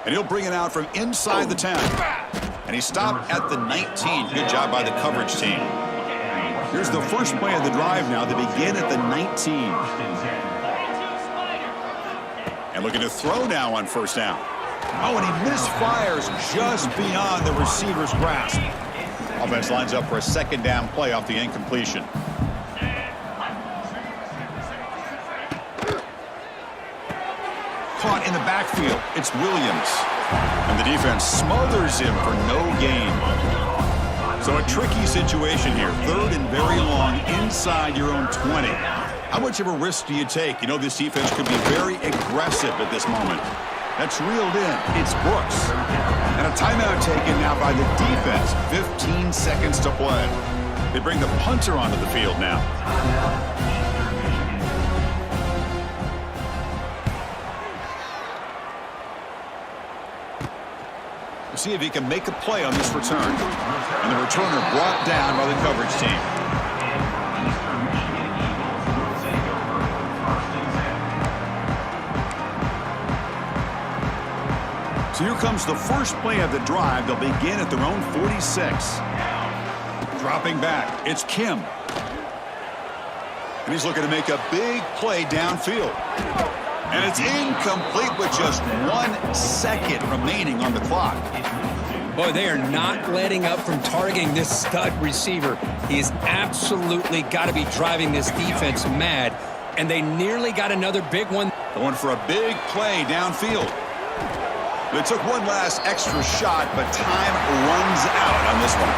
And he'll bring it out from inside the 10. And he stopped at the 19. Good job by the coverage team. Here's the first play of the drive now. They begin at the 19. And looking to throw now on first down. Oh, and he misfires just beyond the receiver's grasp. Offense lines up for a second down play off the incompletion. Caught in the backfield. It's Williams. And the defense smothers him for no gain. So a tricky situation here. 3rd and very long inside your own 20. How much of a risk do you take? You know, this defense could be very aggressive at this moment. That's reeled in. It's Brooks. And a timeout taken now by the defense. 15 seconds to play. They bring the punter onto the field now. We'll see if he can make a play on this return. And the returner brought down by the coverage team. So here comes the first play of the drive. They'll begin at their own 46. Dropping back, it's Kim. And he's looking to make a big play downfield. And it's incomplete with just 1 second remaining on the clock. Boy, they are not letting up from targeting this stud receiver. He has absolutely got to be driving this defense mad. And they nearly got another big one. Going for a big play downfield. They took one last extra shot, but time runs out on this one.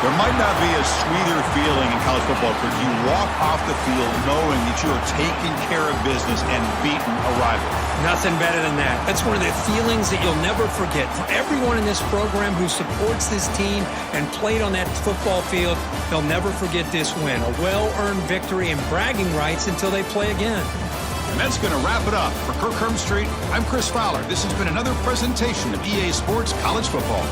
There might not be a sweeter feeling in college football if you walk off the field knowing that you are taking care of business and beating a rival. Nothing better than that. That's one of the feelings that you'll never forget. For everyone in this program who supports this team and played on that football field, they'll never forget this win. A well-earned victory and bragging rights until they play again. And that's going to wrap it up. For Kirk Hermstreet, I'm Chris Fowler. This has been another presentation of EA Sports College Football.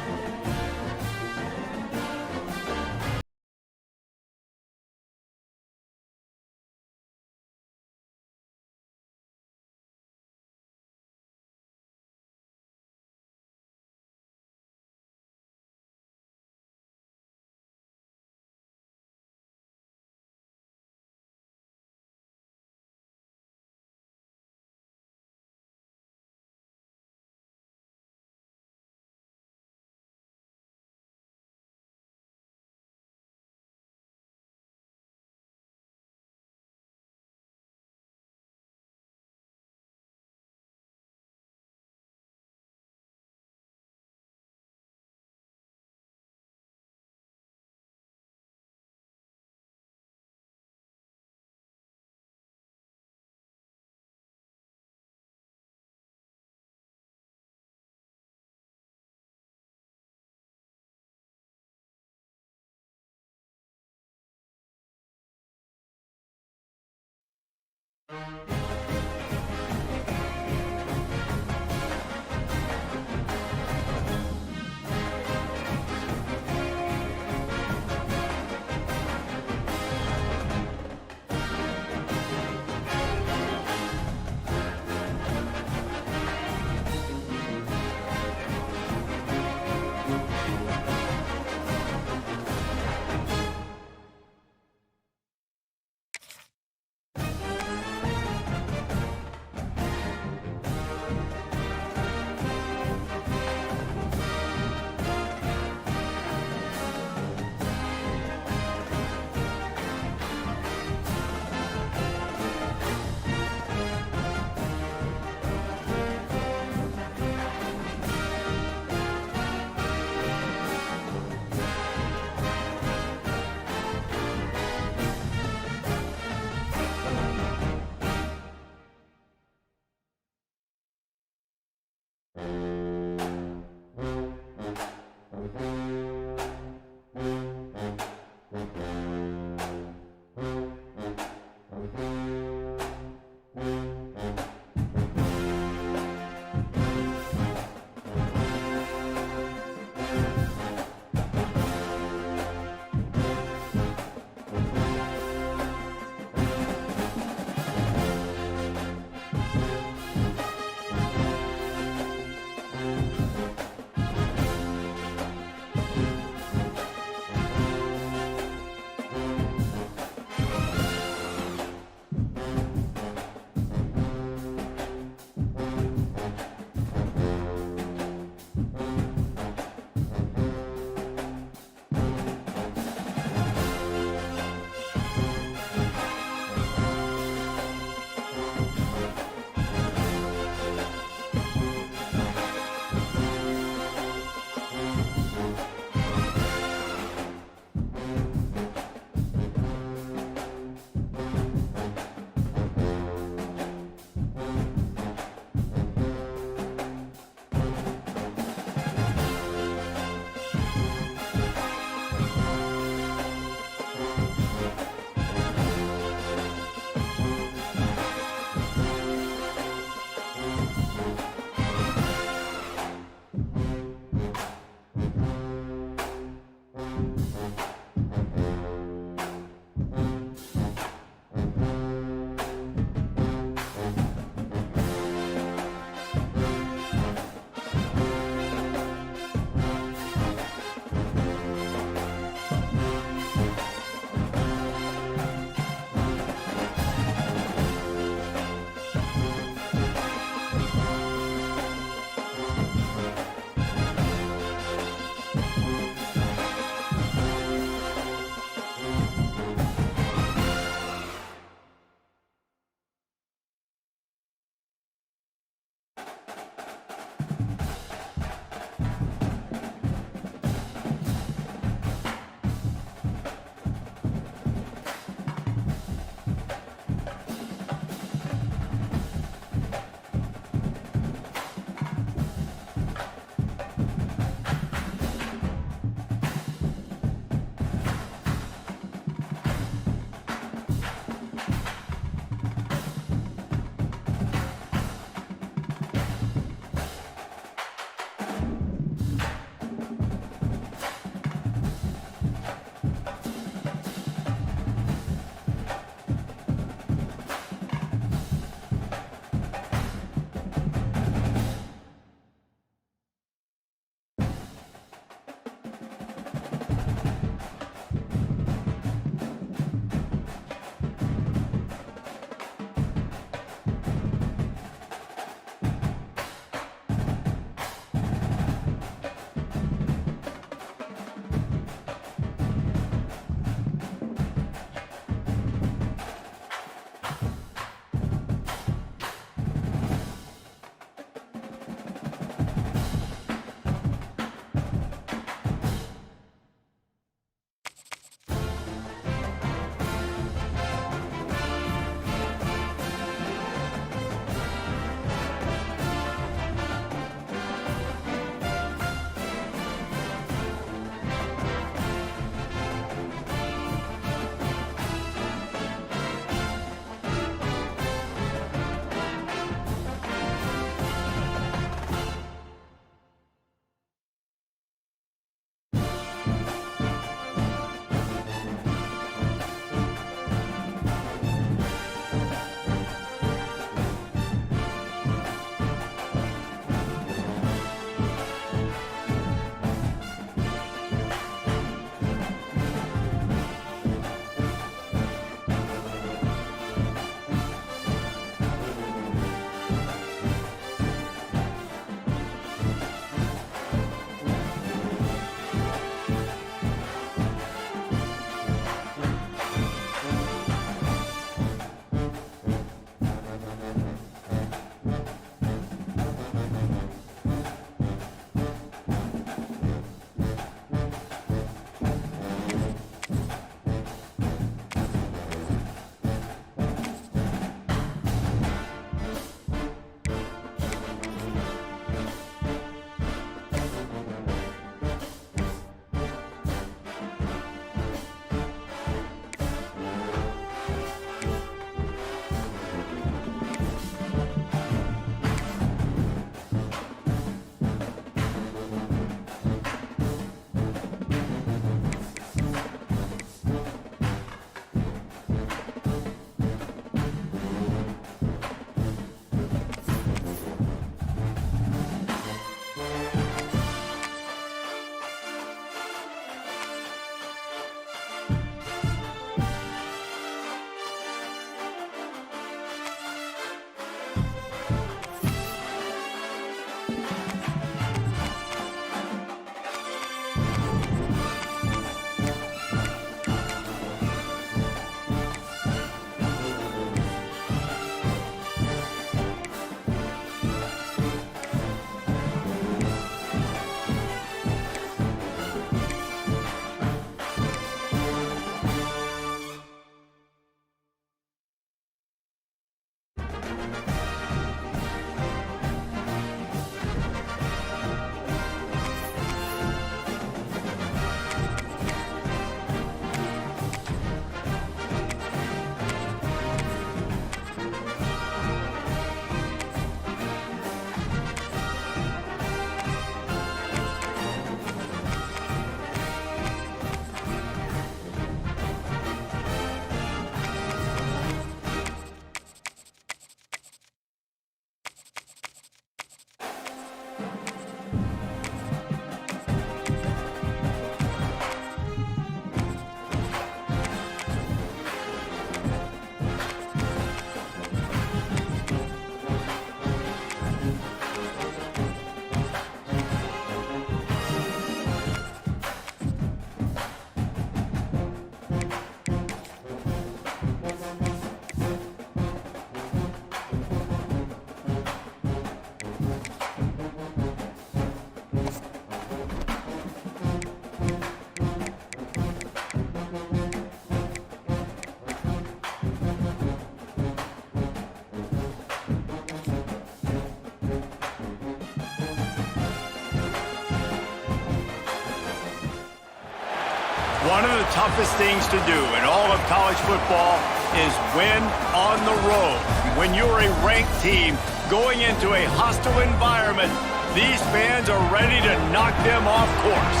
One of the toughest things to do in all of college football is win on the road. When you're a ranked team going into a hostile environment, these fans are ready to knock them off course.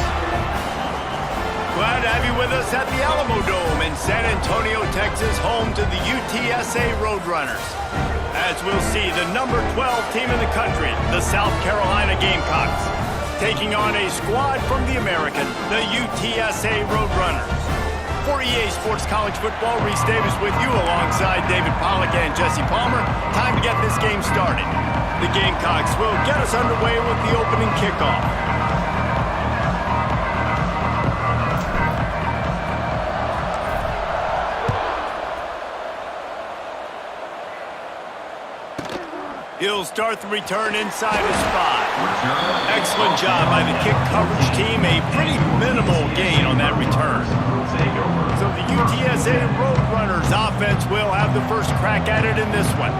Glad to have you with us at the Alamo Dome in San Antonio, Texas, home to the UTSA Roadrunners. As we'll see, the number 12 team in the country, the South Carolina Gamecocks, taking on a squad from the American, the UTSA Roadrunners. For EA Sports College Football, Reese Davis with you alongside David Pollack and Jesse Palmer. Time to get this game started. The Gamecocks will get us underway with the opening kickoff. He'll start the return inside his 5. Excellent job by the kick coverage team. A pretty minimal gain on that return. So the UTSA Roadrunners offense will have the first crack at it in this one.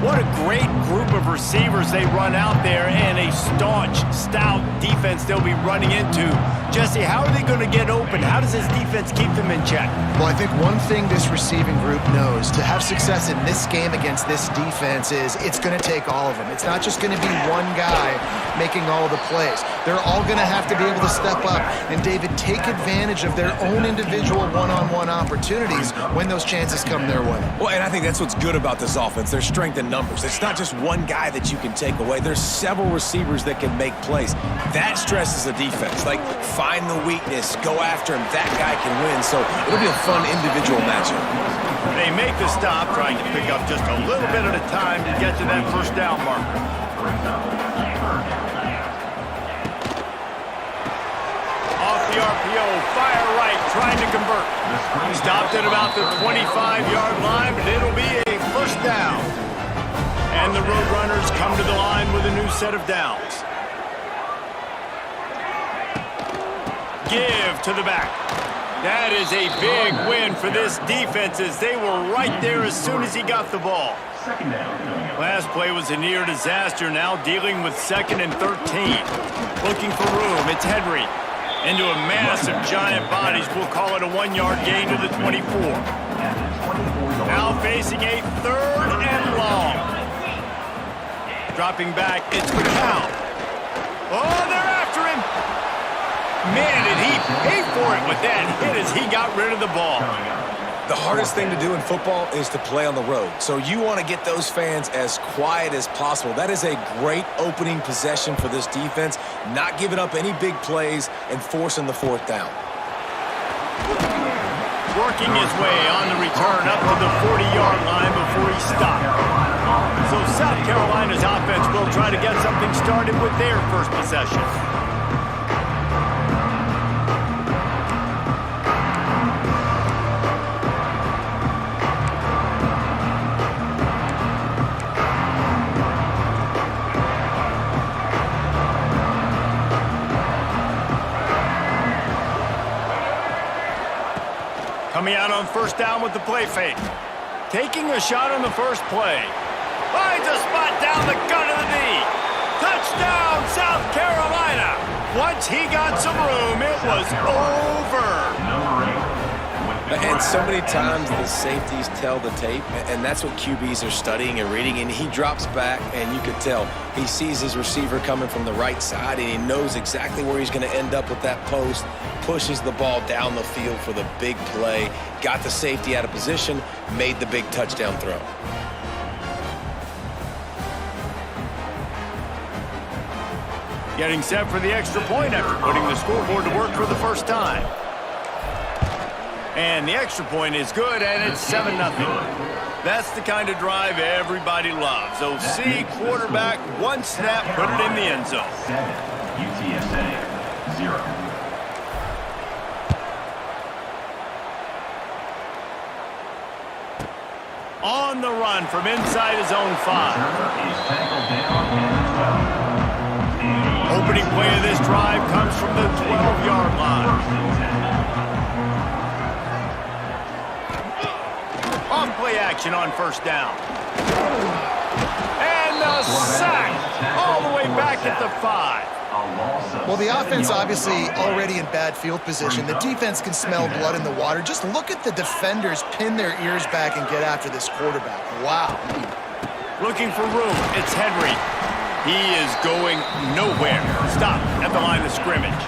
What a great group of receivers they run out there, and a staunch, stout defense they'll be running into. Jesse, how are they going to get open? How does this defense keep them in check? Well, I think one thing this receiving group knows to have success in this game against this defense is it's going to take all of them. It's not just going to be one guy making all the plays. They're all going to have to be able to step up and, David, take advantage of their own individual one-on-one opportunities when those chances come their way. Well, and I think that's what's good about this offense. Their strength in numbers. It's not just one guy that you can take away. There's several receivers that can make plays. That stresses the defense. Like, find the weakness, go after him. That guy can win. So it'll be a fun individual matchup. They make the stop, trying to pick up just a little bit at a time to get to that first down marker. Off the RPO, fire right, trying to convert. Stopped at about the 25-yard line, but it'll be a first down. And the Roadrunners come to the line with a new set of downs. Give to the back. That is a big win for this defense as they were right there as soon as he got the ball. Last play was a near disaster, now dealing with 2nd and 13. Looking for room, it's Henry. Into a mass of giant bodies, we'll call it a 1-yard gain to the 24. Now facing a 3rd and long. Dropping back, it's McCown. Oh, they're after him. Man, did he pay for it with that hit as he got rid of the ball. The hardest thing to do in football is to play on the road. So you want to get those fans as quiet as possible. That is a great opening possession for this defense, not giving up any big plays and forcing the 4th down. Working his way on the return up to the 40-yard line before he stopped. So South Carolina's offense will try to get something started with their first possession. Coming out on first down with the play fake. Taking a shot on the first play. Finds a spot down the gut of the knee. Touchdown, South Carolina. Once he got some room, it was over. And so many times the safeties tell the tape, and that's what QBs are studying and reading, and he drops back, and you could tell he sees his receiver coming from the right side, and he knows exactly where he's going to end up with that post, pushes the ball down the field for the big play, got the safety out of position, made the big touchdown throw. Getting set for the extra point after putting the scoreboard to work for the first time. And the extra point is good, and it's 7-0. That's the kind of drive everybody loves. OC, quarterback, one snap, put it in the end zone. 7, UTSA, 0. On the run from inside his own 5. Opening play of this drive comes from the 12-yard line. Off-play action on first down. And the sack all the way back at the 5. Well, the offense obviously already in bad field position. The defense can smell blood in the water. Just look at the defenders pin their ears back and get after this quarterback. Wow. Looking for room. It's Henry. He is going nowhere. Stop at the line of scrimmage.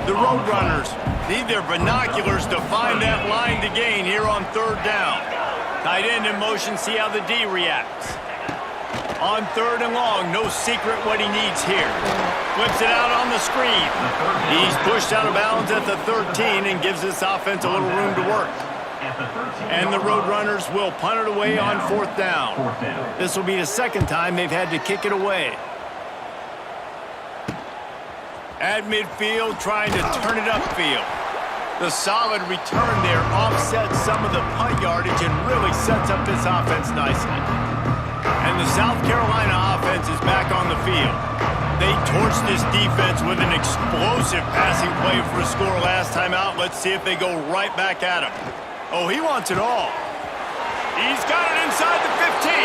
The Roadrunners need their binoculars to find that line to gain here on third down. Tight end in motion, see how the D reacts. On third and long, no secret what he needs here. Flips it out on the screen. He's pushed out of bounds at the 13 and gives this offense a little room to work. And the Roadrunners will punt it away on fourth down. This will be the second time they've had to kick it away. At midfield, trying to turn it upfield. The solid return there offsets some of the punt yardage and really sets up this offense nicely. And the South Carolina offense is back on the field. They torched this defense with an explosive passing play for a score last time out. Let's see if they go right back at him. Oh, he wants it all. He's got it inside the 15.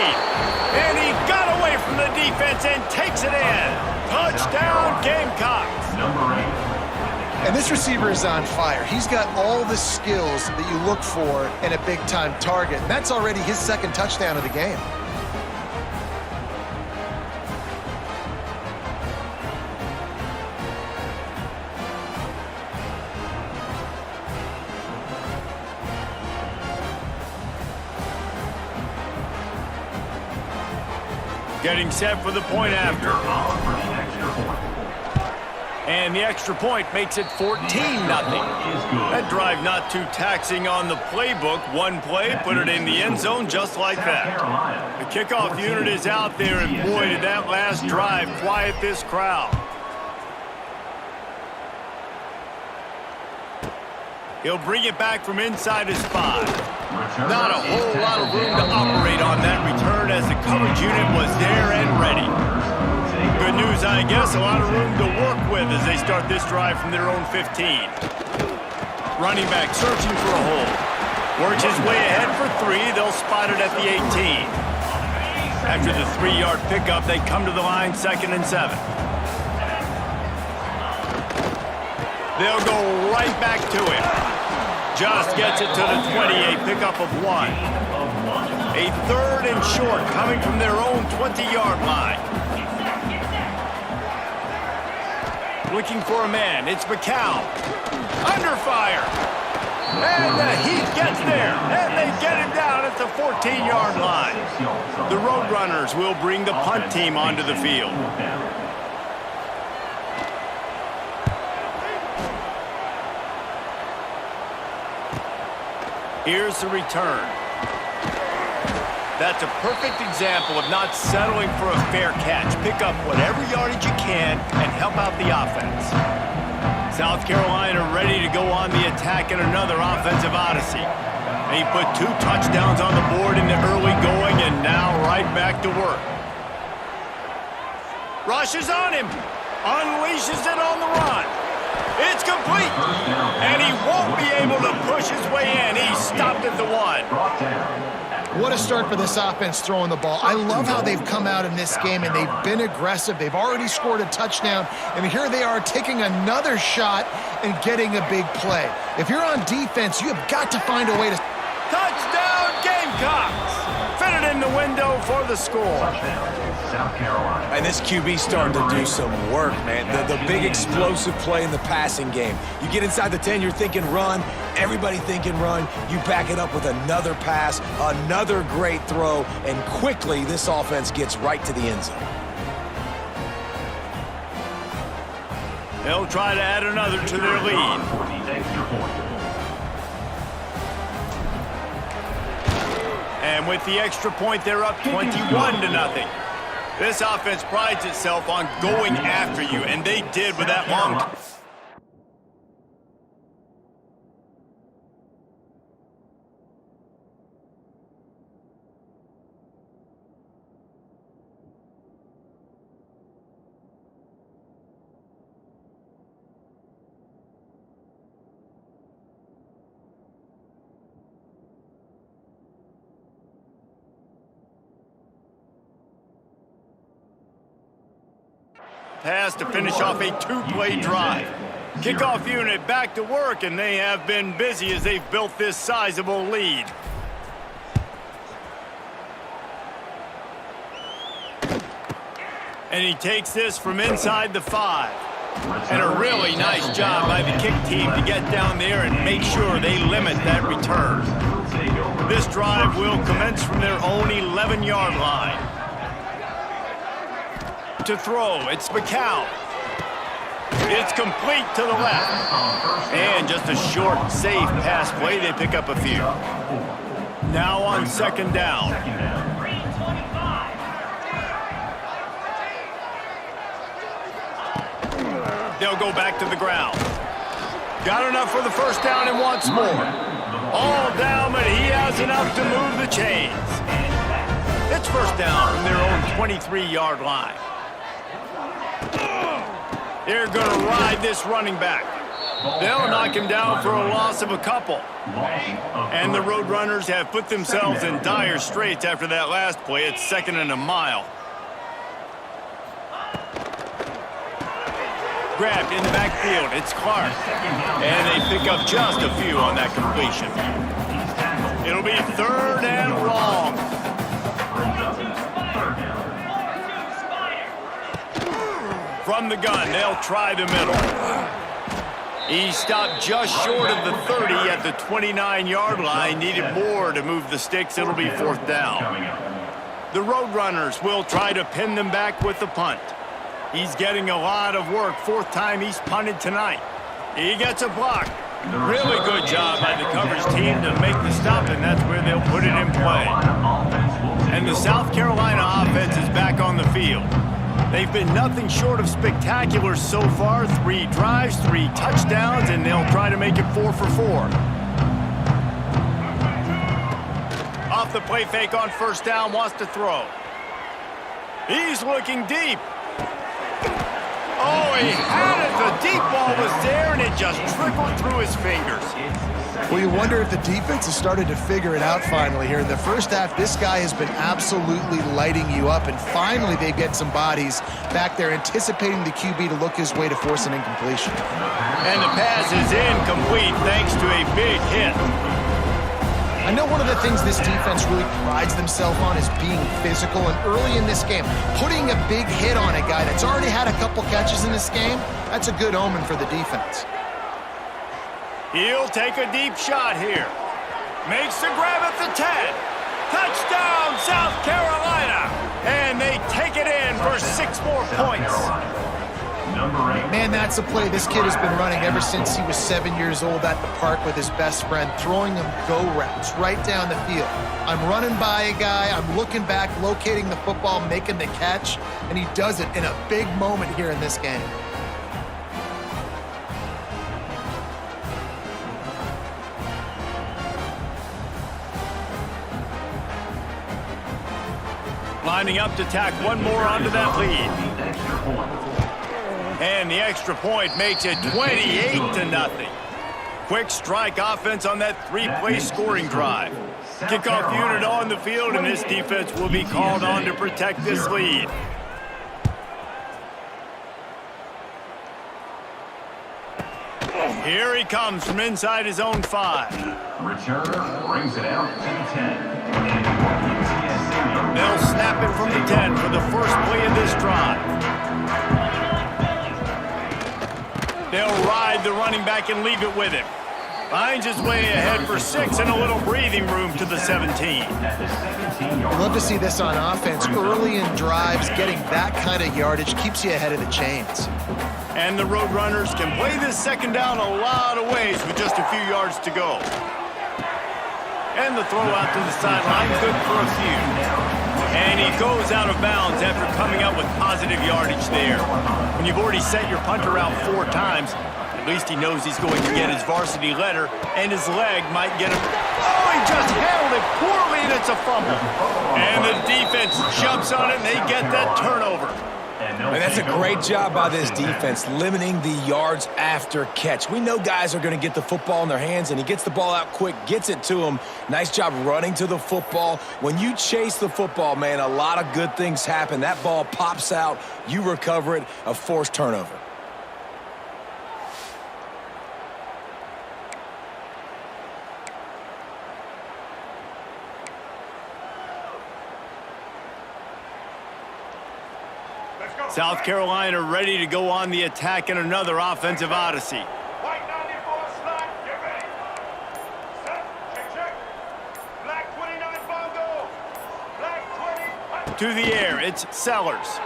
And he got away from the defense and takes it in. Touchdown, Gamecocks. And this receiver is on fire. He's got all the skills that you look for in a big-time target. That's already his second touchdown of the game. Getting set for the point after. And the extra point makes it 14-0. That drive not too taxing on the playbook. One play, put it in the end zone just like that. The kickoff unit is out there, and boy, did that last drive quiet this crowd. He'll bring it back from inside his 5. Not a whole lot of room to operate on that return as the coverage unit was there and ready. Good news, I guess, a lot of room to work with as they start this drive from their own 15. Running back searching for a hole. Works his way ahead for 3. They'll spot it at the 18. After the 3-yard pickup, they come to the line, 2nd and 7. They'll go right back to him. Just gets it to the 20, a pickup of 1. A 3rd and short coming from their own 20-yard line. Looking for a man, it's McCown. Under fire. And the Heat gets there, and they get him down at the 14-yard line. The Roadrunners will bring the punt team onto the field. Here's the return. That's a perfect example of not settling for a fair catch. Pick up whatever yardage you can and help out the offense. South Carolina ready to go on the attack in another offensive odyssey. They put 2 touchdowns on the board in the early going and now right back to work. Rushes on him. Unleashes it on the run. It's complete. And he won't be able to push his way in. He's stopped at the 1. What a start for this offense throwing the ball. I love how they've come out in this game, and they've been aggressive. They've already scored a touchdown, and here they are taking another shot and getting a big play. If you're on defense, you have got to find a way to... Touchdown, Gamecocks! Fitted in the window for the score. South Carolina. And this QB's starting to do some work, man. The big explosive play in the passing game. You get inside the 10, you're thinking run. Everybody thinking run. You back it up with another pass, another great throw, and quickly this offense gets right to the end zone. They'll try to add another to their lead. And with the extra point, they're up 21-0. This offense prides itself on going after you, and they did with that long... pass to finish off a two-play drive. Kickoff unit back to work, and they have been busy as they've built this sizable lead. And he takes this from inside the 5. And a really nice job by the kick team to get down there and make sure they limit that return. This drive will commence from their own 11-yard line. To throw, it's McCown. It's complete to the left. And just a short, safe pass play. They pick up a few. Now on second down. They'll go back to the ground. Got enough for the first down and wants more. All down, but he has enough to move the chains. It's first down from their own 23-yard line. They're going to ride this running back. They'll knock him down for a loss of a couple. And the Roadrunners have put themselves in dire straits after that last play. It's 2nd and a mile. Grabbed in the backfield. It's Clark. And they pick up just a few on that completion. It'll be 3rd and long. From the gun, they'll try the middle. He stopped just short of the 30 at the 29-yard line. Needed more to move the sticks. It'll be 4th down. The Roadrunners will try to pin them back with the punt. He's getting a lot of work. 4th time he's punted tonight. He gets a block. Really good job by the coverage team to make the stop, and that's where they'll put it in play. And the South Carolina offense is back on the field. They've been nothing short of spectacular so far. 3 drives, 3 touchdowns, and they'll try to make it 4 for 4. Off the play fake on first down, wants to throw. He's looking deep. Oh, he had it. The deep ball was there, and it just trickled through his fingers. Well, you wonder if the defense has started to figure it out finally here. In the first half, this guy has been absolutely lighting you up, and finally they get some bodies back there anticipating the QB to look his way to force an incompletion. And the pass is incomplete thanks to a big hit. I know one of the things this defense really prides themselves on is being physical, and early in this game, putting a big hit on a guy that's already had a couple catches in this game, that's a good omen for the defense. He'll take a deep shot here. Makes the grab at the 10. Touchdown, South Carolina! And they take it in for 6 more points. Man, that's a play this kid has been running ever since he was 7 years old at the park with his best friend, throwing him go routes right down the field. I'm running by a guy, I'm looking back, locating the football, making the catch, and he does it in a big moment here in this game. Lining up to tack one more onto that lead. And the extra point makes it 28-0. Quick strike offense on that 3-play scoring drive. Kickoff unit on the field, and this defense will be called on to protect this lead. Here he comes from inside his own 5. Returner brings it out to the 10. They'll snap it from the 10 for the first play of this drive. They'll ride the running back and leave it with him. Finds his way ahead for 6 and a little breathing room to the 17. I'd love to see this on offense. Early in drives, getting that kind of yardage keeps you ahead of the chains. And the Roadrunners can play this second down a lot of ways with just a few yards to go. And the throw out to the sideline, good for a few. And he goes out of bounds after coming up with positive yardage there. When you've already sent your punter out 4 times, at least he knows he's going to get his varsity letter, and his leg might get him. Oh, he just handled it poorly, and it's a fumble. And the defense jumps on it, and they get that turnover. And that's a great job by this defense, limiting the yards after catch. We know guys are going to get the football in their hands, and he gets the ball out quick, gets it to him. Nice job running to the football. When you chase the football, man, a lot of good things happen. That ball pops out, you recover it, a forced turnover. South Carolina ready to go on the attack in another offensive odyssey. White 94 slot, get ready. Set, check. Black 29 bongo. Black 20. To the air, it's Sellers.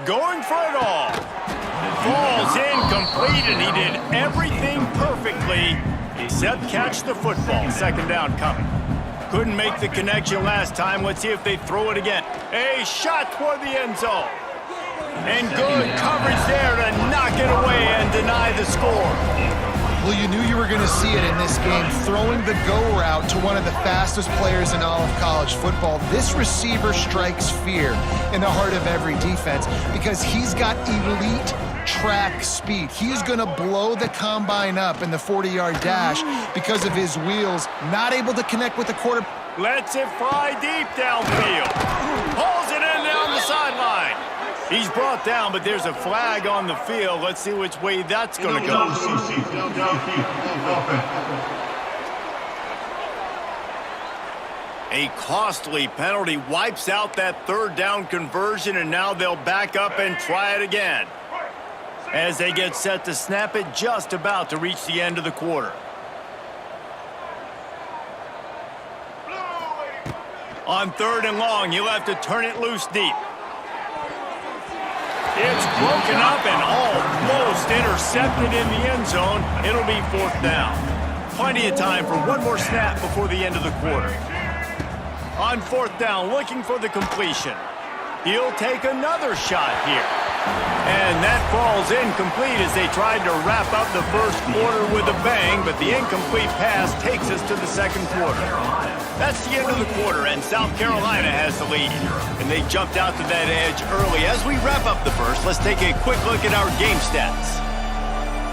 Going for it all. Falls incomplete, and he did everything perfectly except catch the football. Second down coming. Couldn't make the connection last time. Let's see if they throw it again. A shot toward the end zone. And good coverage there to knock it away and deny the score. Well, you knew you were going to see it in this game, throwing the go route to one of the fastest players in all of college football. This receiver strikes fear in the heart of every defense because he's got elite track speed. He's going to blow the combine up in the 40-yard dash because of his wheels, not able to connect with the quarterback. Lets it fly deep downfield. Pulls it in down the sideline. He's brought down, but there's a flag on the field. Let's see which way that's going to go. A costly penalty wipes out that third down conversion, and now they'll back up and try it again. As they get set to snap it, just about to reach the end of the quarter. On third and long, he'll have to turn it loose deep. It's broken up and almost intercepted in the end zone. It'll be fourth down. Plenty of time for one more snap before the end of the quarter. On fourth down, looking for the completion. He'll take another shot here. And that falls incomplete as they tried to wrap up the first quarter with a bang, but the incomplete pass takes us to the second quarter. That's the end of the quarter, and South Carolina has the lead. And they jumped out to that edge early. As we wrap up the first, let's take a quick look at our game stats.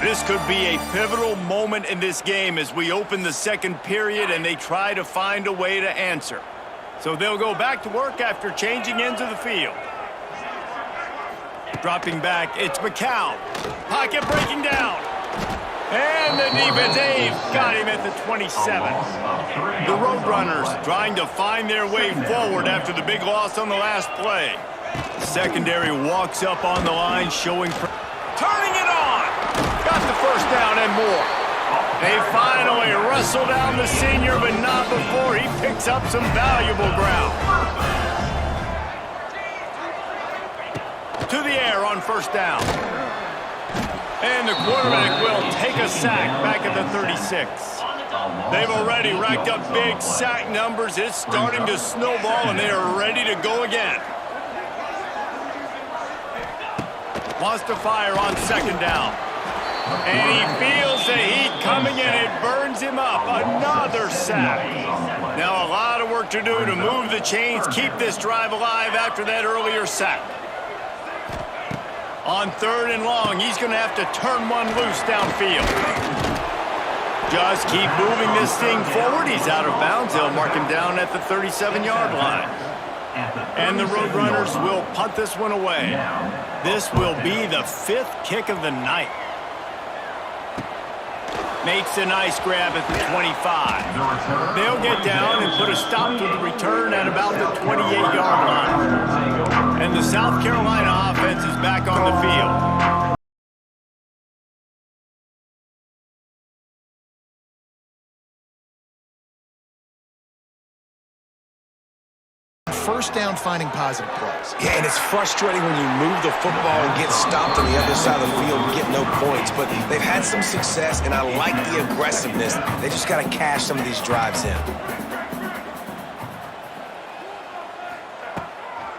This could be a pivotal moment in this game as we open the second period and they try to find a way to answer. So they'll go back to work after changing into the field. Dropping back, it's McCown. Pocket breaking down. And the defense, they've got him at the 27. The Roadrunners trying to find their way forward after the big loss on the last play. The secondary walks up on the line, showing... Turning it on! Got the first down and more. They finally wrestle down the senior, but not before he picks up some valuable ground. To the air on first down. And the quarterback will take a sack back at the 36. They've already racked up big sack numbers. It's starting to snowball, and they are ready to go again. Wants to fire on second down. And he feels the heat coming, and it burns him up. Another sack. Now a lot of work to do to move the chains, keep this drive alive after that earlier sack. On third and long, he's going to have to turn one loose downfield. Just keep moving this thing forward. He's out of bounds. They'll mark him down at the 37-yard line. And the Roadrunners will punt this one away. This will be the fifth kick of the night. Makes a nice grab at the 25. They'll get down and put a stop to the return at about the 28-yard line. And the South Carolina offense is back on the field. First down, finding positive plays. Yeah, and it's frustrating when you move the football and get stopped on the other side of the field and get no points. But they've had some success, and I like the aggressiveness. They just got to cash some of these drives in.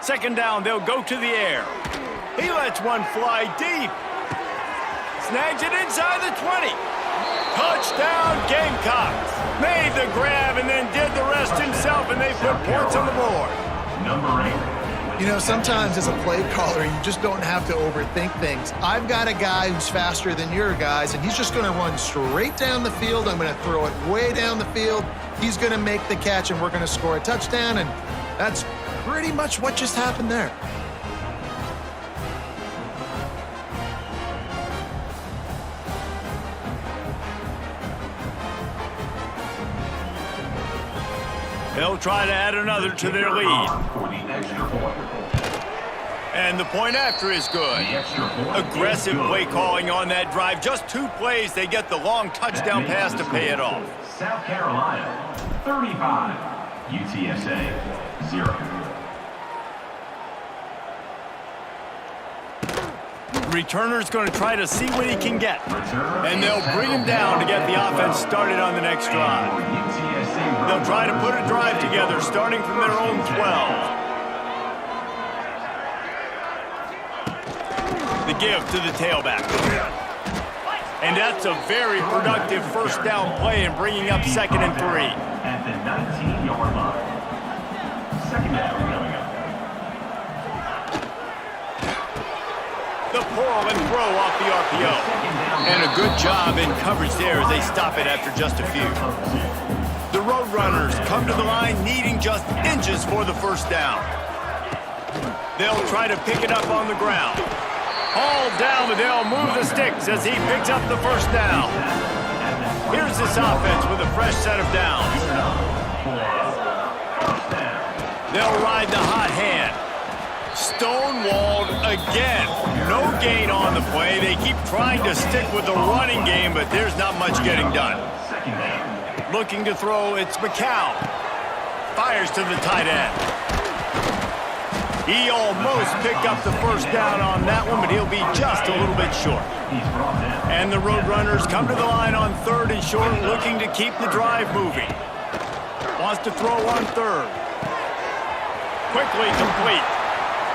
Second down, they'll go to the air. He lets one fly deep. Snags it inside the 20. Touchdown, Gamecocks. Made the grab and then did the rest himself, and they put points on the board. Number 8. You know, sometimes as a play caller, you just don't have to overthink things. I've got a guy who's faster than your guys, and he's just going to run straight down the field. I'm going to throw it way down the field. He's going to make the catch, and we're going to score a touchdown, and that's pretty much what just happened there. They'll try to add another to their lead. And the point after is good. Aggressive play calling on that drive. Just 2 plays, they get the long touchdown pass to pay it off. South Carolina, 35. UTSA, 0. Returner's going to try to see what he can get. And they'll bring him down to get the offense started on the next drive. They'll try to put a drive together starting from their own 12. The give to the tailback. And that's a very productive first down play and bringing up 2nd and 3. At the 19-yard line. 2nd down coming up. The pull and throw off the RPO. And a good job in coverage there as they stop it after just a few. The Roadrunners come to the line needing just inches for the first down. They'll try to pick it up on the ground. Hauled down, but they'll move the sticks as he picks up the first down. Here's this offense with a fresh set of downs. They'll ride the hot hand. Stonewalled again. No gain on the play. They keep trying to stick with the running game, but there's not much getting done. Looking to throw, it's McCown. Fires to the tight end. He almost picked up the first down on that one, but he'll be just a little bit short. And the Roadrunners come to the line on 3rd and short, looking to keep the drive moving. Wants to throw on 3rd. Quickly complete.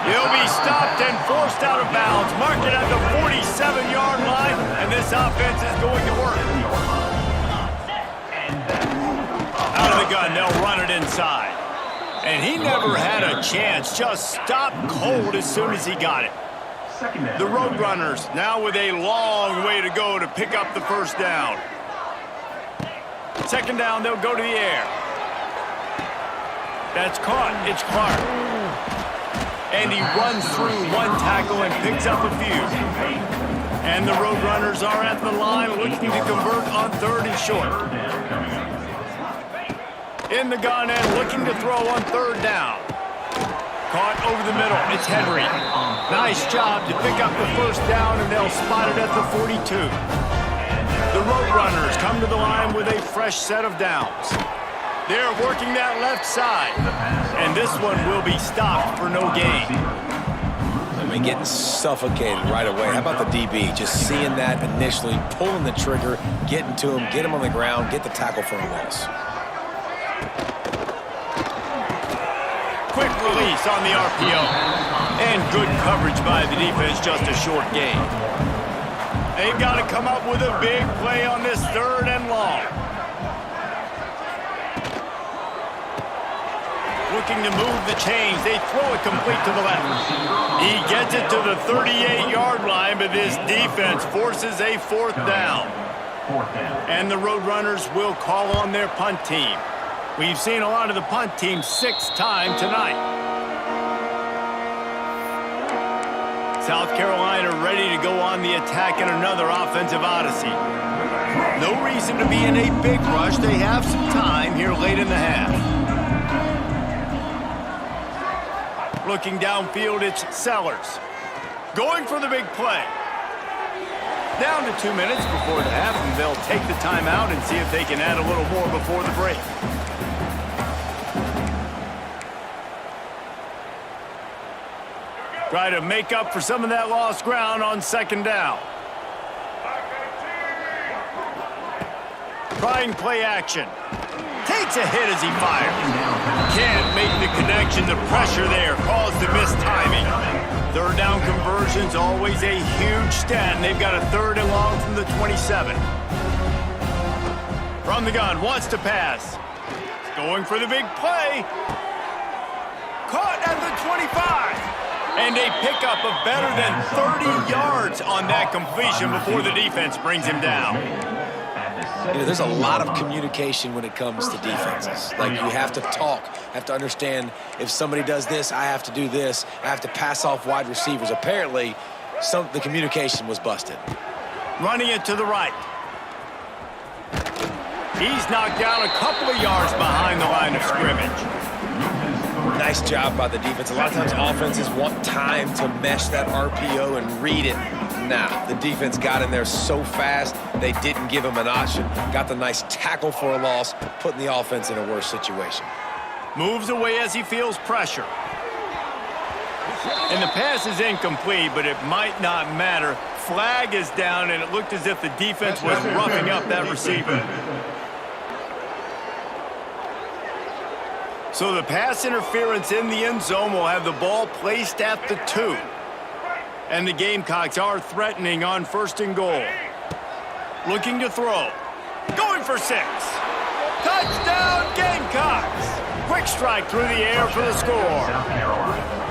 He'll be stopped and forced out of bounds. Mark it at the 47-yard line, and this offense is going to work. Out of the gun, they'll run it inside. And he never had a chance, just stopped cold as soon as he got it. The Roadrunners now with a long way to go to pick up the first down. 2nd down, they'll go to the air. That's caught. It's Clark. And he runs through 1 tackle and picks up a few. And the Roadrunners are at the line looking to convert on 3rd and short. In the gun and looking to throw on 3rd down. Caught over the middle. It's Henry. Nice job to pick up the first down, and they'll spot it at the 42. The Roadrunners come to the line with a fresh set of downs. They're working that left side, and this one will be stopped for no gain. I mean, getting suffocated right away. How about the DB? Just seeing that initially, pulling the trigger, getting to him, get him on the ground, get the tackle for a loss. Quick release on the RPO. And good coverage by the defense, just a short gain. They've got to come up with a big play on this 3rd and long. Looking to move the chains. They throw it complete to the left. He gets it to the 38-yard line, but this defense forces a 4th down. And the Roadrunners will call on their punt team. We've seen a lot of the punt team 6 times tonight. South Carolina ready to go on the attack in another offensive odyssey. No reason to be in a big rush. They have some time here late in the half. Looking downfield, it's Sellers. Going for the big play. Down to 2 minutes before the half, and they'll take the timeout and see if they can add a little more before the break. Try to make up for some of that lost ground on 2nd down. Trying play action. Takes a hit as he fires. Can't make the connection. The pressure there caused the missed timing. 3rd down conversion's always a huge stat, and they've got a 3rd and long from the 27. From the gun, wants to pass. Going for the big play. caught at the 25. And a pickup of better than 30 yards on that completion before the defense brings him down. You know, there's a lot of communication when it comes to defenses. Like, you have to talk, have to understand if somebody does this, I have to do this. I have to pass off wide receivers. Apparently, the communication was busted. Running it to the right. He's knocked down a couple of yards behind the line of scrimmage. Nice job by the defense. A lot of times offenses want time to mesh that RPO and read it. Nah, the defense got in there so fast, they didn't give him an option. Got the nice tackle for a loss, putting the offense in a worse situation. Moves away as he feels pressure. And the pass is incomplete, but it might not matter. Flag is down, and it looked as if the defense was roughing up that receiver. So the pass interference in the end zone will have the ball placed at the 2. And the Gamecocks are threatening on 1st and goal. Looking to throw. Going for 6. Touchdown, Gamecocks! Quick strike through the air for the score.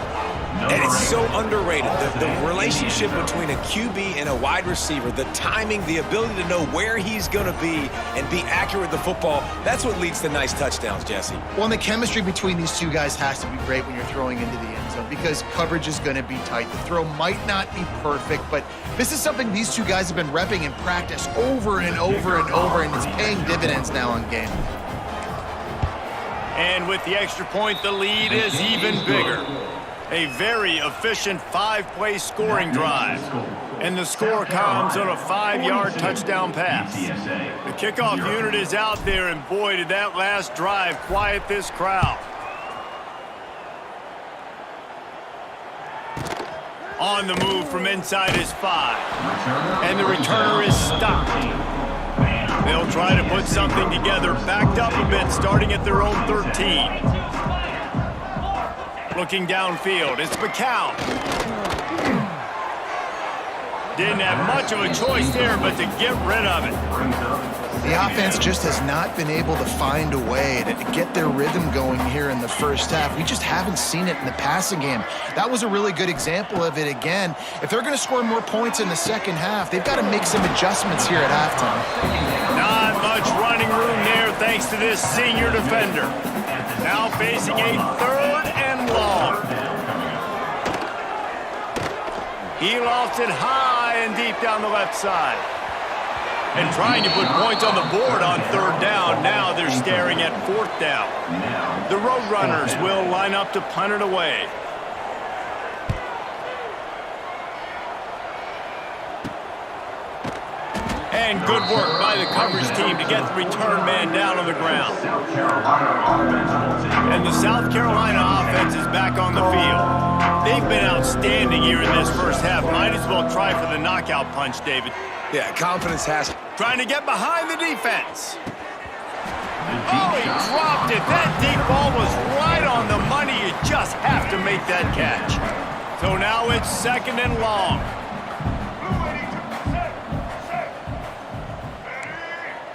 And it's so underrated. The relationship between a QB and a wide receiver, the timing, the ability to know where he's going to be and be accurate with the football, that's what leads to nice touchdowns, Jesse. Well, and the chemistry between these two guys has to be great when you're throwing into the end zone because coverage is going to be tight. The throw might not be perfect, but this is something these two guys have been repping in practice over and over and over, and it's paying dividends now on game. And with the extra point, the lead is even bigger. A very efficient 5-play scoring drive. And the score comes on a 5-yard touchdown pass. The kickoff unit is out there, and boy, did that last drive quiet this crowd. On the move from inside his 5. And the returner is stopped. They'll try to put something together, backed up a bit, starting at their own 13. Looking downfield, it's McCown. Didn't have much of a choice there, but to get rid of it. The offense just has not been able to find a way to get their rhythm going here in the first half. We just haven't seen it in the passing game. That was a really good example of it again. If they're going to score more points in the second half, they've got to make some adjustments here at halftime. Not much running room there thanks to this senior defender. Now facing a 3rd and long. He lofts it high and deep down the left side. And trying to put points on the board on 3rd down. Now they're staring at 4th down. The Roadrunners will line up to punt it away. And good work by the coverage team to get the return man down on the ground. And the South Carolina offense is back on the field. They've been outstanding here in this first half. Might as well try for the knockout punch, David. Yeah, confidence has. Trying to get behind the defense. Oh, he dropped it. That deep ball was right on the money. You just have to make that catch. So now it's 2nd and long.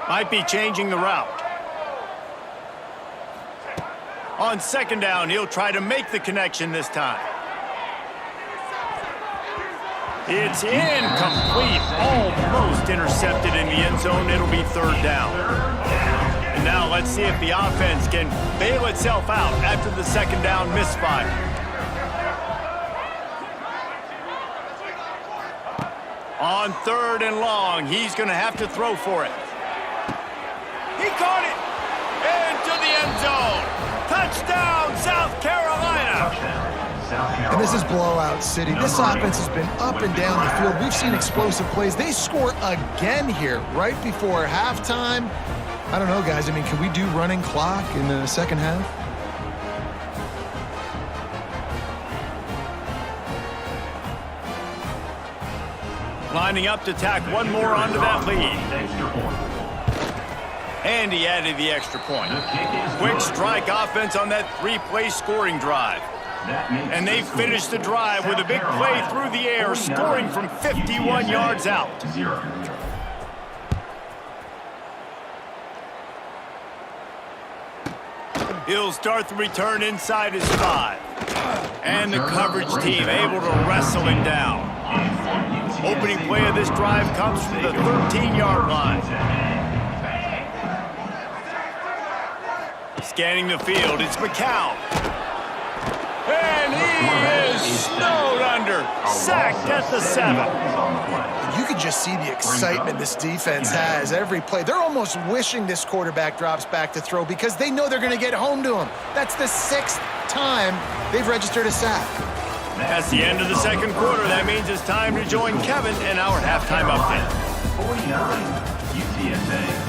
Might be changing the route. On 2nd down, he'll try to make the connection this time. It's incomplete. Almost intercepted in the end zone. It'll be 3rd down. And now let's see if the offense can bail itself out after the 2nd down misfire. On 3rd and long, he's going to have to throw for it. He caught it into the end zone. Touchdown, South Carolina. And this is blowout city. This offense has been up and down the field. We've seen explosive plays. They score again here right before halftime. I don't know, guys. I mean, can we do running clock in the second half? Lining up to tack one more onto that lead. And he added the extra point. Quick strike offense on that 3-play scoring drive. And they finished the drive with a big play through the air, scoring from 51 yards out. He'll start the return inside his 5. And the coverage team able to wrestle him down. Opening play of this drive comes from the 13-yard line. Scanning the field, it's McCown. And he is snowed under. Sacked at the 7. You can just see the excitement this defense has every play. They're almost wishing this quarterback drops back to throw because they know they're going to get home to him. That's the 6th time they've registered a sack. That's the end of the second quarter. That means it's time to join Kevin in our halftime update. 49, UTSA.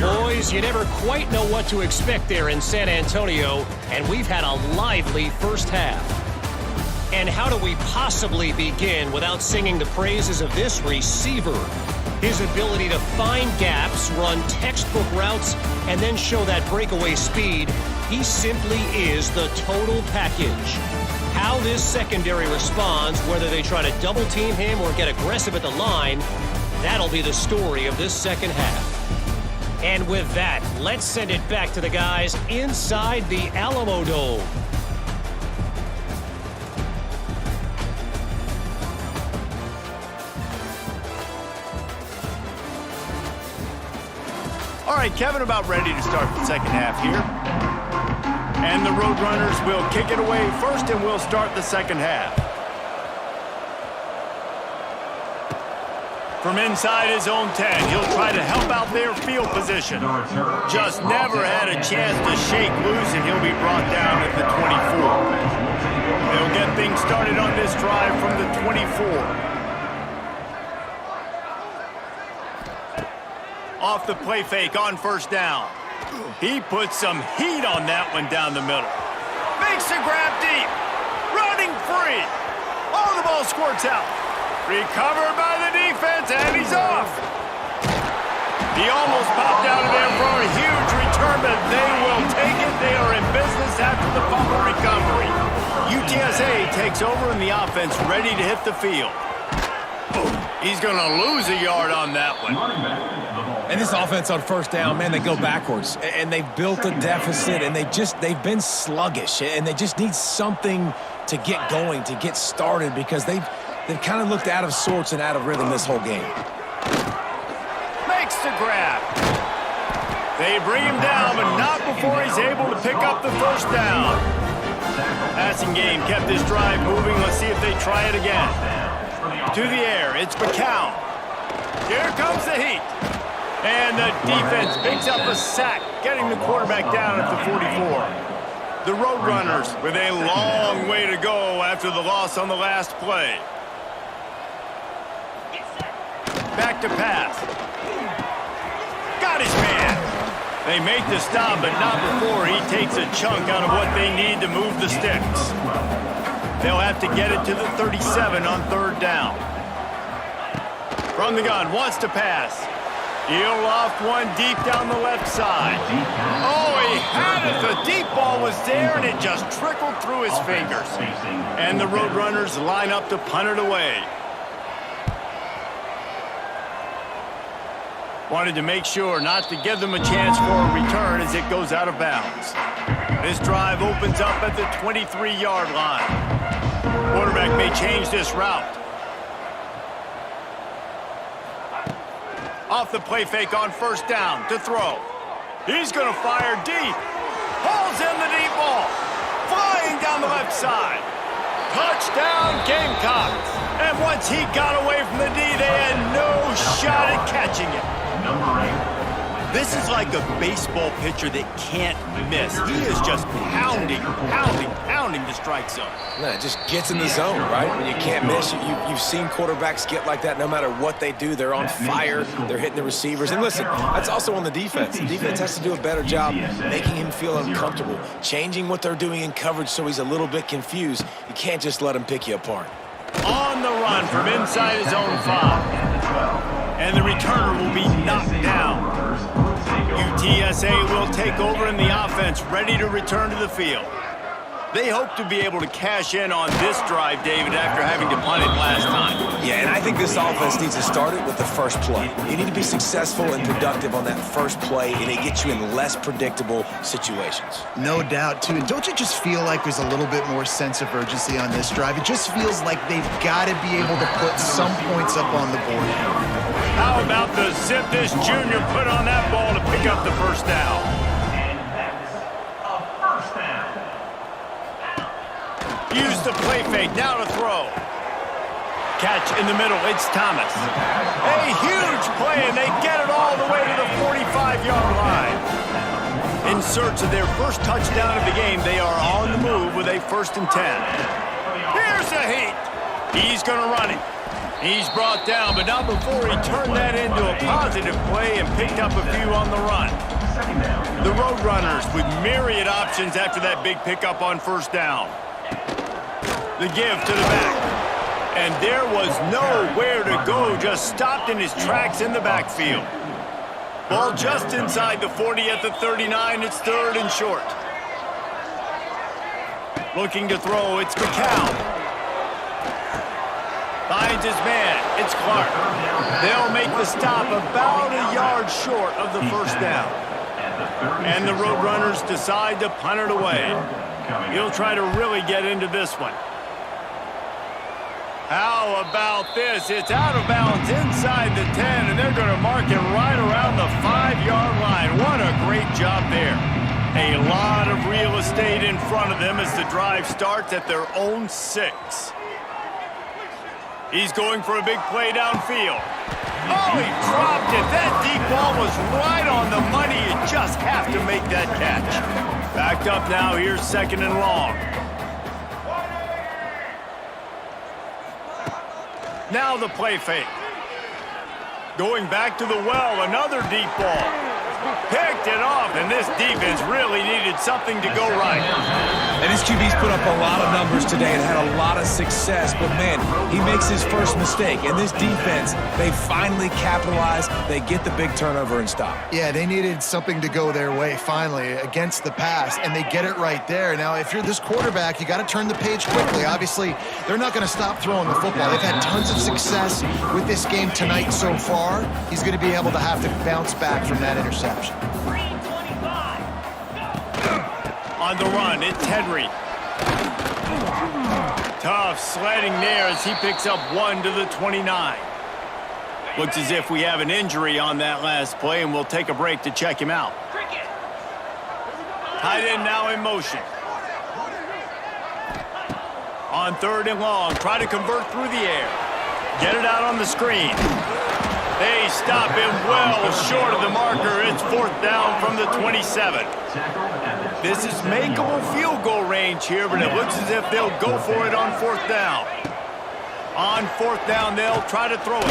Boys, you never quite know what to expect there in San Antonio, and we've had a lively first half. And how do we possibly begin without singing the praises of this receiver? His ability to find gaps, run textbook routes, and then show that breakaway speed. He simply is the total package. How this secondary responds, whether they try to double team him or get aggressive at the line, that'll be the story of this second half. And with that, let's send it back to the guys inside the Alamo Dome. All right, Kevin, about ready to start the second half here. And the Roadrunners will kick it away first, and we'll start the second half. From inside his own 10, he'll try to help out their field position. Just never had a chance to shake loose, and he'll be brought down at the 24. They'll get things started on this drive from the 24. Off the play fake on first down. He puts some heat on that one down the middle. Makes the grab deep. Running free. Oh, the ball squirts out. Recovered by the defense, and he's off. He almost popped out of there for a huge return, but they will take it. They are in business after the fumble recovery. UTSA takes over in the offense, ready to hit the field. He's going to lose a yard on that one. And this offense on first down, man, they go backwards. And they've built a deficit, and they've been sluggish. And they just need something to get going, to get started, because they've kind of looked out of sorts and out of rhythm this whole game. Makes the grab. They bring him down, but not before he's able to pick up the first down. Passing game kept this drive moving. Let's see if they try it again. To the air, it's McCown. Here comes the heat. And the defense picks up a sack, getting the quarterback down at the 44. The Roadrunners with a long way to go after the loss on the last play. Back to pass. Got his man. They make the stop, but not before he takes a chunk out of what they need to move the sticks. They'll have to get it to the 37 on third down. From the gun, wants to pass. He'll loft one deep down the left side. Oh, he had it. The deep ball was there, and it just trickled through his fingers. And the Roadrunners line up to punt it away. Wanted to make sure not to give them a chance for a return as it goes out of bounds. This drive opens up at the 23-yard line. Quarterback may change this route. Off the play fake on first down to throw. He's going to fire deep. Pulls in the deep ball. Flying down the left side. Touchdown Gamecocks. And once he got away from the D, they had no shot at catching it. Number 8. This is like a baseball pitcher that can't miss. He is just pounding the strike zone. No, it just gets in the zone, right? When you can't miss, you've seen quarterbacks get like that no matter what they do. They're on fire. They're hitting the receivers. And listen, that's also on the defense. The defense has to do a better job making him feel uncomfortable, changing what they're doing in coverage so he's a little bit confused. You can't just let him pick you apart. On the run from inside his own 5. And the returner will be knocked down. UTSA will take over in the offense, ready to return to the field. They hope to be able to cash in on this drive, David, after having to punt it last time. Yeah, and I think this offense needs to start it with the first play. You need to be successful and productive on that first play, and it gets you in less predictable situations. No doubt, too. And don't you just feel like there's a little bit more sense of urgency on this drive? It just feels like they've got to be able to put some points up on the board. How about the zip this junior put on that ball to pick up the first down? And that's a first down. Use the play fake, now to throw. Catch in the middle, it's Thomas. A huge play, and they get it all the way to the 45-yard line. In search of their first touchdown of the game, they are on the move with a 1st and 10. Here's a heat. He's going to run it. He's brought down, but not before he turned that into a positive play and picked up a few on the run. The Roadrunners with myriad options after that big pickup on 1st down. The give to the back. And there was nowhere to go, just stopped in his tracks in the backfield. Ball just inside the 40 at the 39. It's 3rd and short. Looking to throw, it's McCown. Finds his man. It's Clark. They'll make the stop about a yard short of the 1st down. And the Roadrunners decide to punt it away. He'll try to really get into this one. How about this? It's out of bounds inside the 10, and they're going to mark it right around the 5-yard line. What a great job there. A lot of real estate in front of them as the drive starts at their own 6. He's going for a big play downfield. Oh, he dropped it. That deep ball was right on the money. You just have to make that catch. Backed up now. Here's 2nd and long. Now the play fake. Going back to the well, another deep ball. Picked it off, and this defense really needed something to go right. And his QB's put up a lot of numbers today and had a lot of success, but man, he makes his first mistake. And this defense, they finally capitalize, they get the big turnover and stop. Yeah, they needed something to go their way, finally, against the pass, and they get it right there. Now, if you're this quarterback, you got to turn the page quickly. Obviously, they're not going to stop throwing the football. They've had tons of success with this game tonight so far. He's going to be able to have to bounce back from that interception. On the run, it's Henry. Tough sledding there as he picks up 1 to the 29. Looks as if we have an injury on that last play, and we'll take a break to check him out. Tight end now in motion. On 3rd and long, try to convert through the air. Get it out on the screen. They stop him well short of the marker. It's 4th down from the 27. This is makeable field goal range here, but it looks as if they'll go for it on 4th down. On 4th down, they'll try to throw it.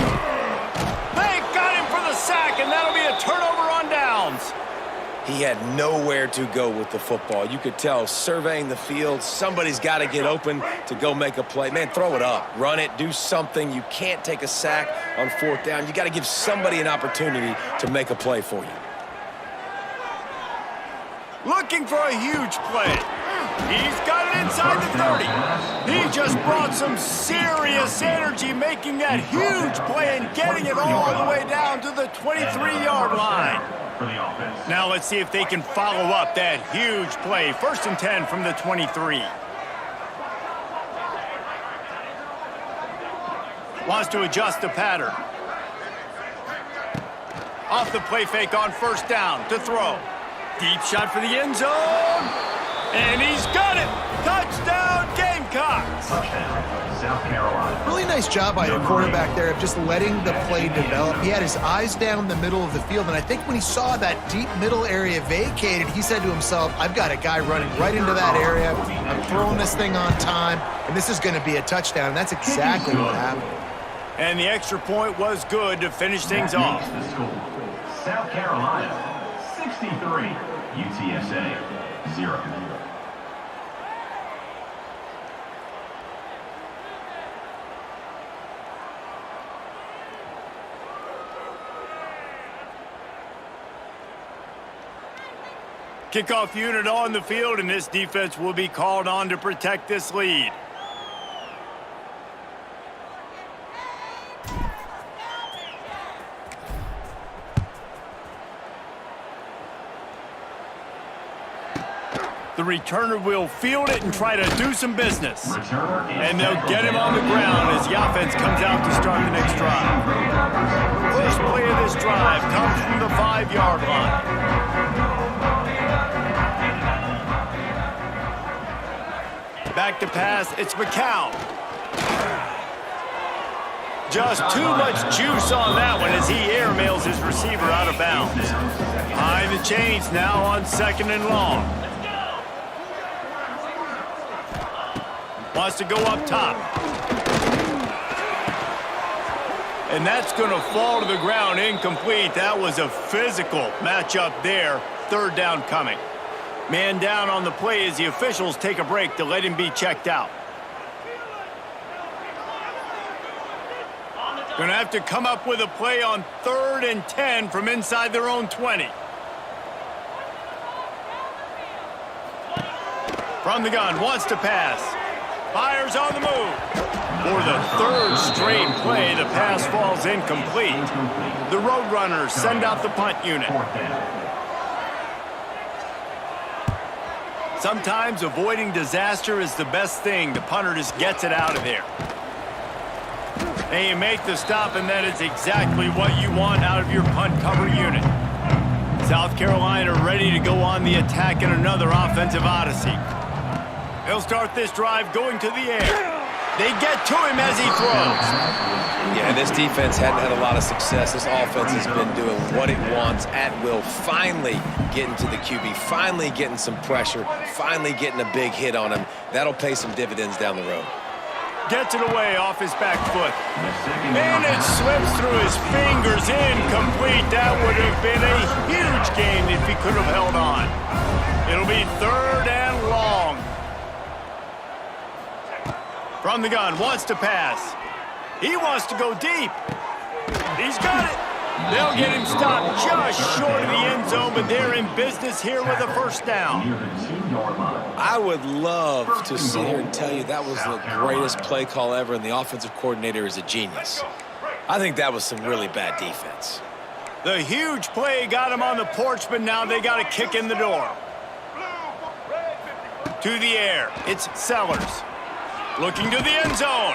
They got him for the sack, and that'll be a turnover on downs. He had nowhere to go with the football. You could tell, surveying the field, somebody's got to get open to go make a play. Man, throw it up, run it, do something. You can't take a sack on 4th down. You got to give somebody an opportunity to make a play for you. Looking for a huge play. He's got it inside the 30. He just brought some serious energy making that huge play and getting it all the way down to the 23-yard line. Now let's see if they can follow up that huge play. 1st and 10 from the 23. Wants to adjust the pattern. Off the play fake on 1st down to throw. Deep shot for the end zone. And he's got it. Touchdown, Gamecocks. Touchdown, South Carolina. Really nice job by the quarterback there of just letting the play develop. He had his eyes down the middle of the field, and I think when he saw that deep middle area vacated, he said to himself, I've got a guy running right into that area. I'm throwing this thing on time, and this is going to be a touchdown. And that's exactly what happened. And the extra point was good to finish things off. The score, South Carolina, 63, UTSA, 0. Kickoff unit on the field, and this defense will be called on to protect this lead. The returner will field it and try to do some business. And they'll get him on the ground as the offense comes out to start the next drive. First play of this drive comes from the 5-yard line. Back to pass, it's McCown. Just too much juice on that one as he airmails his receiver out of bounds. Behind the chains now on 2nd and long. Wants to go up top. And that's going to fall to the ground incomplete. That was a physical matchup there. 3rd down coming. Man down on the play as the officials take a break to let him be checked out. Going to have to come up with a play on 3rd and 10 from inside their own 20. From the gun, wants to pass. Fires on the move. For the 3rd straight play, the pass falls incomplete. The Roadrunners send out the punt unit. Sometimes avoiding disaster is the best thing. The punter just gets it out of there. And you make the stop, and that is exactly what you want out of your punt cover unit. South Carolina ready to go on the attack in another offensive odyssey. They'll start this drive going to the air. They get to him as he throws. Yeah, this defense hadn't had a lot of success. This offense has been doing what it wants at will. Finally getting to the QB, finally getting some pressure, finally getting a big hit on him. That'll pay some dividends down the road. Gets it away off his back foot. And it slips through his fingers, incomplete. That would have been a huge gain if he could have held on. It'll be 3rd and long. From the gun, wants to pass. He wants to go deep. He's got it. They'll get him stopped just short of the end zone, but they're in business here with a 1st down. I would love to sit here and tell you that was the greatest play call ever, and the offensive coordinator is a genius. I think that was some really bad defense. The huge play got him on the porch, but now they got a kick in the door. To the air, it's Sellers. Looking to the end zone.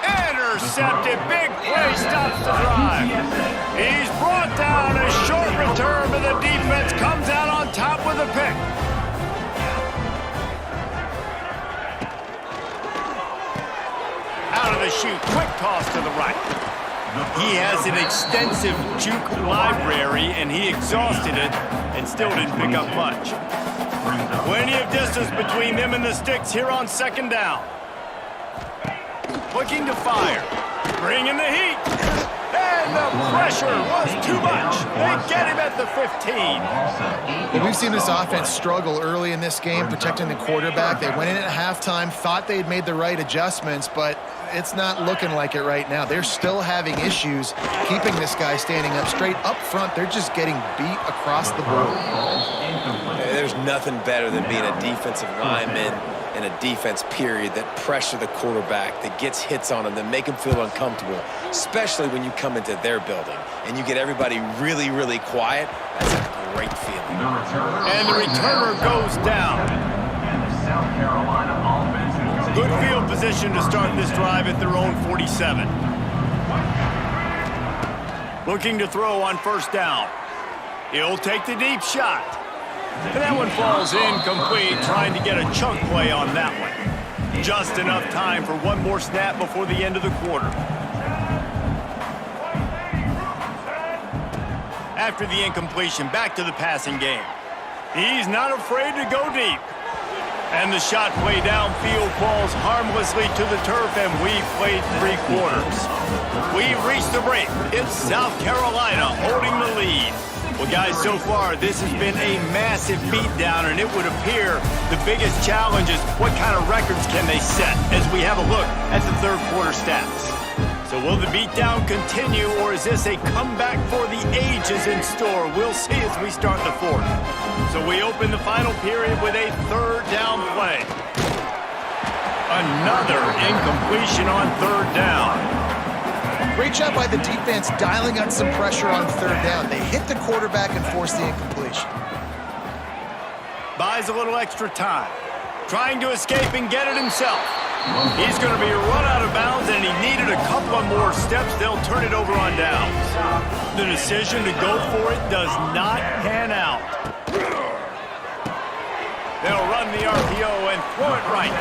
Intercepted. Big play stops the drive. He's brought down. A short return, but the defense comes out on top with a pick. Out of the chute. Quick toss to the right. He has an extensive juke library, and he exhausted it and still didn't pick up much. Plenty of distance between them and the sticks here on 2nd down. Looking to fire. Bringing the heat. And the pressure was too much. They get him at the 15. Well, we've seen this offense struggle early in this game, protecting the quarterback. They went in at halftime, thought they'd made the right adjustments, but it's not looking like it right now. They're still having issues keeping this guy standing up straight. Up front, they're just getting beat across the board. There's nothing better than being a defensive lineman in a defense period that pressure the quarterback, that gets hits on him, that make him feel uncomfortable, especially when you come into their building and you get everybody really, really quiet. That's a great feeling. And the returner goes down. Good field position to start this drive at their own 47. Looking to throw on 1st down. He'll take the deep shot. And that one falls incomplete, trying to get a chunk play on that one. Just enough time for one more snap before the end of the quarter. After the incompletion, back to the passing game. He's not afraid to go deep. And the shot play downfield falls harmlessly to the turf, and we've played 3 quarters. We've reached the break. It's South Carolina holding the lead. Well, guys, so far, this has been a massive beatdown, and it would appear the biggest challenge is what kind of records can they set as we have a look at the 3rd quarter stats. So will the beatdown continue, or is this a comeback for the ages in store? We'll see as we start the 4th. So we open the final period with a third down play. Another incompletion on third down. Great job by the defense dialing up some pressure on third down. They hit the quarterback and forced the incompletion. Buys a little extra time. Trying to escape and get it himself. He's going to be run out of bounds, and he needed a couple of more steps. They'll turn it over on downs. The decision to go for it does not pan out. They'll run the RPO and throw it right.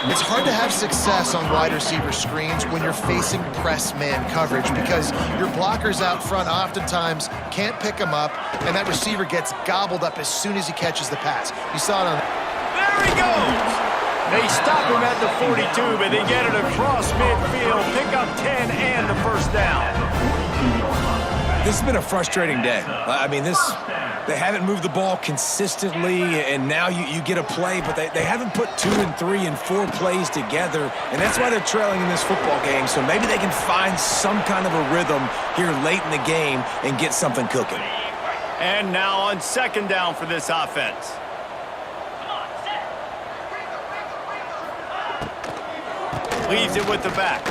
It's hard to have success on wide receiver screens when you're facing press man coverage because your blockers out front oftentimes can't pick them up, and that receiver gets gobbled up as soon as he catches the pass. You saw it on... There he goes! They stop him at the 42, but they get it across midfield, pick up 10 and the first down. This has been a frustrating day. I mean, they haven't moved the ball consistently, and now you get a play, but they haven't put 2 and 3 and 4 plays together, and that's why they're trailing in this football game. So maybe they can find some kind of a rhythm here late in the game and get something cooking. And now on second down for this offense. Leaves it with the back.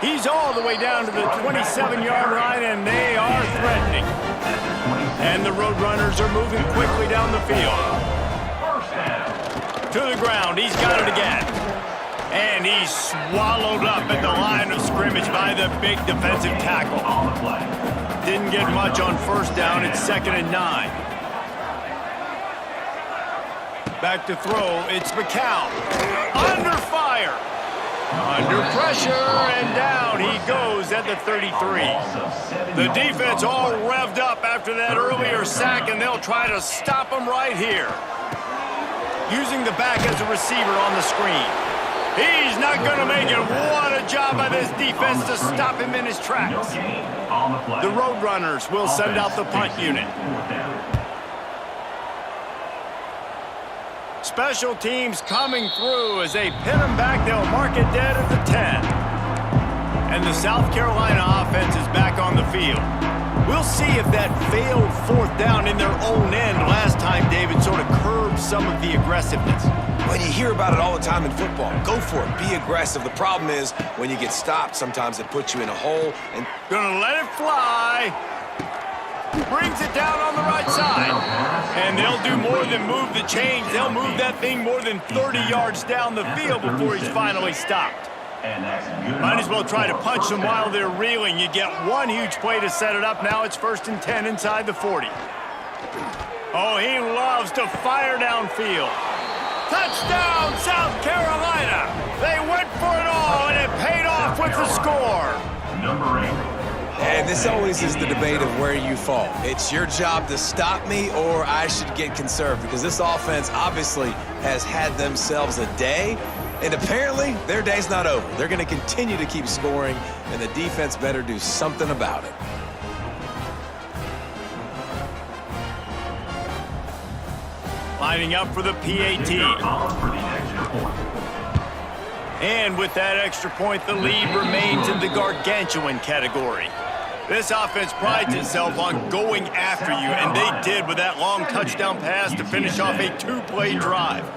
He's all the way down to the 27-yard line, and they are threatening. And the Roadrunners are moving quickly down the field. To the ground, he's got it again. And he's swallowed up at the line of scrimmage by the big defensive tackle. Didn't get much on first down. It's 2nd and 9. Back to throw, it's McCown. Under fire. Under pressure, and down he goes at the 33. The defense all revved up after that earlier sack, and they'll try to stop him right here. Using the back as a receiver on the screen. He's not going to make it. What a job by this defense to stop him in his tracks. The Roadrunners will send out the punt unit. Special teams coming through as they pin them back. They'll mark it dead at the 10. And the South Carolina offense is back on the field. We'll see if that failed fourth down in their own end last time, David, sort of curbed some of the aggressiveness. When you hear about it all the time in football, go for it. Be aggressive. The problem is when you get stopped, sometimes it puts you in a hole. And gonna let it fly. Brings it down on the right side. And they'll do more than move the chains. They'll move that thing more than 30 yards down the field before he's finally stopped. Might as well try to punch them while they're reeling. You get one huge play to set it up. Now it's 1st and 10 inside the 40. Oh, he loves to fire downfield. Touchdown, South Carolina. They went for it all, and it paid off with the score. Number 8. And this always is the debate of where you fall. It's your job to stop me, or I should get conserved, because this offense obviously has had themselves a day, and apparently their day's not over. They're going to continue to keep scoring, and the defense better do something about it. Lining up for the PAT. And with that extra point, the lead remains in the gargantuan category. This offense prides itself on going after you, and they did with that long touchdown pass to finish off a 2-play drive.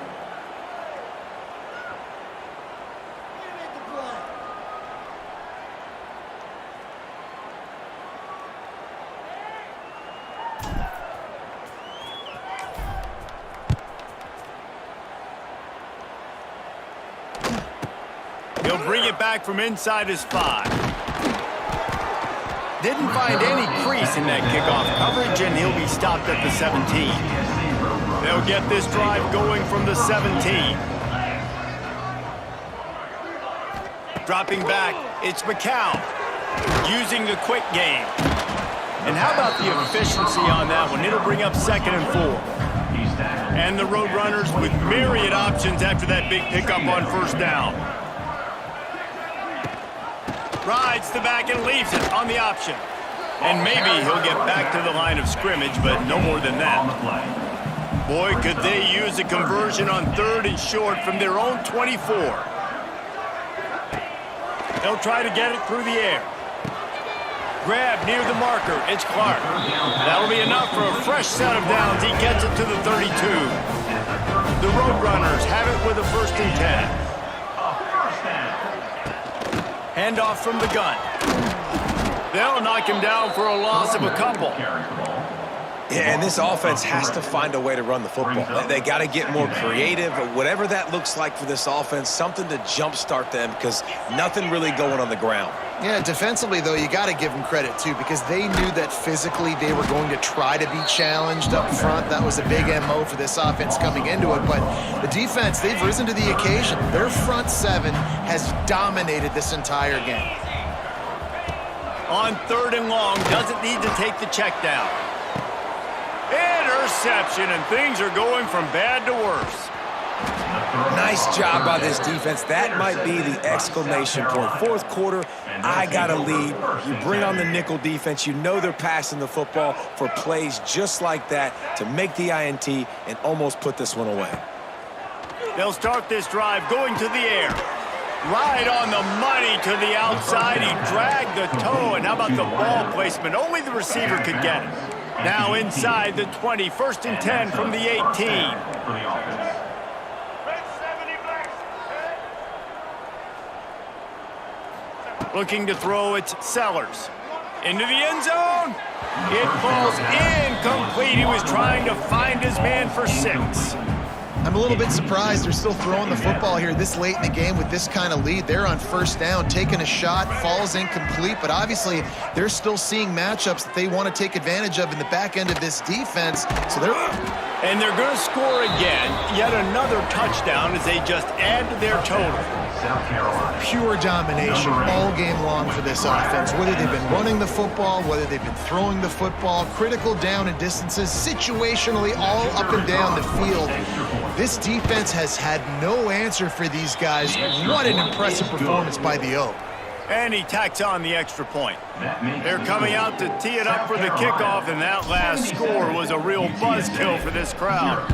He'll bring it back from inside his 5. Didn't find any crease in that kickoff coverage, and he'll be stopped at the 17. They'll get this drive going from the 17. Dropping back, it's McCown. Using the quick game. And how about the efficiency on that one? It'll bring up 2nd and 4. And the Roadrunners with myriad options after that big pickup on first down. Rides the back and leaves it on the option. And maybe he'll get back to the line of scrimmage, but no more than that. Boy, could they use a conversion on 3rd and short from their own 24. They'll try to get it through the air. Grab near the marker. It's Clark. That'll be enough for a fresh set of downs. He gets it to the 32. The Roadrunners have it with a 1st and 10. Handoff from the gun. They'll knock him down for a loss of a couple. Yeah, and this offense has to find a way to run the football. They got to get more creative, whatever that looks like for this offense, something to jumpstart them because nothing really going on the ground. Yeah, defensively, though, you got to give them credit, too, because they knew that physically they were going to try to be challenged up front. That was a big MO for this offense coming into it. But the defense, they've risen to the occasion. Their front seven has dominated this entire game. On 3rd and long, doesn't need to take the check down. Interception, and things are going from bad to worse. Nice job by this defense. That might be the exclamation point. 4th quarter, I got a lead. You bring on the nickel defense. You know they're passing the football for plays just like that to make the INT and almost put this one away. They'll start this drive going to the air. Right on the money to the outside. He dragged the toe, and how about the ball placement? Only the receiver could get it. Now inside the 20, 1st and 10 from the 18. Looking to throw, it's Sellers. Into the end zone. It falls incomplete. He was trying to find his man for 6. I'm a little bit surprised they're still throwing the football here this late in the game with this kind of lead. They're on 1st down, taking a shot, falls incomplete, but obviously they're still seeing matchups that they want to take advantage of in the back end of this defense. So and they're going to score again, yet another touchdown as they just add to their total. Pure domination all game long for this offense. Whether they've been running the football, whether they've been throwing the football, critical down and distances, situationally all up and down the field. This defense has had no answer for these guys. What an impressive performance by the O. And he tacks on the extra point. They're coming out to tee it up for the kickoff, and that last score was a real buzzkill for this crowd.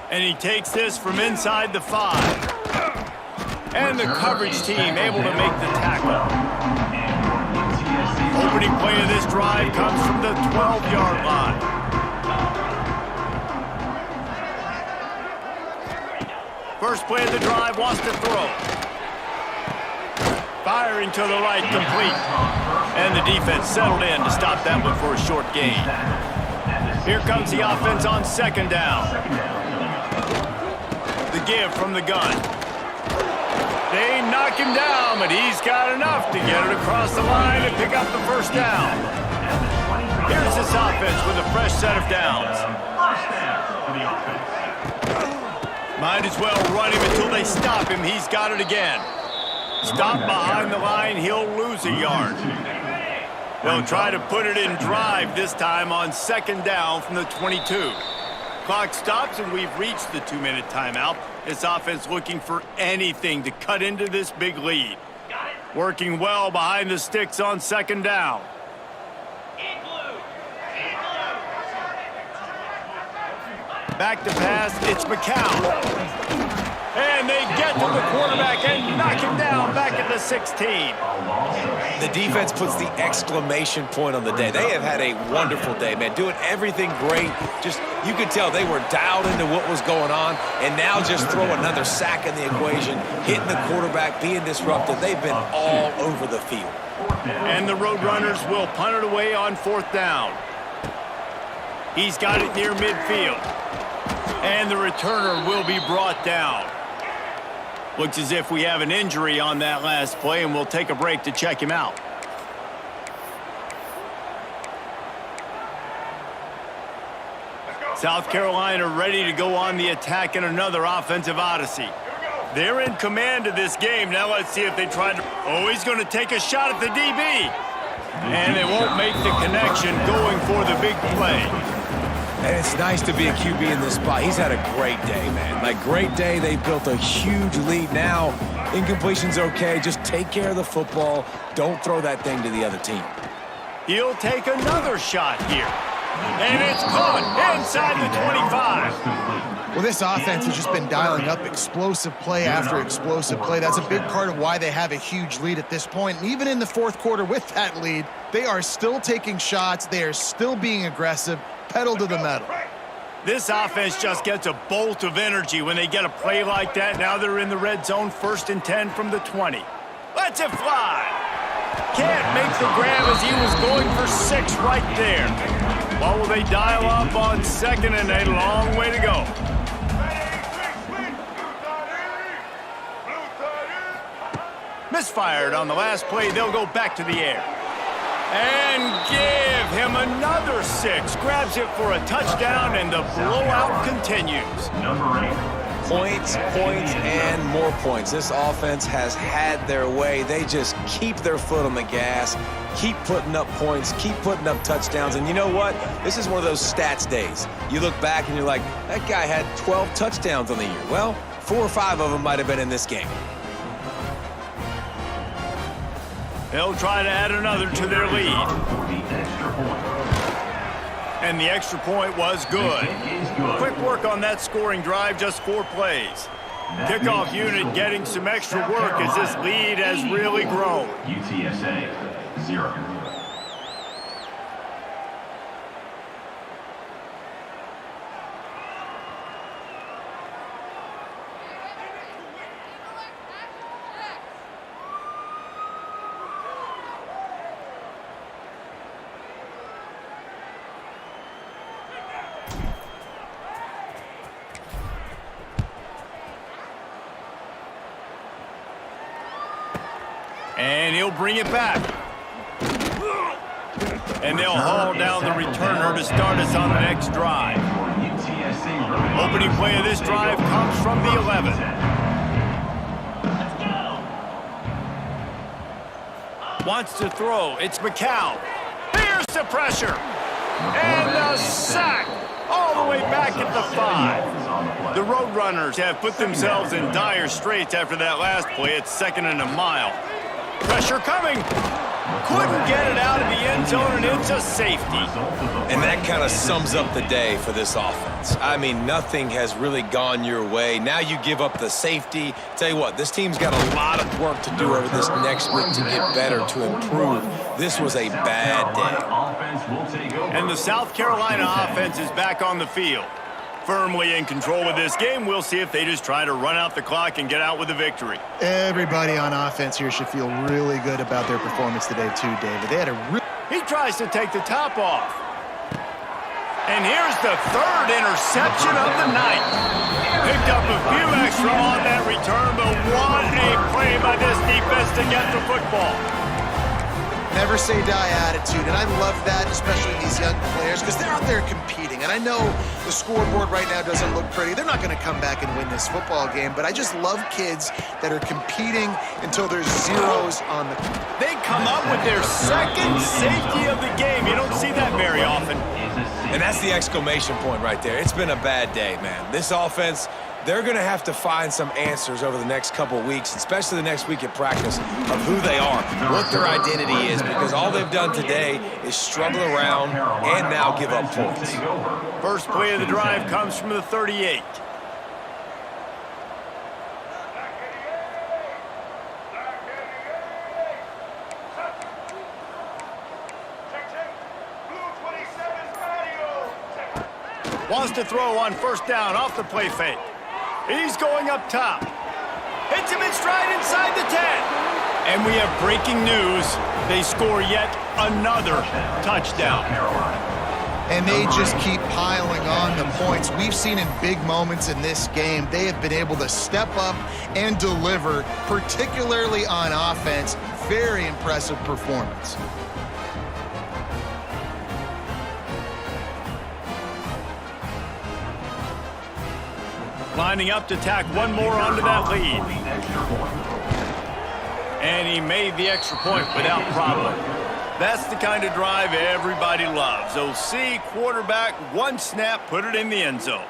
And he takes this from inside the 5. And the coverage team able to make the tackle. Opening play of this drive comes from the 12-yard line. First play of the drive wants to throw. Firing to the right, complete. And the defense settled in to stop that one for a short gain. Here comes the offense on 2nd down. The give from the gun. They knock him down, but he's got enough to get it across the line and pick up the 1st down. Here's this offense with a fresh set of downs. Might as well run him until they stop him. He's got it again. Stop behind the line, he'll lose a yard. They'll try to put it in drive this time on 2nd down from the 22. Clock stops, and we've reached the 2-minute timeout. This offense looking for anything to cut into this big lead. Working well behind the sticks on 2nd down. Back to pass, it's McCown. And they get to the quarterback and knock him down back at the 16. The defense puts the exclamation point on the day. They have had a wonderful day, man. Doing everything great. Just, you could tell they were dialed into what was going on. And now just throw another sack in the equation, hitting the quarterback, being disruptive. They've been all over the field. And the Roadrunners will punt it away on 4th down. He's got it near midfield. And the returner will be brought down. Looks as if we have an injury on that last play, and we'll take a break to check him out. South Carolina ready to go on the attack in another offensive odyssey. They're in command of this game. Now let's see if they try to... Oh, he's going to take a shot at the DB. And they won't make the connection going for the big play. And it's nice to be a QB in this spot. He's had a great day, man. Like, great day. They built a huge lead. Now, incompletion's okay. Just take care of the football. Don't throw that thing to the other team. He'll take another shot here. And it's caught inside the 25. Well, this offense has just been dialing up explosive play after explosive play. That's a big part of why they have a huge lead at this point. And even in the fourth quarter with that lead, they are still taking shots. They are still being aggressive, pedal to the metal. This offense just gets a bolt of energy when they get a play like that. Now they're in the red zone, 1st and 10 from the 20. Lets it fly. Can't make the grab as he was going for 6 right there. What will they dial up on 2nd and a long way to go? Misfired on the last play. They'll go back to the air. And give him another 6. Grabs it for a touchdown, and the blowout continues. Number 8. Points, points, and more points. This offense has had their way. They just keep their foot on the gas, keep putting up points, keep putting up touchdowns. And you know what? This is one of those stats days. You look back and you're like, that guy had 12 touchdowns on the year. Well, 4 or 5 of them might have been in this game. They'll try to add another to their lead. And the extra point was good. Quick work on that scoring drive, just 4 plays. Kickoff unit getting some extra work as this lead has really grown. UTSA 0. And he'll bring it back. And they'll haul down the returner to start us on the next drive. Opening play of this drive comes from the 11. Wants to throw. It's McCown. Here's the pressure. And a sack. All the way back at the 5. The Roadrunners have put themselves in dire straits after that last play. It's 2nd and a mile. Pressure coming. Couldn't get it out of the end zone, and it's a safety. And that kind of sums up the day for this offense. I mean, nothing has really gone your way. Now you give up the safety. Tell you what, this team's got a lot of work to do over this next week to get better, to improve. This was a bad day. And the South Carolina offense is back on the field. Firmly in control of this game. We'll see if they just try to run out the clock and get out with a victory. Everybody on offense here should feel really good about their performance today too, David. They had a He tries to take the top off. And here's the 3rd interception of the night. Picked up a few extra on that return, but what a play by this defense to get the football. never say die attitude, and I love that, especially in these young players, because they're out there competing. And I know the scoreboard right now doesn't look pretty. They're not going to come back and win this football game, but I just love kids that are competing until there's zeros on the... They come up with their second safety of the game. You don't see that very often. And that's the exclamation point right there. It's been a bad day, man. This offense, they're going to have to find some answers over the next couple of weeks, especially the next week at practice, of who they are, what their identity is, because all they've done today is struggle around and now give up points. First play of the drive comes from the 38. Wants to throw on first down off the play fake. He's going up top. Hits him in stride inside the 10. And we have breaking news. They score yet another touchdown. And they just keep piling on the points. We've seen in big moments in this game, they have been able to step up and deliver, particularly on offense. Very impressive performance. Lining up to tack one more onto that lead. And he made the extra point without problem. That's the kind of drive everybody loves. OC, quarterback, one snap, put it in the end zone.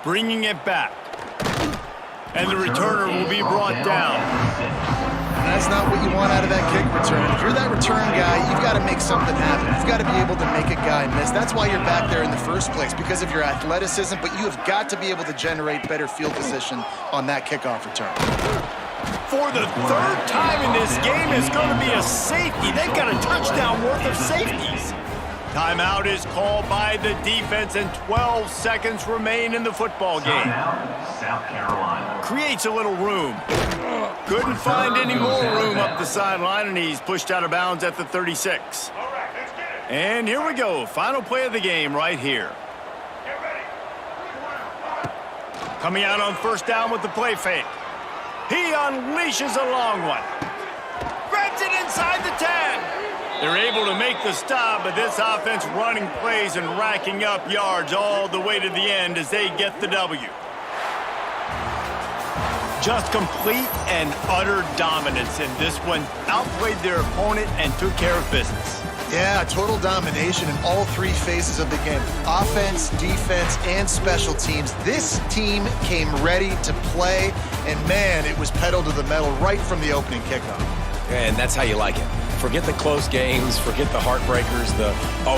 Bringing it back. And the returner will be brought down. that's not what you want out of that kick return. If you're that return guy, you've got to make something happen. You've got to be able to make a guy miss. That's why you're back there in the first place, because of your athleticism, but you have got to be able to generate better field position on that kickoff return. For the third time in this game, it's going to be a safety. They've got a touchdown worth of safeties. Timeout is called by the defense, and 12 seconds remain in the football game. Timeout, South Carolina. Creates a little room. Couldn't find any more room up the sideline, and he's pushed out of bounds at the 36. All right, let's get it. And here we go. Final play of the game right here. Get ready. Coming out on first down with the play fake. He unleashes a long one. Grabs it inside the 10. They're able to make the stop, but this offense running plays and racking up yards all the way to the end as they get the W. Just complete and utter dominance in this one. Outplayed their opponent and took care of business. Yeah, total domination in all three phases of the game. Offense, defense, and special teams. This team came ready to play, and man, it was pedal to the metal right from the opening kickoff. And that's how you like it. Forget the close games, forget the heartbreakers,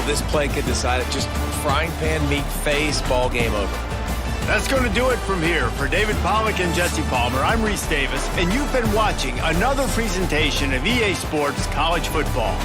this play could decide it. Just frying pan meet face, ball game over. That's going to do it from here. For David Pollack and Jesse Palmer, I'm Reese Davis, and you've been watching another presentation of EA Sports College Football.